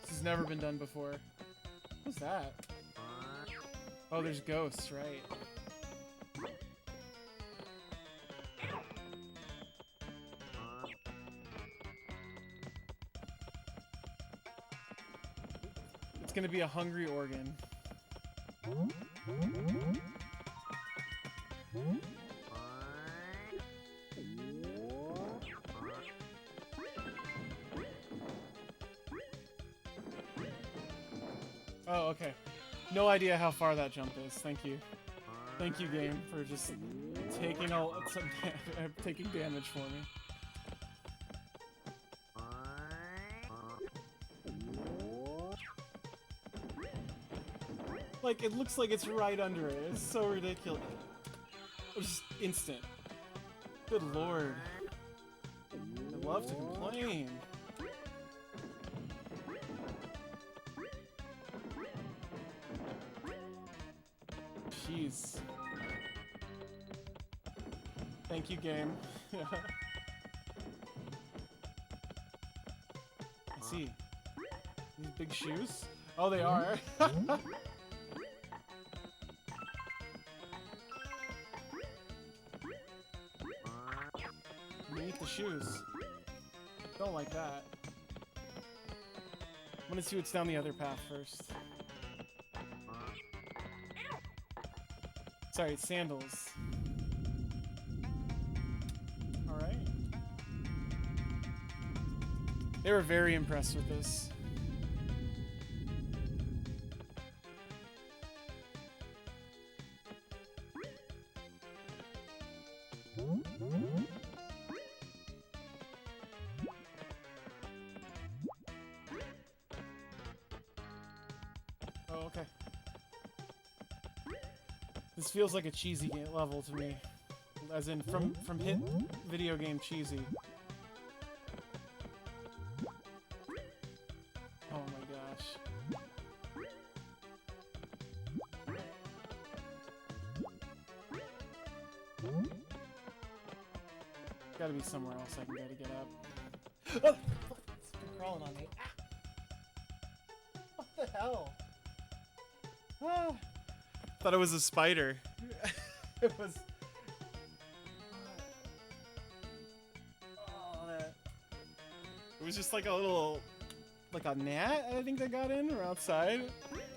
This has never been done before. What's that? Oh, there's ghosts, right. It's gonna be a hungry organ. Oh, okay. No idea how far that jump is. Thank you. Thank you, game, for just taking taking damage for me. Like, it looks like it's right under it. It's so ridiculous. Just instant. Good lord. I love to complain. Jeez. Thank you, game. I see. These big shoes? Oh, they are. Eat the shoes. Don't like that. I'm gonna see what's down the other path first. Sorry, it's sandals. Alright. They were very impressed with this. Oh, okay. This feels like a cheesy level to me. As in, from hit video game cheesy. Oh my gosh. Gotta be somewhere else I can go to get up. Oh! It's been crawling on me. Ah! What the hell? Ah! Thought it was a spider. It was. Oh, that. It was just like a little, like a gnat. I think that got in or outside.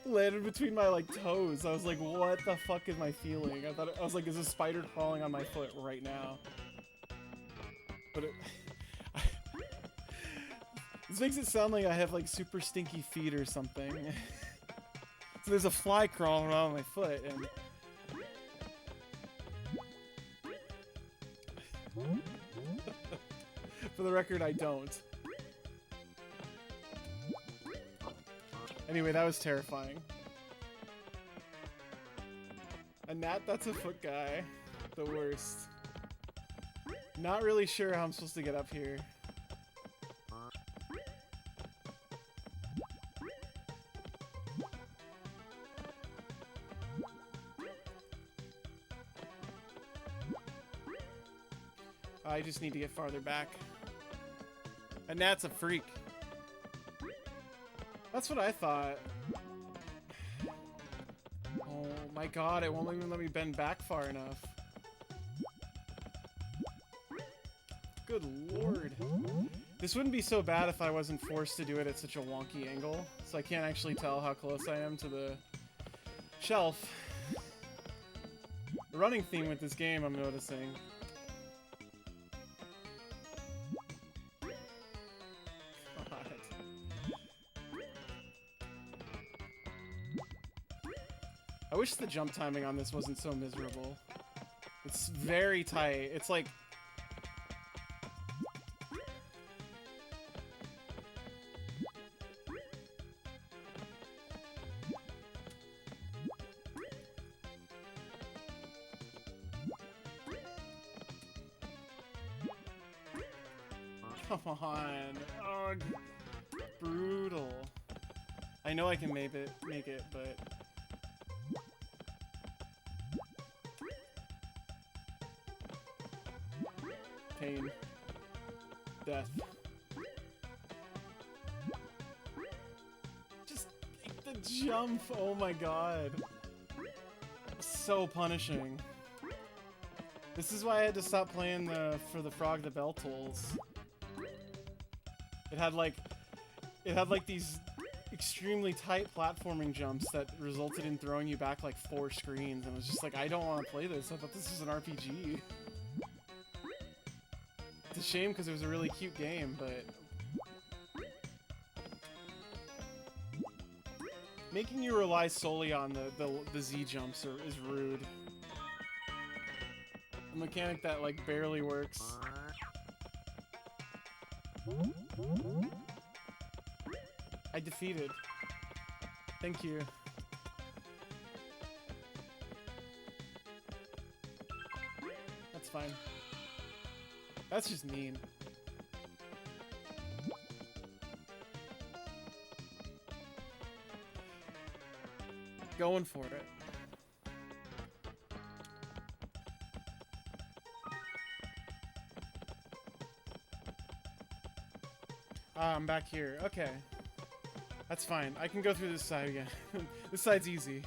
Landed between my like toes. I was like, what the fuck am I feeling? I was like, is a spider crawling on my foot right now? But it. This makes it sound like I have like super stinky feet or something. So there's a fly crawling around my foot, and for the record, I don't. Anyway, that was terrifying. A gnat that's a foot guy. The worst. Not really sure how I'm supposed to get up here. I just need to get farther back. A gnat's a freak. That's what I thought. Oh my god, it won't even let me bend back far enough. Good lord. This wouldn't be so bad if I wasn't forced to do it at such a wonky angle, so I can't actually tell how close I am to the shelf. The running theme with this game, I'm noticing. wish the jump timing on this wasn't so miserable. It's very tight. It's like... Come on. Ugh. Brutal. I know I can make it, but... Pain. Death. Just make the jump! Oh my god. So punishing. This is why I had to stop playing for the Frog the Bell Tolls. It had like these extremely tight platforming jumps that resulted in throwing you back like 4 screens, and it was just like, I don't want to play this. I thought this was an RPG. It's a shame because it was a really cute game, but making you rely solely on the Z jumps is rude. A mechanic that like barely works. I defeated. Thank you. That's fine. That's just mean. Going for it. Ah, I'm back here. Okay. That's fine. I can go through this side again. This side's easy.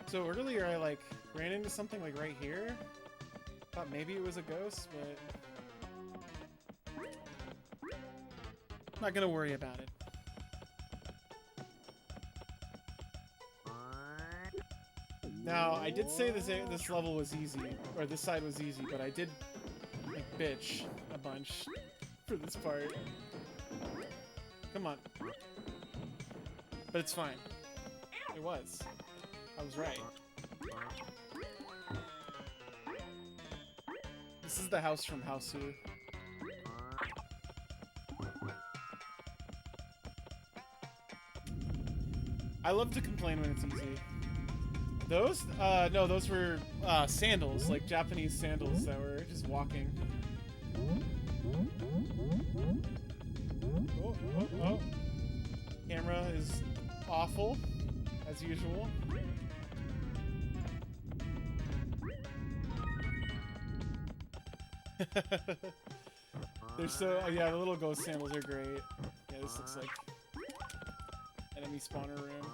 So earlier I like ran into something like right here. Thought maybe it was a ghost, but not gonna worry about it. Now, I did say this level was easy, or this side was easy, but I did like bitch a bunch for this part. Come on. But it's fine. It was. I was right. This is the house from Hausu. I love to complain when it's easy. Those? No, those were sandals, like Japanese sandals that were just walking. Oh, oh, oh. Camera is awful, as usual. They're so, yeah, the little ghost sandals are great. Yeah, this looks like enemy spawner room.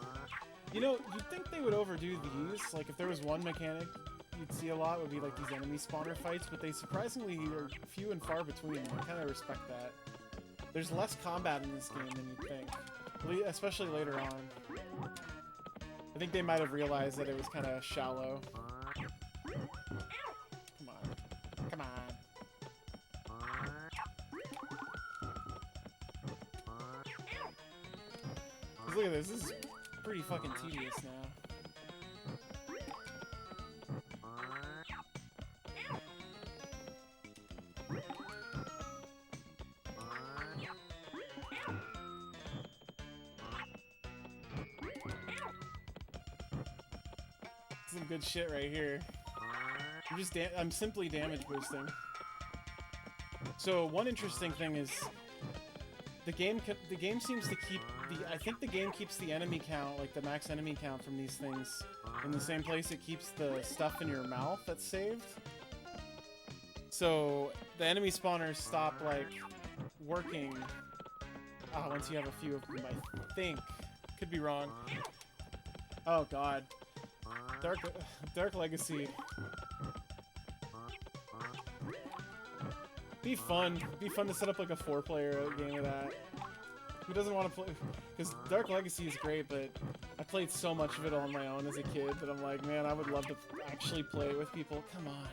You know, you'd think they would overdo these. Like, if there was one mechanic you'd see a lot, would be like these enemy spawner fights, but they surprisingly are few and far between. I kind of respect that. There's less combat in this game than you'd think, especially later on. I think they might have realized that it was kind of shallow. Come on. Come on. Look at this. This is pretty fucking tedious now. Some good shit right here. I'm simply damage boosting. So one interesting thing is the game seems to keep I think the game keeps the enemy count, like the max enemy count from these things, in the same place it keeps the stuff in your mouth that's saved. So the enemy spawners stop like working once you have a few of them, I think. Could be wrong. Oh god. Dark Legacy. Be fun to set up like a 4-player game of that. Who doesn't want to play? Because Dark Legacy is great, but I played so much of it on my own as a kid that I'm like, man, I would love to actually play it with people. Come on.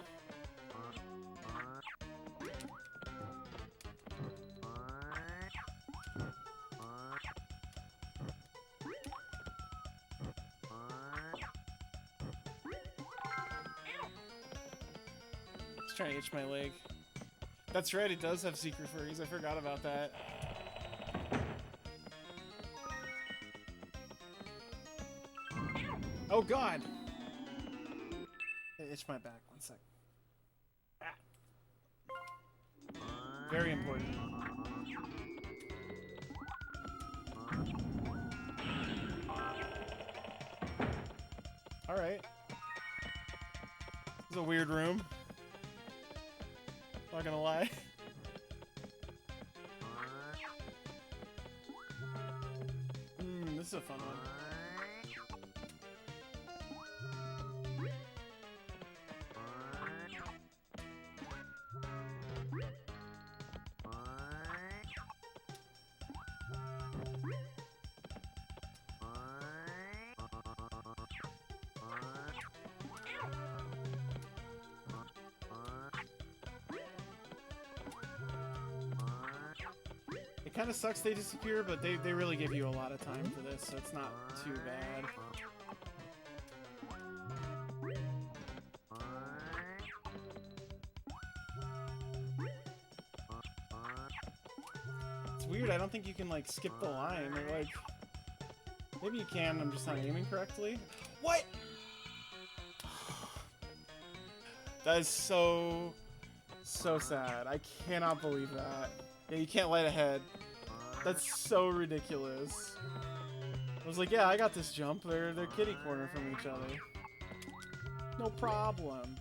Just trying to itch my leg. That's right, it does have secret furries. I forgot about that. Oh god! It itched my back. One sec. Ah. Very important. Alright. This is a weird room. Not gonna lie. This is a fun one. It kind of sucks they disappear, but they really give you a lot of time for this, so it's not too bad. It's weird, I don't think you can like skip the line, or like... Maybe you can, I'm just not aiming correctly. What?! That is so sad. I cannot believe that. Yeah, you can't light ahead. That's so ridiculous. I was like, yeah, I got this jump. They're kitty corner from each other. No problem.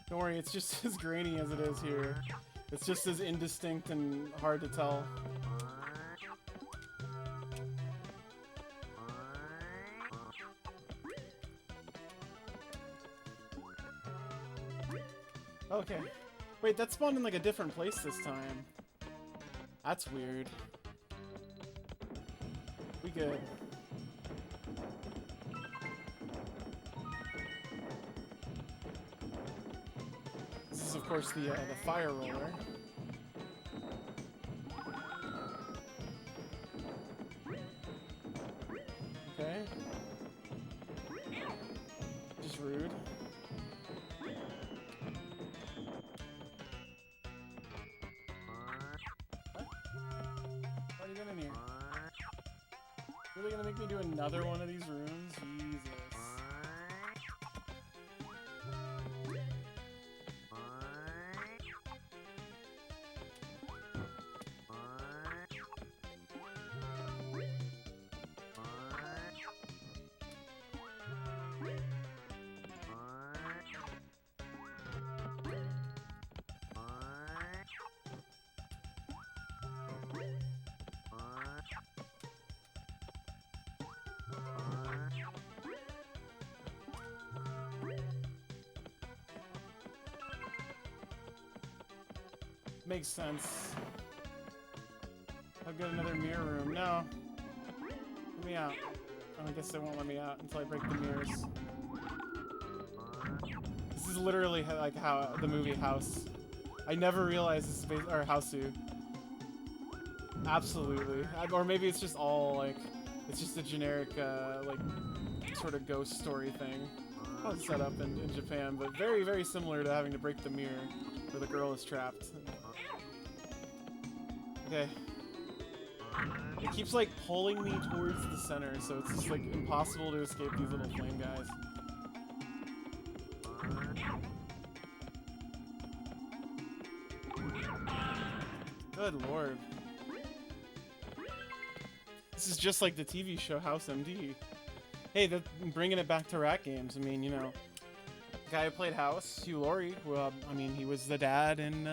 Don't worry, it's just as grainy as it is here. It's just as indistinct and hard to tell. Okay. Wait, that spawned in like a different place this time. That's weird. We good. This is, of course, the fire roller. Okay. Just rude. What? Why are you getting in here? Really gonna make me do another one of these rooms? Jesus. Makes sense. I'll get another mirror room. No. Let me out. Oh, I guess they won't let me out until I break the mirrors. This is literally like how the movie House. I never realized this is or Houseu. Absolutely. Or maybe it's just all like it's just a generic like sort of ghost story thing. Set up in Japan, but very, very similar to having to break the mirror where the girl is trapped. Okay. It keeps like pulling me towards the center, so it's just like impossible to escape these little flame guys. Good lord. This is just like the TV show House MD. Hey, they're bringing it back to rat games. I mean, you know, the guy who played House, Hugh Laurie, well, I mean, he was the dad in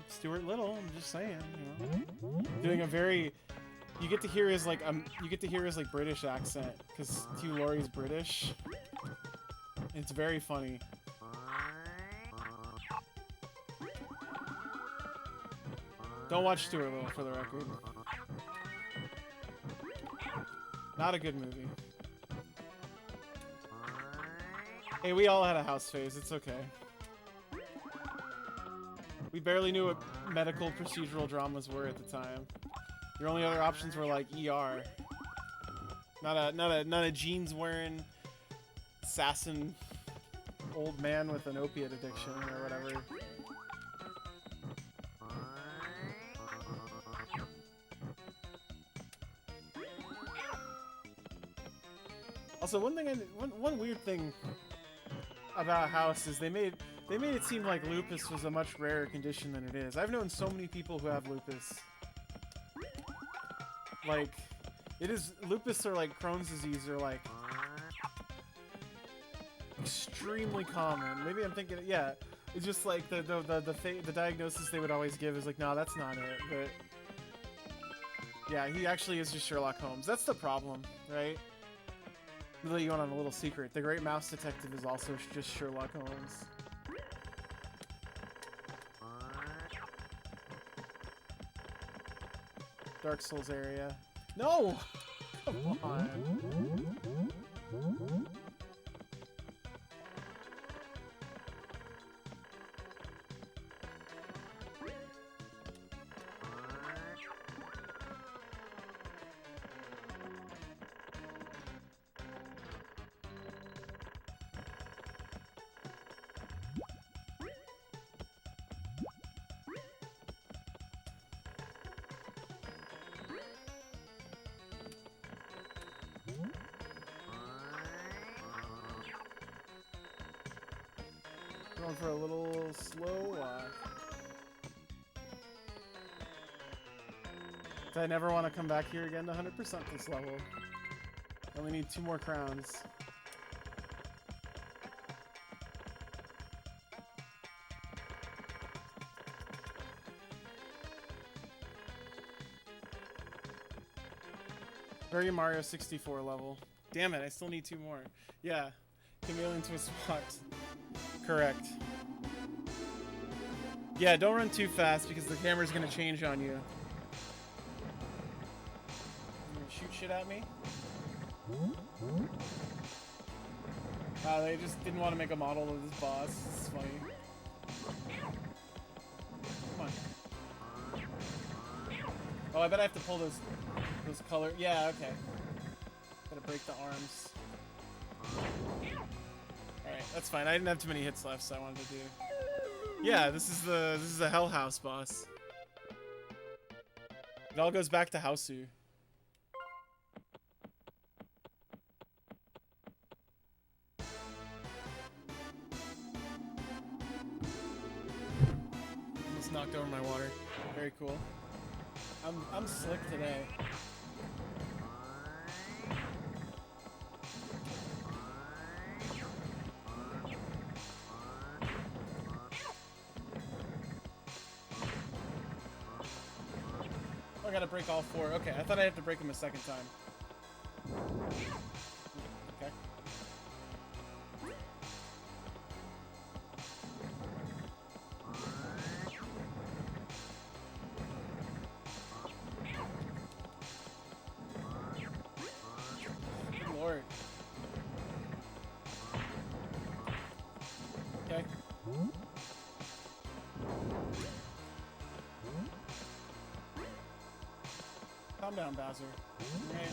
Stuart Little. I'm just saying, you know, doing a very, you get to hear his like British accent because Hugh Laurie's British. It's very funny. Don't watch Stuart Little, for the record. Not a good movie. Hey, we all had a house phase. It's okay. We barely knew what medical procedural dramas were at the time. Your only other options were like ER. Not a jeans wearing assassin old man with an opiate addiction or whatever. Also, one weird thing about House is they made it seem like lupus was a much rarer condition than it is. I've known so many people who have lupus. Like, it is lupus or like Crohn's disease are like extremely common. Maybe I'm thinking, yeah, it's just like the diagnosis they would always give is like, no, that's not it. But yeah, he actually is just Sherlock Holmes. That's the problem, right? To let you in on a little secret. The Great Mouse Detective is also just Sherlock Holmes. Dark Souls area. No! Come on. Going for a little slow walk. I never want to come back here again to 100% this level. I only need 2 more crowns. Very Mario 64 level. Damn it, I still need 2 more. Yeah, Chameleon Twist walked. Correct. Yeah, don't run too fast because the camera's gonna change on you. You gonna shoot shit at me? They just didn't want to make a model of this boss. It's funny. Come on. Oh, I bet I have to pull those color. Yeah, okay. Gotta break the arms. Alright, that's fine. I didn't have too many hits left, so I wanted to do. Yeah, this is the Hell House boss. It all goes back to Hausu. Almost knocked over my water. Very cool. I'm slick today. I gotta break all 4. Okay, I thought I had to break them a second time. Okay. Good Lord. Okay. Calm down, Bowser. Right.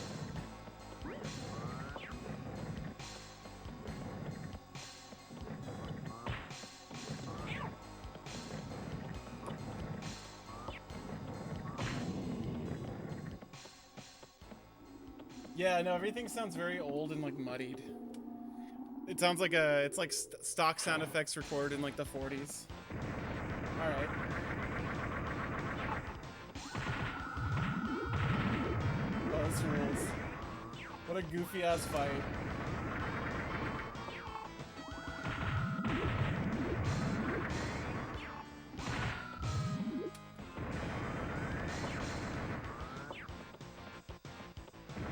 Yeah, no, everything sounds very old and like muddied. It sounds like it's like stock sound effects recorded in like the 40s. All right. Rules. What a goofy ass fight.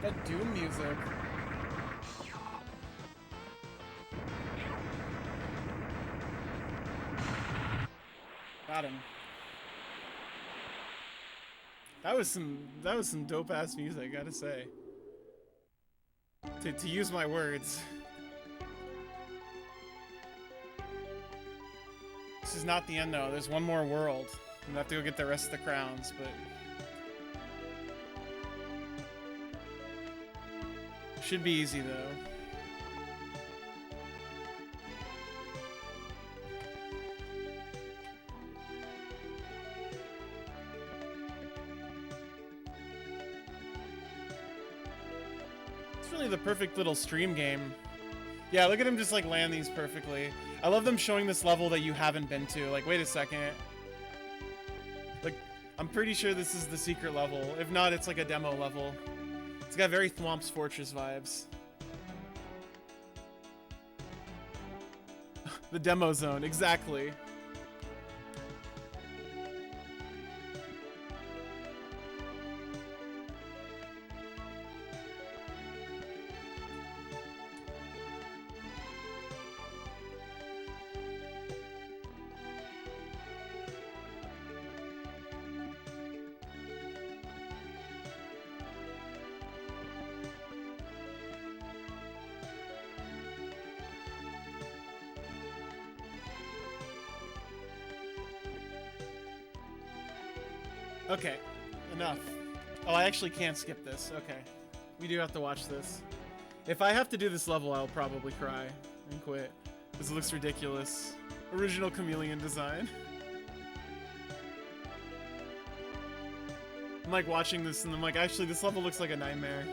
That Doom music. Got him. That was some dope ass music, I gotta say. To use my words. This is not the end though. There's one more world. I'm gonna have to go get the rest of the crowns, but should be easy though. It's really the perfect little stream game. Yeah, look at him just like land these perfectly. I love them showing this level that you haven't been to. Like, wait a second. Like, I'm pretty sure this is the secret level. If not, it's like a demo level. It's got very Thwomp's Fortress vibes. The demo zone, exactly. Okay, enough. Oh, I actually can't skip this. Okay. We do have to watch this. If I have to do this level, I'll probably cry and quit. Because it looks ridiculous. Original Chameleon design. I'm like watching this and I'm like, actually, this level looks like a nightmare.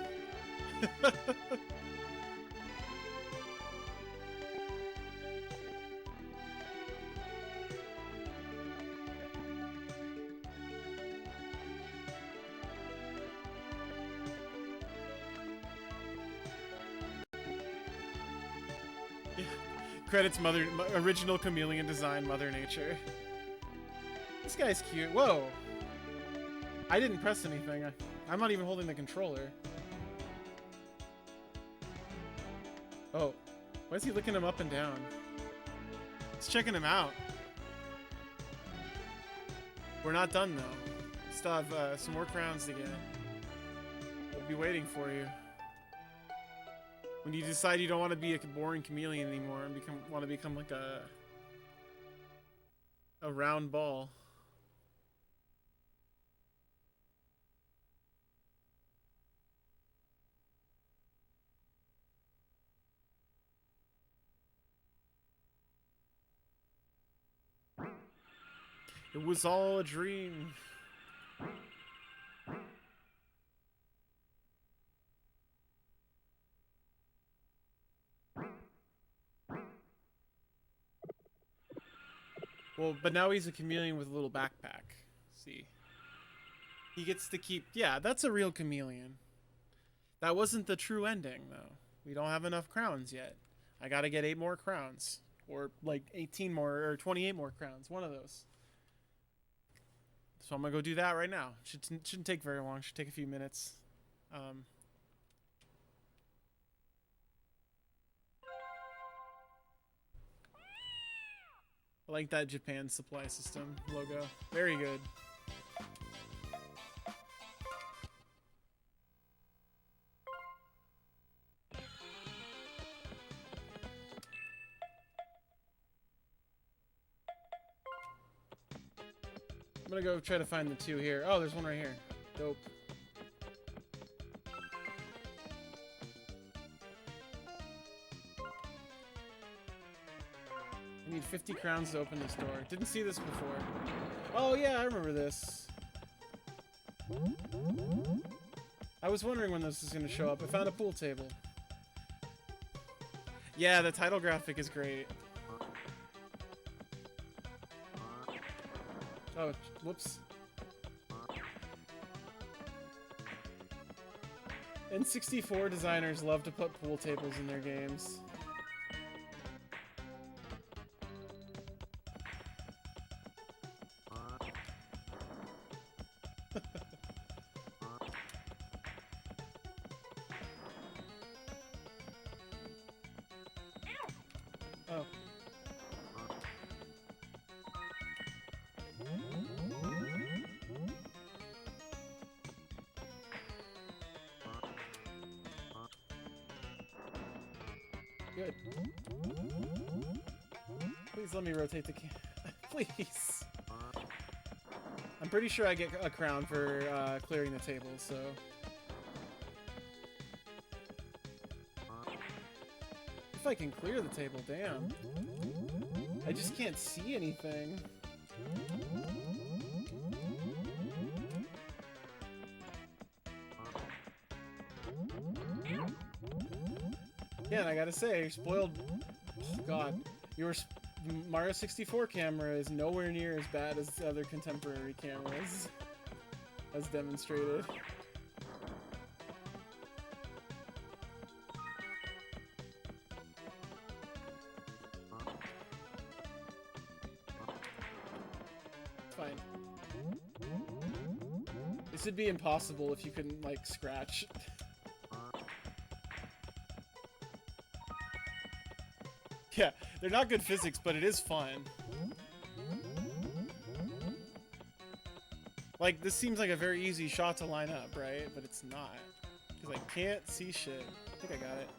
Credits original Chameleon design, Mother Nature. This guy's cute. Whoa. I didn't press anything. I'm not even holding the controller. Oh. Why is he looking him up and down? He's checking him out. We're not done though. Still have some more crowns to get. We'll be waiting for you. When you decide you don't want to be a boring chameleon anymore and want to become like a round ball. It was all a dream. Well, but now he's a chameleon with a little backpack. See? He gets to keep... Yeah, that's a real chameleon. That wasn't the true ending, though. We don't have enough crowns yet. I gotta get 8 more crowns. Or, like, 18 more, or 28 more crowns. One of those. So I'm gonna go do that right now. Shouldn't take very long. Should take a few minutes. I like that Japan supply system logo. Very good. I'm gonna go try to find the 2 here. Oh, there's one right here. Dope. I need 50 crowns to open this door. Didn't see this before. Oh yeah, I remember this. I was wondering when this was gonna show up. I found a pool table. Yeah, the title graphic is great. Oh, whoops. N64 designers love to put pool tables in their games. Oh. good. Please let me rotate the camera. Please. I'm pretty sure I get a crown for clearing the table, so... If I can clear the table, damn. I just can't see anything. Yeah, and I gotta say, spoiled... Oh, God. Your Mario 64 camera is nowhere near as bad as other contemporary cameras. As demonstrated. Fine. This would be impossible if you couldn't, like, scratch. Yeah, they're not good physics, but it is fun. Like, this seems like a very easy shot to line up, right? But it's not. Because I can't see shit. I think I got it.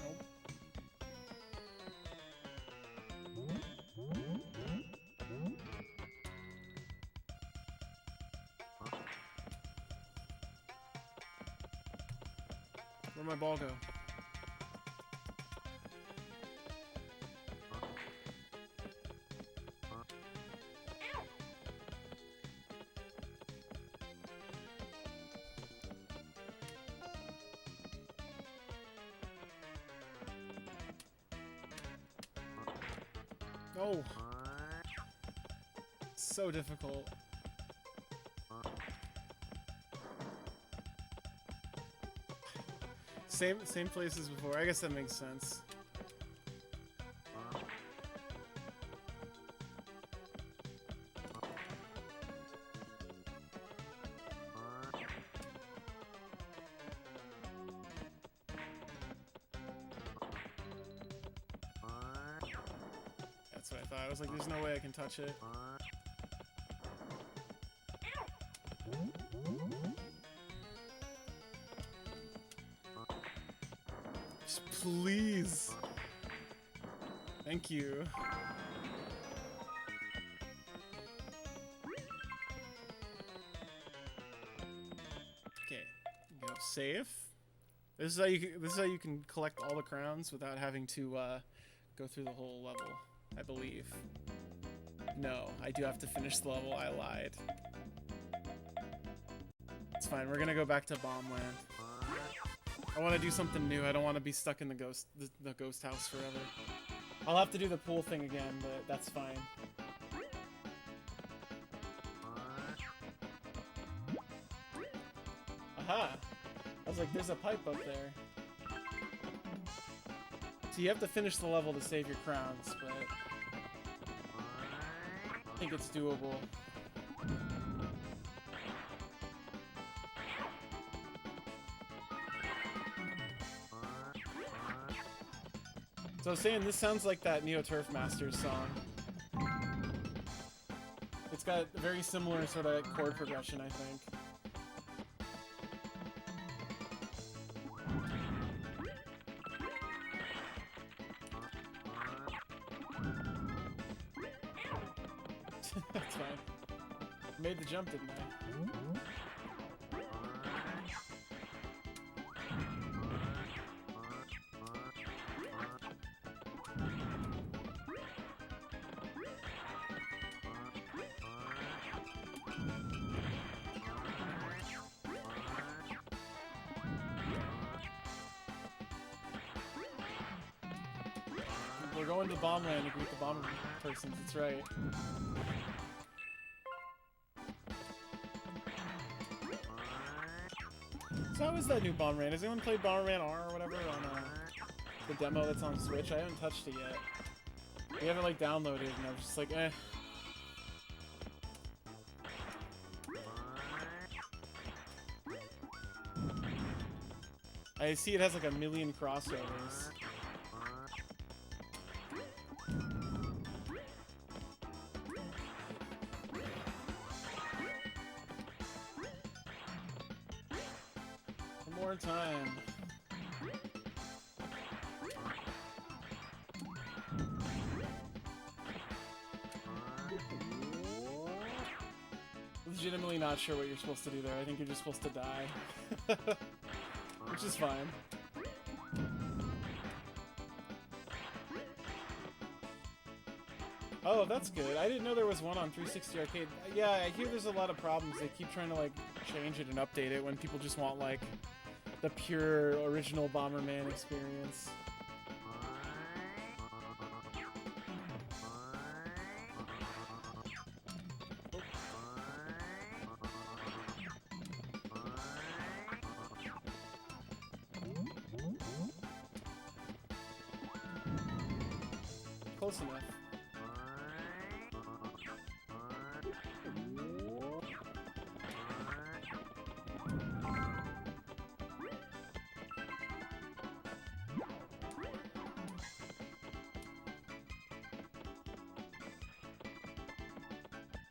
Nope. Where'd my ball go? Oh, so difficult. Same place as before. I guess that makes sense. That's what I thought. I was like, there's no way I can touch it. Just please. Thank you. Okay, go save. This is how you can collect all the crowns without having to go through the whole level, I believe. No, I do have to finish the level. I lied. It's fine. We're gonna go back to Bombland. I want to do something new. I don't want to be stuck in the ghost house forever. I'll have to do the pool thing again, but that's fine. Aha! I was like, there's a pipe up there. So you have to finish the level to save your crowns, but I think it's doable. So I was saying, this sounds like that Neo Turf Masters song. It's got a very similar sort of chord progression, I think. That's fine. Made the jump, didn't I? We're going to Bombland to greet the bomb persons, that's right. So how is that new Bomberman? Has anyone played Bomberman R or whatever on the demo that's on Switch? I haven't touched it yet. We haven't like downloaded and I was just like, eh. I see it has like 1 million crossovers. One more time. legitimately not sure what you're supposed to do there. I think you're just supposed to die. Which is fine. Oh, that's good. I didn't know there was one on 360 Arcade. Yeah, I hear there's a lot of problems. They keep trying to, like, change it and update it when people just want, like, the pure original Bomberman experience. Close enough.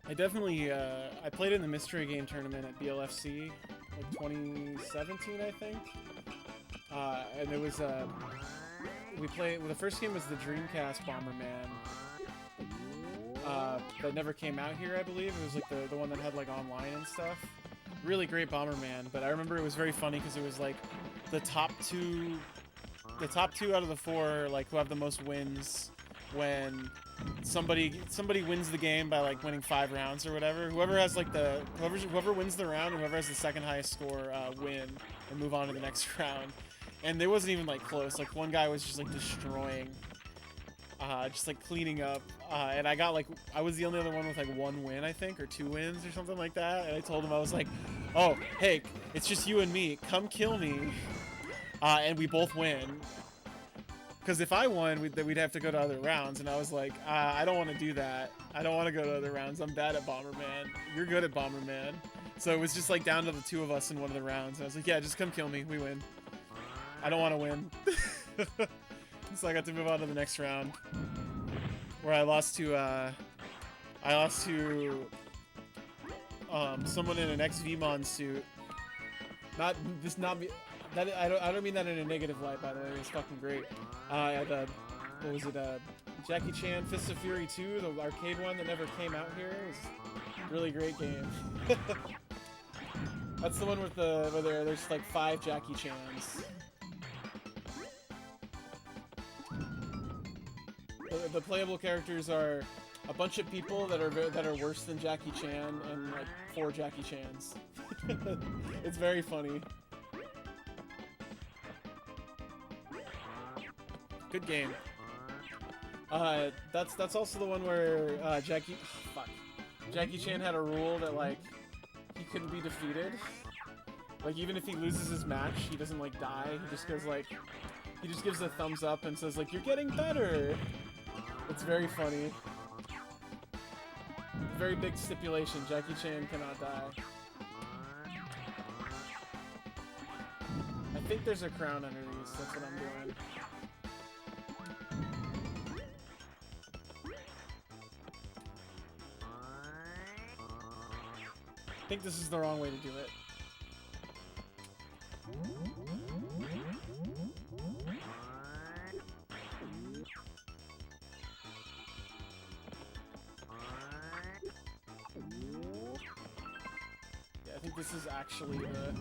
I definitely, I played in the mystery game tournament at BLFC, like 2017, I think. And it was, we played, well, the first game was the Dreamcast Bomberman. That never came out here, I believe. It was like the one that had like online and stuff. Really great Bomberman, but I remember it was very funny because it was like the top two out of the four, like, who have the most wins when somebody wins the game by like winning 5 rounds or whatever. Whoever has like whoever wins the round and whoever has the second highest score win and move on to the next round. And it wasn't even like close. Like one guy was just like destroying, just like cleaning up. And I got like, I was the only other one with like 1 win, I think, or 2 wins or something like that. And I told him, I was like, oh, hey, it's just you and me. Come kill me. And we both win. Because if I won, we'd have to go to other rounds. And I was like, I don't want to do that. I don't want to go to other rounds. I'm bad at Bomberman. You're good at Bomberman. So it was just like down to the 2 of us in one of the rounds. And I was like, yeah, just come kill me. We win. I don't want to win. So I got to move on to the next round, where I lost to someone in an XVmon suit. I don't mean that in a negative light, by the way. It was fucking great. What was it? Jackie Chan Fists of Fury 2, the arcade one that never came out here. It was a really great game. That's the one with where there's like 5 Jackie Chans. The playable characters are a bunch of people that are worse than Jackie Chan and like 4 Jackie Chans. It's very funny. Good game. That's also the one where Jackie Chan had a rule that like he couldn't be defeated. Like even if he loses his match, he doesn't like die. He just goes like, he just gives a thumbs up and says like, "You're getting better." It's very funny. Very big stipulation. Jackie Chan cannot die. I think there's a crown under these. That's what I'm doing. I think this is the wrong way to do it. Yeah, I think this is actually the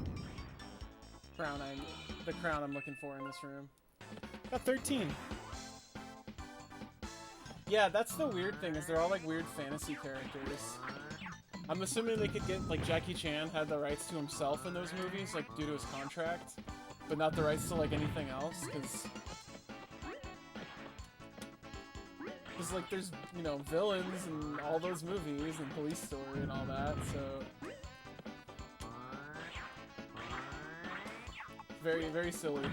crown I'm looking for in this room. Got 13. Yeah, that's the weird thing, is they're all like weird fantasy characters. I'm assuming they could get, like, Jackie Chan had the rights to himself in those movies, like, due to his contract, but not the rights to, like, anything else, because, like, there's, you know, villains in all those movies, and Police Story and all that, so... Very, very silly.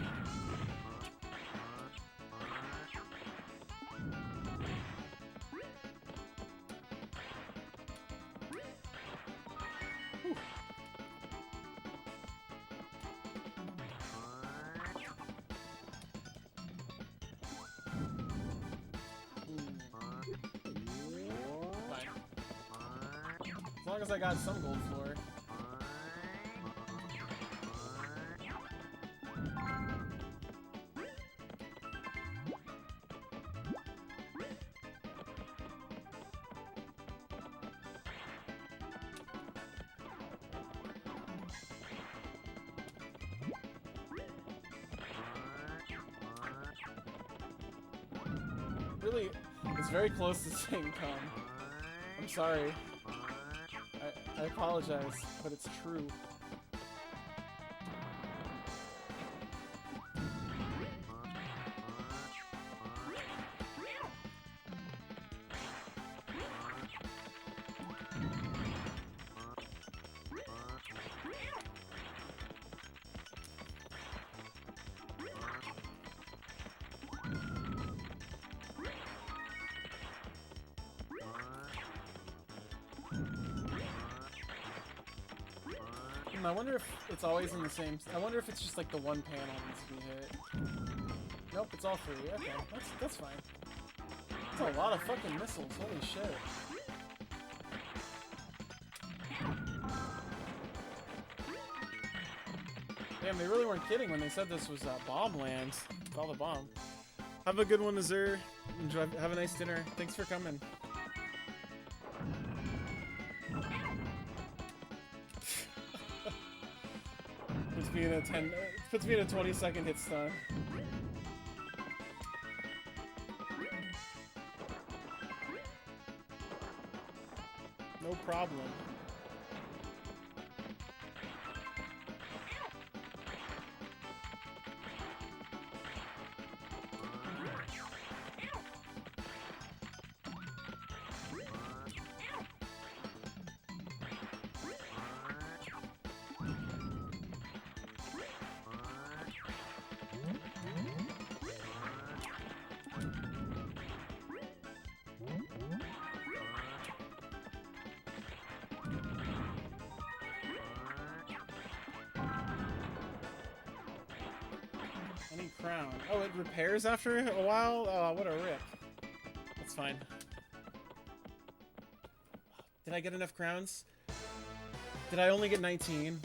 As long as I got some gold floor. it's very close to saying come. I'm sorry. I apologize, but it's true. I wonder if it's always in the same... I wonder if it's just like the one panel needs to be hit. Nope, it's all three. Okay, that's fine. That's a lot of fucking missiles. Holy shit. Damn, they really weren't kidding when they said this was bomb land. Call the bomb. Have a good one, Azur. Enjoy. Have a nice dinner. Thanks for coming. Puts me in a 20-second hit stun. No problem. Crown. Oh, it repairs after a while? Oh, what a rip. That's fine. Did I get enough crowns? Did I only get 19?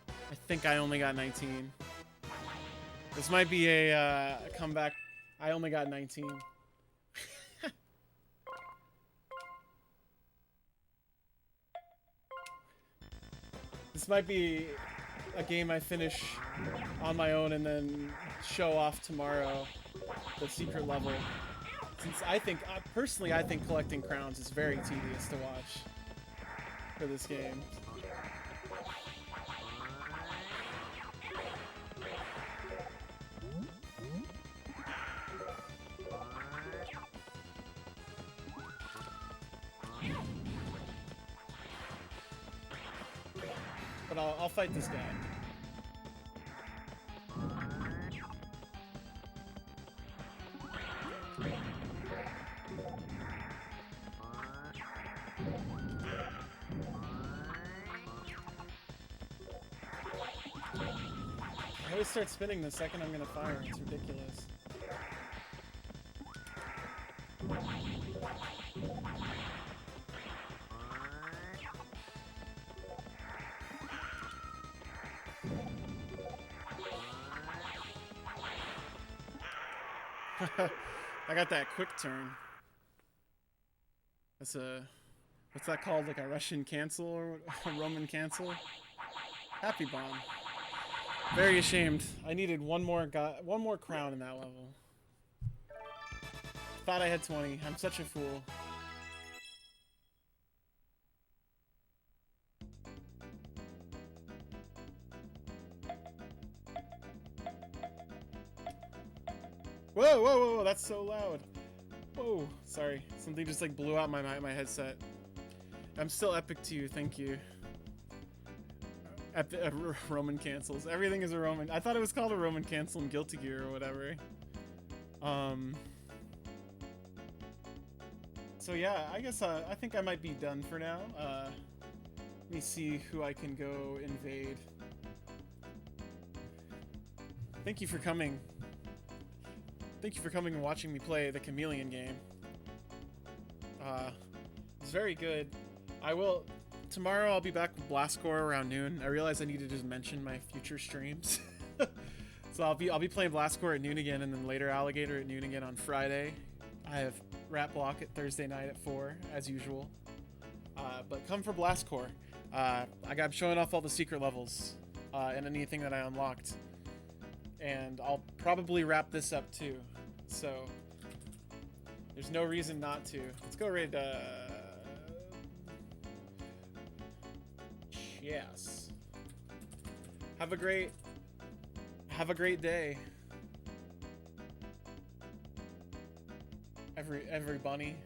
I think I only got 19. This might be a comeback. I only got 19. This might be a game I finish on my own and then show off tomorrow the secret level. Since I think, personally, I think collecting crowns is very tedious to watch for this game. But I'll fight this guy. I always start spinning the second I'm gonna fire. It's ridiculous. I got that quick turn. That's a... what's that called? Like a Russian cancel or a Roman cancel? Happy bomb. Very ashamed. I needed one more crown in that level. Thought I had 20. I'm such a fool. Whoa, whoa, whoa, that's so loud. Whoa, sorry. Something just like blew out my headset. I'm still epic to you, thank you. Roman cancels. Everything is a Roman. I thought it was called a Roman cancel in Guilty Gear or whatever. So yeah, I guess I think I might be done for now. Let me see who I can go invade. Thank you for coming. Thank you for coming and watching me play the Chameleon game. It's very good. Tomorrow I'll be back with Blastcore around noon. I realized I needed to just mention my future streams. So I'll be playing Blastcore at noon again, and then later Alligator at noon again on Friday. I have Rat Block at Thursday night at 4, as usual. But come for Blastcore. I'm showing off all the secret levels and anything that I unlocked. And I'll probably wrap this up too. So There's no reason not to. Let's go raid, yes. Have a great day. Every bunny.